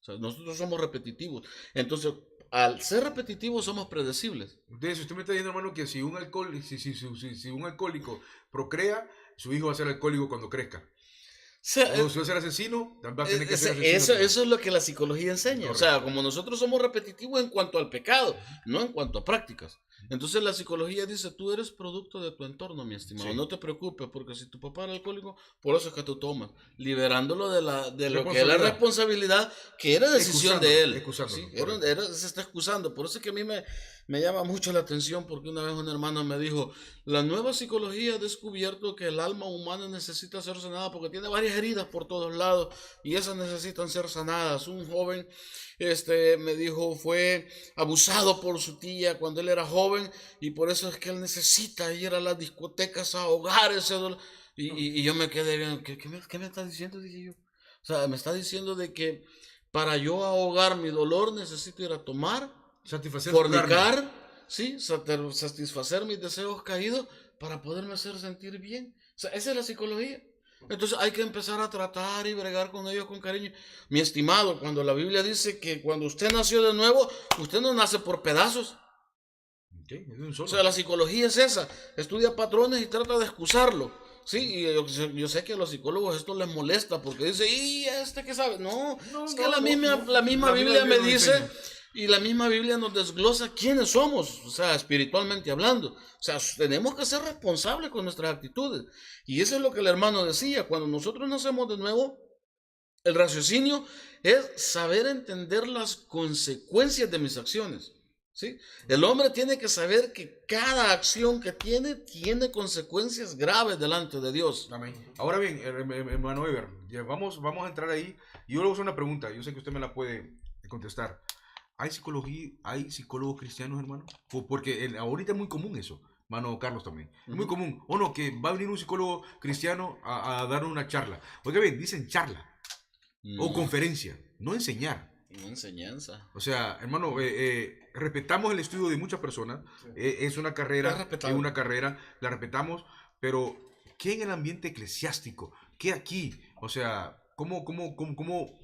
S3: O sea, nosotros somos repetitivos. Entonces, al ser repetitivos somos predecibles.
S1: Entonces, usted me está diciendo, hermano, que si si un alcohólico procrea, su hijo va a ser alcohólico cuando crezca.
S3: O sea,
S1: O si va a ser asesino, va a tener que ser asesino.
S3: eso es lo que la psicología enseña.
S1: Correcto.
S3: O sea, como nosotros somos repetitivos en cuanto al pecado, no en cuanto a prácticas. Entonces la psicología dice, tú eres producto de tu entorno, mi estimado.
S1: Sí.
S3: No te preocupes, porque si tu papá era alcohólico, por eso es que tú tomas, liberándolo de lo que es la
S1: Responsabilidad.
S3: responsabilidad, que era decisión de él.
S1: Excusándolo,
S3: ¿Sí?
S1: correcto.
S3: Se está excusando. Por eso es que a mí me llama mucho la atención, porque una vez un hermano me dijo, la nueva psicología ha descubierto que el alma humana necesita ser sanada porque tiene varias heridas por todos lados y esas necesitan ser sanadas. Un joven me dijo, fue abusado por su tía cuando él era joven y por eso es que él necesita ir a las discotecas a ahogar ese dolor. Y yo me quedé viendo, ¿qué me está diciendo? Dije yo. O sea, me está diciendo de que para yo ahogar mi dolor necesito ir a tomar,
S1: Satisfacer su carne.
S3: fornicar, ¿sí? Satisfacer mis deseos caídos para poderme hacer sentir bien. O sea, esa es la psicología. Entonces hay que empezar a tratar y bregar con ellos con cariño. Mi estimado, cuando la Biblia dice que cuando usted nació de nuevo, usted no nace por pedazos.
S1: Ok, es de un solo.
S3: O sea, la psicología es esa. Estudia patrones y trata de excusarlo. Sí, y yo sé que a los psicólogos esto les molesta porque dice, ¿y qué sabe? No, es que la misma Biblia me
S1: nos
S3: dice,
S1: enseña.
S3: y la misma Biblia nos desglosa quiénes somos, o sea, espiritualmente hablando. O sea, tenemos que ser responsables con nuestras actitudes. Y eso es lo que el hermano decía, cuando nosotros nacemos de nuevo, el raciocinio es saber entender las consecuencias de mis acciones. ¿Sí? El hombre tiene que saber que cada acción que tiene consecuencias graves delante de Dios.
S1: Amén. Ahora bien, hermano Ever, ya vamos a entrar ahí. Y yo le voy a hacer una pregunta. Yo sé que usted me la puede contestar. ¿Hay psicólogos cristianos, hermano? Porque ahorita es muy común eso. Hermano Carlos también. Es muy común. O no, que va a venir un psicólogo cristiano a dar una charla. Oiga bien, dicen charla. O conferencia. No enseñar.
S3: No enseñanza.
S1: O sea, hermano, respetamos el estudio de muchas personas.
S2: Sí.
S1: Es una carrera,
S3: Es respetable.
S1: es una carrera, la respetamos, pero ¿qué en el ambiente eclesiástico? ¿Qué aquí? O sea, ¿cómo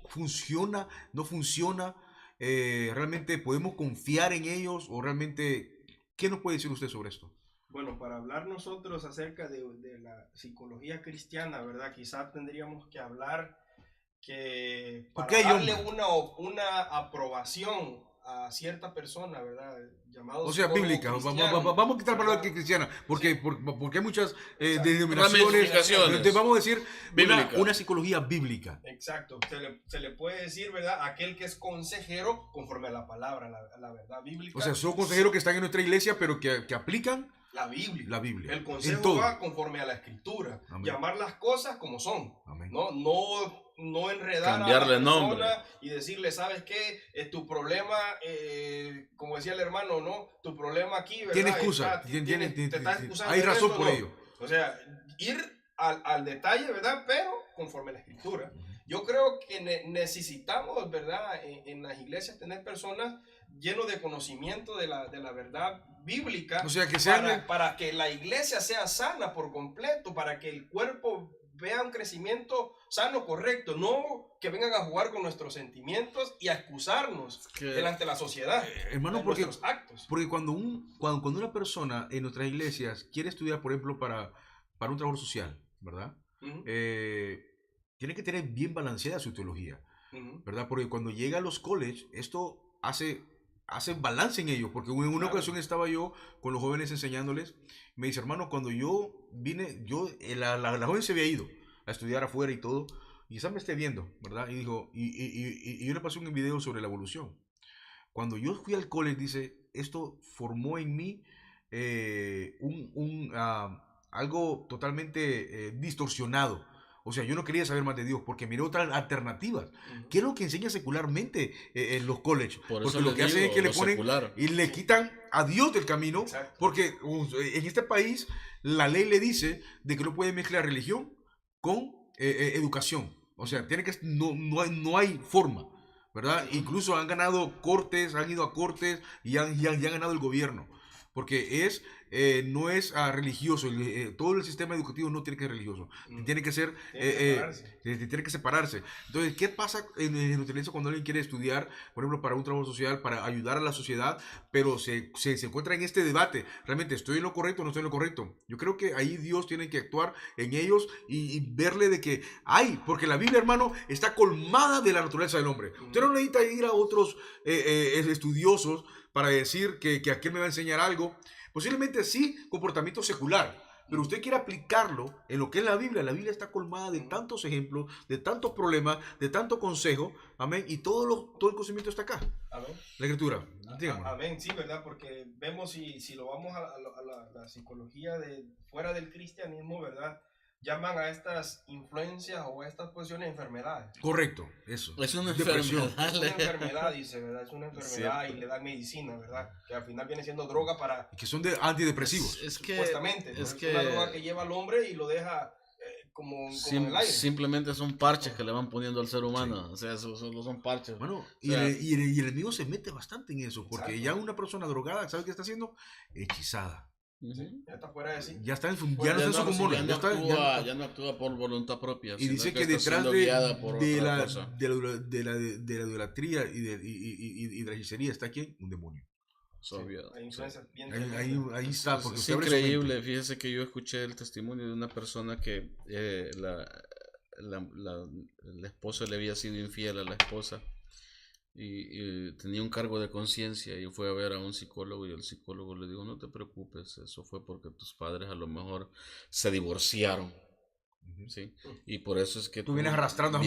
S1: funciona? ¿No funciona? ¿Realmente podemos confiar en ellos? ¿O realmente, qué nos puede decir usted sobre esto?
S2: Bueno, para hablar nosotros acerca de la psicología cristiana, ¿verdad? Quizás tendríamos que hablar que para
S1: Ok,
S2: darle
S1: hombre.
S2: una aprobación a cierta persona, ¿verdad? Llamado
S1: O sea,
S2: psicólogo
S1: bíblica.
S2: cristiano,
S1: Vamos a quitar palabras
S2: ¿verdad?
S1: cristiana, porque hay muchas
S2: Exacto.
S1: denominaciones.
S3: Ramificaciones.
S1: Entonces vamos a decir
S3: Bíblica.
S1: una psicología bíblica.
S2: Exacto, se le puede decir, ¿verdad? Aquel que es consejero conforme a la palabra, la verdad bíblica.
S1: O sea, son consejeros que están en nuestra iglesia, pero que aplican
S2: La Biblia.
S1: la Biblia.
S2: El
S1: en
S2: consejo
S1: todo.
S2: va conforme a la escritura.
S1: Amén.
S2: Llamar las cosas como son.
S1: Amén.
S2: No enredar
S3: Cambiarle
S2: a la persona
S3: nombre.
S2: y decirle, ¿sabes qué? Tu problema, como decía el hermano, ¿no? Tu problema aquí, ¿verdad?
S1: Tiene excusa.
S2: Te estás excusando
S1: Hay
S2: en
S1: razón
S2: esto,
S1: por
S2: no.
S1: ello.
S2: O sea, ir al detalle, ¿verdad? Pero conforme a la escritura. Yo creo que necesitamos, ¿verdad? En las iglesias tener personas llenos de conocimiento de la verdad bíblica.
S1: O sea, que sean...
S2: para que la iglesia sea sana por completo, para que el cuerpo vea un crecimiento sano, correcto, no que vengan a jugar con nuestros sentimientos y a excusarnos delante de la sociedad.
S1: Hermano,
S2: de
S1: porque,
S2: nuestros actos.
S1: porque cuando una persona en nuestras iglesias quiere estudiar, por ejemplo, para un trabajo social, ¿verdad? Tiene que tener bien balanceada su teología, ¿verdad? Porque cuando llega a los colleges, esto hace balance en ellos, porque en una ocasión estaba yo con los jóvenes enseñándoles, me dice, hermano, cuando yo vine, la joven se había ido a estudiar afuera y todo, y quizás me esté viendo, ¿verdad? Y dijo, y yo le pasé un video sobre la evolución, cuando yo fui al college, dice, esto formó en mí algo totalmente distorsionado. O sea, yo no quería saber más de Dios porque miré otras alternativas. ¿Qué es lo que enseña secularmente en los colleges? Porque lo que hacen es que le ponen secular y le quitan a Dios del camino. Exacto. Porque en este país la ley le dice de que no puede mezclar religión con educación. O sea, tiene que, no hay forma, ¿verdad? Incluso han ganado cortes, han ido a cortes y han ganado el gobierno. Porque no es religioso, todo el sistema educativo no tiene que ser religioso, tiene que ser, tiene que separarse. Entonces, ¿qué pasa en utiliza cuando alguien quiere estudiar, por ejemplo, para un trabajo social, para ayudar a la sociedad, pero se encuentra en este debate, realmente estoy en lo correcto o no estoy en lo correcto? Yo creo que ahí Dios tiene que actuar en ellos y verle de que porque la Biblia, hermano, está colmada de la naturaleza del hombre. Usted no necesita ir a otros estudiosos para decir que aquel me va a enseñar algo. Posiblemente sí, comportamiento secular, pero usted quiere aplicarlo en lo que es la Biblia está colmada de tantos ejemplos, de tantos problemas, de tanto consejo, amén, y todo el conocimiento está acá. Amén. La escritura.
S2: Amén, sí, ¿verdad? Porque vemos si lo vamos a la psicología de fuera del cristianismo, ¿verdad? Llaman a estas influencias o a estas posiciones enfermedades.
S1: Correcto, eso.
S3: Es una enfermedad.
S2: Es una enfermedad, dice, ¿verdad? Es una enfermedad. Cierto. Y le dan medicina, ¿verdad? Que al final viene siendo droga para...
S1: Que son de antidepresivos.
S2: Supuestamente. Es una droga que lleva al hombre y lo deja como en el aire.
S3: Simplemente son parches que le van poniendo al ser humano. Sí. O sea, eso solo son parches.
S1: Bueno, y el enemigo se mete bastante en eso, porque exacto, ya una persona drogada, ¿sabe qué está haciendo? Hechizada.
S2: Sí, ya está fuera de sí.
S1: Ya está en su común.
S3: Ya no actúa por voluntad propia.
S1: Y dice que detrás de la idolatría y de la hechicería está ¿quién? Un demonio.
S2: Sí,
S1: ahí está. Porque
S3: es increíble. Fíjese que yo escuché el testimonio de una persona que la esposa le había sido infiel a la esposa. Y tenía un cargo de conciencia y fue a ver a un psicólogo y el psicólogo le dijo, no te preocupes, eso fue porque tus padres a lo mejor se divorciaron, ¿sí? Y por eso es que
S1: tú vienes arrastrando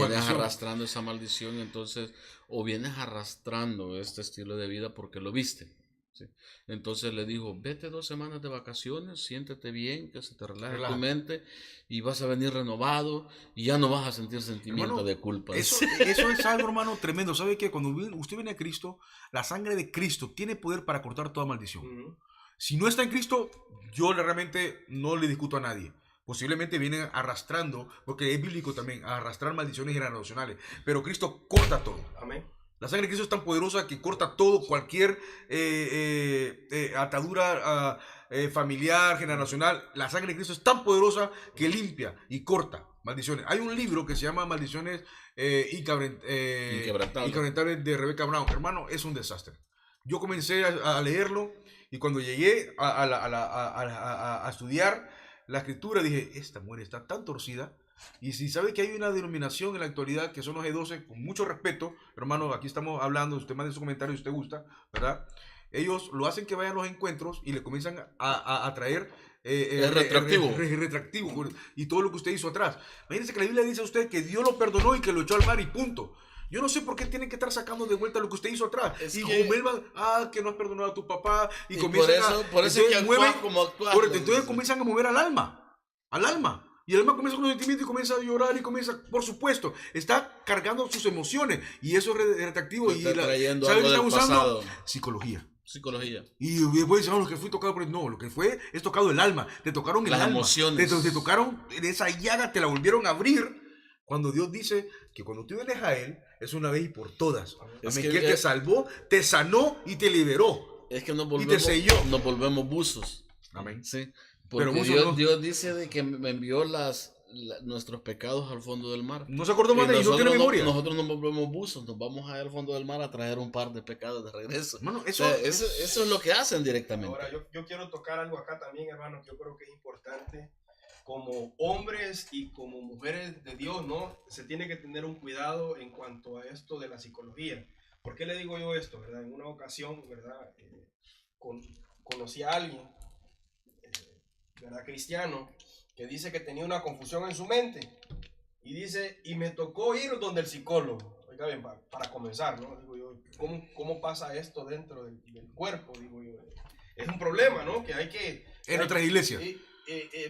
S3: esa maldición, entonces, o vienes arrastrando este estilo de vida porque lo viste, ¿sí? Entonces le dijo, vete 2 semanas de vacaciones, siéntete bien, que se te relaje tu mente y vas a venir renovado y ya no vas a sentir sentimiento, hermano, de culpa.
S1: Eso es algo, hermano, tremendo. ¿Sabe qué? Cuando usted viene a Cristo, la sangre de Cristo tiene poder para cortar toda maldición. Si no está en Cristo, yo realmente no le discuto a nadie. Posiblemente vienen arrastrando, porque es bíblico también, a arrastrar maldiciones generacionales. Pero Cristo corta todo.
S2: Amén.
S1: La sangre de Cristo es tan poderosa que corta todo, cualquier atadura familiar, generacional. La sangre de Cristo es tan poderosa que limpia y corta maldiciones. Hay un libro que se llama Maldiciones Inquebrantables de Rebecca Brown. Hermano, es un desastre. Yo comencé a leerlo y cuando llegué a estudiar la escritura dije, esta mujer está tan torcida. Y si sabe que hay una denominación en la actualidad que son los G12, con mucho respeto, hermano, aquí estamos hablando, usted manda su comentario si usted gusta, ¿verdad? Ellos lo hacen que vayan a los encuentros y le comienzan a traer retractivo y todo lo que usted hizo atrás. Imagínense que la Biblia dice a usted que Dios lo perdonó y que lo echó al mar y punto. Yo no sé por qué tienen que estar sacando de vuelta lo que usted hizo atrás. Y que no has perdonado a tu papá. Y comienzan
S3: por eso es que actúan como actúan.
S1: Entonces comienzan a mover al alma. Y el alma comienza con los sentimientos y comienza a llorar y comienza, por supuesto, está cargando sus emociones. Y eso es retractivo. Y
S3: ¿sabe qué
S1: está usando? Psicología. Y después dicen, lo que fui tocado por el... No, lo que fue es tocado el alma. Te tocaron el alma.
S3: Las emociones.
S1: Te tocaron en esa llaga, te la volvieron a abrir. Cuando Dios dice que cuando tú vienes a Él, es una vez y por todas. Es que Él te salvó, te sanó y te liberó.
S3: Es que nos
S1: volvemos
S3: buzos.
S1: Amén.
S3: Sí. Porque Dios dice de que me envió nuestros pecados al fondo del mar.
S1: No se acordó más de ellos, no tiene memoria.
S3: Nosotros nos volvemos buzos, nos vamos al fondo del mar a traer un par de pecados de regreso.
S1: Bueno,
S3: eso es lo que hacen directamente.
S2: Ahora, yo quiero tocar algo acá también, hermano, que yo creo que es importante. Como hombres y como mujeres de Dios, ¿no? Se tiene que tener un cuidado en cuanto a esto de la psicología. ¿Por qué le digo yo esto, verdad? En una ocasión, ¿verdad? Conocí a alguien, ¿verdad? Cristiano, que dice que tenía una confusión en su mente. Y dice, y me tocó ir donde el psicólogo. oiga bien, para comenzar, ¿no? Digo yo, ¿cómo pasa esto dentro del cuerpo? Digo yo, es un problema, ¿no? Que hay que...
S1: En otras iglesias.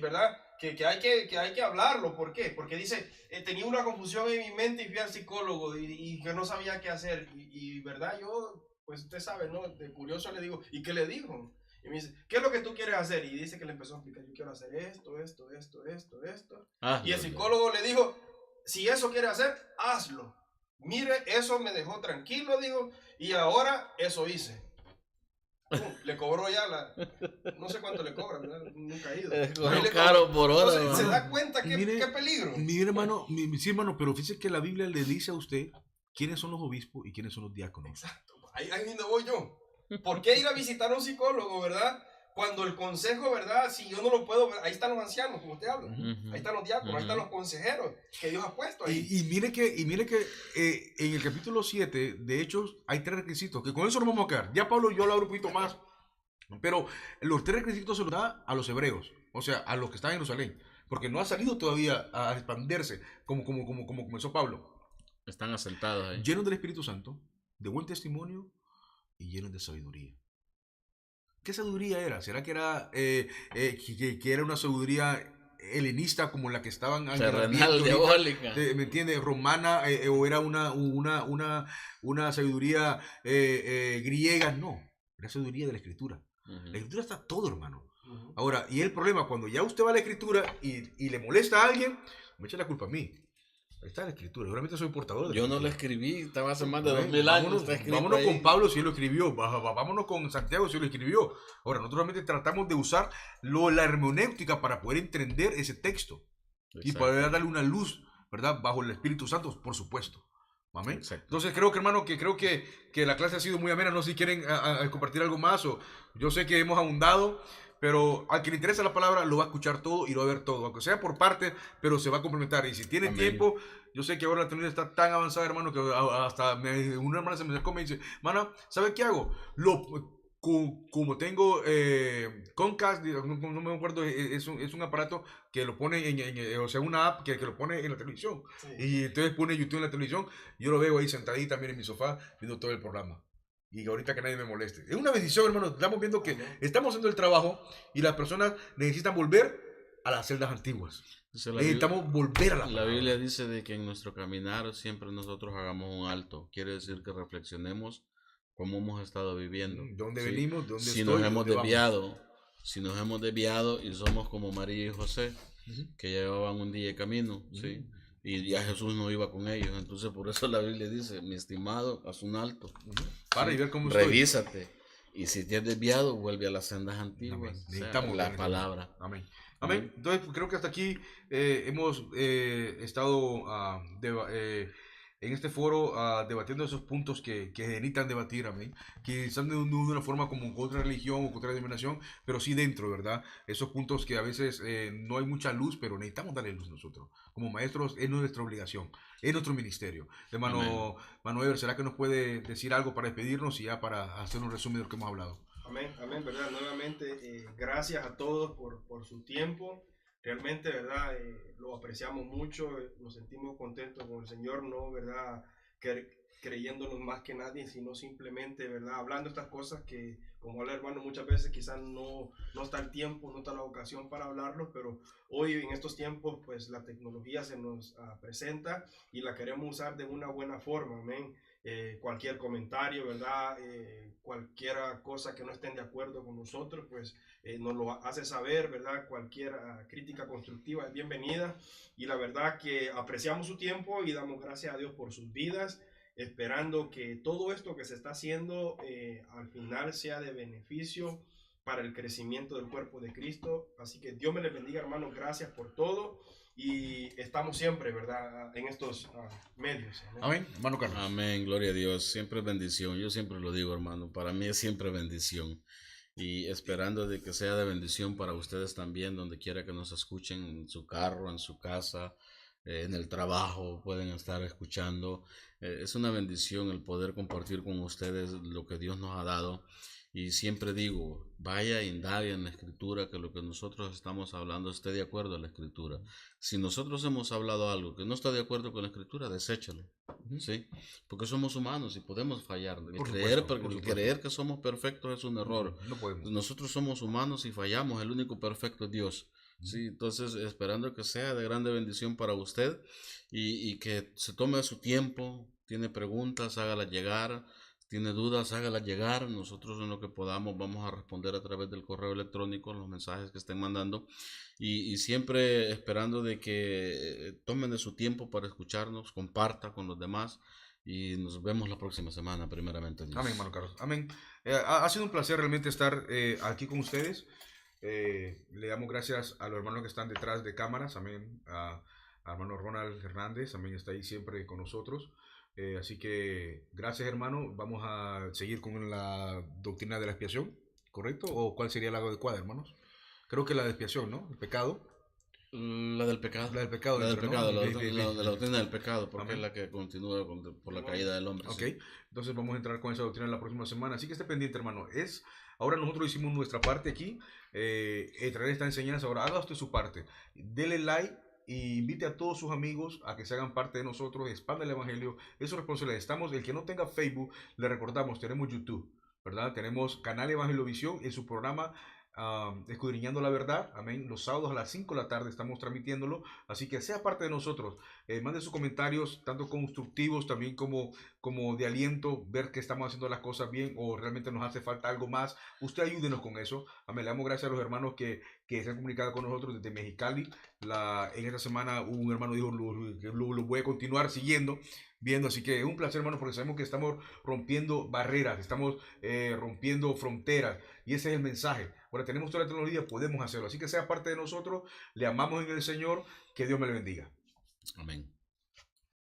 S2: ¿Verdad? Que hay que hablarlo. ¿Por qué? Porque dice, tenía una confusión en mi mente y fui al psicólogo y que no sabía qué hacer. Y ¿verdad? Yo, pues usted sabe, ¿no? De curioso le digo, ¿y qué le dijo? Y me dice, ¿qué es lo que tú quieres hacer? Y dice que le empezó a explicar, yo quiero hacer esto. Y el psicólogo le dijo, si eso quiere hacer, hazlo. Mire, eso me dejó tranquilo, dijo, y ahora eso hice. Le cobró ya no sé cuánto le cobran, ¿verdad? Nunca he ido.
S3: Es caro por hora.
S2: Entonces, se da cuenta qué peligro.
S1: Mi hermano, sí, hermano, pero fíjese que la Biblia le dice a usted quiénes son los obispos y quiénes son los diáconos.
S2: Exacto. Ahí donde voy yo. ¿Por qué ir a visitar a un psicólogo, verdad? Cuando el consejo, ¿verdad? Si yo no lo puedo ver, ahí están los ancianos, como usted habla. Ahí están los diáconos, ahí están los consejeros que Dios ha puesto ahí.
S1: Y mire que en el capítulo 7 de Hechos hay 3 requisitos, que con eso nos vamos a quedar. Ya Pablo yo lo hablo un poquito más, pero los 3 requisitos se los da a los hebreos, o sea, a los que están en Jerusalén, porque no ha salido todavía a expandirse como comenzó Pablo.
S3: Están asentados ahí.
S1: Llenos del Espíritu Santo, de buen testimonio y llenos de sabiduría. ¿Qué sabiduría era? ¿Será que era que era una sabiduría helenista como la que estaban
S3: terrenal, diabólica?
S1: ¿Me entiendes? Romana, o era una sabiduría griega. No, era sabiduría de la Escritura. La Escritura está todo, hermano. Ahora, y el problema, cuando ya usted va a la Escritura y le molesta a alguien, me echa la culpa a mí. Ahí está la Escritura. Seguramente soy portador de
S3: Yo no lo escribí, estaba hace más de 2000 años.
S1: Vámonos con Pablo si él lo escribió. Vámonos con Santiago si él lo escribió. Ahora, nosotros realmente tratamos de usar la hermenéutica para poder entender ese texto. Exacto. Y poder darle una luz, ¿verdad? Bajo el Espíritu Santo, por supuesto. Amén. Exacto. Entonces creo que, hermano, que la clase ha sido muy amena. No sé si quieren compartir algo más. O yo sé que hemos abundado. Pero al que le interesa la palabra lo va a escuchar todo y lo va a ver todo, aunque sea por parte, pero se va a complementar. Y si tiene tiempo, yo sé que ahora la tecnología está tan avanzada, hermano, que hasta una hermana se me acercó y me dice, hermana, ¿sabe qué hago? Como tengo Comcast, no me acuerdo, es un aparato que lo pone o sea, una app que lo pone en la televisión. Sí. Y entonces pone YouTube en la televisión, yo lo veo ahí sentadito también en mi sofá, viendo todo el programa. Y ahorita que nadie me moleste. Es una bendición, hermano. Estamos viendo que estamos haciendo el trabajo y las personas necesitan volver a las celdas antiguas. Necesitamos volver a la palabra.
S3: La Biblia dice de que en nuestro caminar siempre nosotros hagamos un alto. Quiere decir que reflexionemos cómo hemos estado viviendo.
S1: ¿Dónde venimos? ¿Dónde
S3: si nos hemos desviado? Si nos hemos desviado y somos como María y José, que llevaban un día de camino, ¿sí? Y ya Jesús no iba con ellos. Entonces por eso la Biblia dice, mi estimado, haz un alto.
S1: Para y ver cómo
S3: revísate. Y si te has desviado, vuelve a las sendas antiguas.
S1: Necesitamos
S3: la palabra.
S1: Amén. Amén. Entonces creo que hasta aquí hemos estado en este foro debatiendo esos puntos que necesitan debatir, amén. Quizás de una forma como con otra religión o con otra denominación, pero sí dentro, ¿verdad? Esos puntos que a veces no hay mucha luz, pero necesitamos darle luz nosotros. Como maestros es nuestra obligación, es nuestro ministerio. Hermano Ever, ¿será que nos puede decir algo para despedirnos y ya para hacer un resumen de lo que hemos hablado?
S2: Amén, amén, ¿verdad? Nuevamente, gracias a todos por su tiempo. Realmente, ¿verdad? Lo apreciamos mucho, nos sentimos contentos con el Señor, no, ¿verdad? Creyéndonos más que nadie, sino simplemente, ¿verdad? Hablando estas cosas que, como habla hermano, muchas veces quizás no está el tiempo, no está la ocasión para hablarlo, pero hoy en estos tiempos, pues la tecnología se nos presenta y la queremos usar de una buena forma, amén. Cualquier comentario, ¿verdad? Cualquier cosa que no estén de acuerdo con nosotros, pues nos lo hace saber, ¿verdad? Cualquier crítica constructiva es bienvenida y la verdad que apreciamos su tiempo y damos gracias a Dios por sus vidas, esperando que todo esto que se está haciendo al final sea de beneficio para el crecimiento del cuerpo de Cristo. Así que Dios me les bendiga, hermanos, gracias por todo. Y estamos siempre, ¿verdad? En estos medios.
S1: Amén, hermano Carlos.
S3: Amén, gloria a Dios. Siempre es bendición. Yo siempre lo digo, hermano. Para mí es siempre bendición. Y esperando de que sea de bendición para ustedes también, donde quiera que nos escuchen, en su carro, en su casa, en el trabajo, pueden estar escuchando. Es una bendición el poder compartir con ustedes lo que Dios nos ha dado. Y siempre digo, vaya, indague en la escritura, que lo que nosotros estamos hablando esté de acuerdo a la escritura. Si nosotros hemos hablado algo que no está de acuerdo con la escritura, deséchalo. ¿Sí? Porque somos humanos y podemos fallar. El creer que somos perfectos es un error.
S1: No podemos.
S3: Nosotros somos humanos y fallamos. El único perfecto es Dios. Sí, entonces esperando que sea de grande bendición para usted y que se tome su tiempo. Tiene preguntas, hágalas llegar. Tiene dudas, hágalas llegar. Nosotros en lo que podamos vamos a responder a través del correo electrónico los mensajes que estén mandando y siempre esperando de que tomen de su tiempo para escucharnos, comparta con los demás y nos vemos la próxima semana, primeramente Dios.
S1: Amén, hermano Carlos. Amén. Ha sido un placer realmente estar aquí con ustedes. Le damos gracias a los hermanos que están detrás de cámaras. Amén. A hermano Ronald Hernández, también está ahí siempre con nosotros. Así que gracias, hermano. Vamos a seguir con la doctrina de la expiación, ¿correcto? ¿O cuál sería la adecuada, hermanos? Creo que la de expiación, ¿no? El pecado.
S3: La del pecado.
S1: La del pecado.
S3: La del
S1: dentro,
S3: pecado,
S1: ¿no?
S3: la doctrina del pecado, porque
S1: Amén.
S3: es la que continúa por la caída del hombre.
S1: Ok,
S3: Sí.
S1: entonces vamos a entrar con esa doctrina la próxima semana. Así que esté pendiente, hermano. Ahora nosotros hicimos nuestra parte aquí, traer esta enseñanza. Ahora haga usted su parte. Dele like y invite a todos sus amigos a que se hagan parte de nosotros, expanda el evangelio, es su responsabilidad. El que no tenga Facebook, le recordamos, tenemos YouTube, ¿verdad? Tenemos canal Evangelio Visión en su programa Escudriñando la Verdad, amén. Los sábados a las 5 de la tarde estamos transmitiéndolo, así que sea parte de nosotros. Mande sus comentarios, tanto constructivos también como de aliento, ver que estamos haciendo las cosas bien o realmente nos hace falta algo más. Usted ayúdenos con eso. Amén. Le damos gracias a los hermanos que se han comunicado con nosotros desde Mexicali. En esta semana un hermano dijo que lo voy a continuar siguiendo, viendo, así que es un placer, hermano, porque sabemos que estamos rompiendo barreras, estamos rompiendo fronteras, y ese es el mensaje. Ahora tenemos toda la tecnología, podemos hacerlo, así que sea parte de nosotros, le amamos en el Señor, que Dios me le bendiga.
S3: Amén.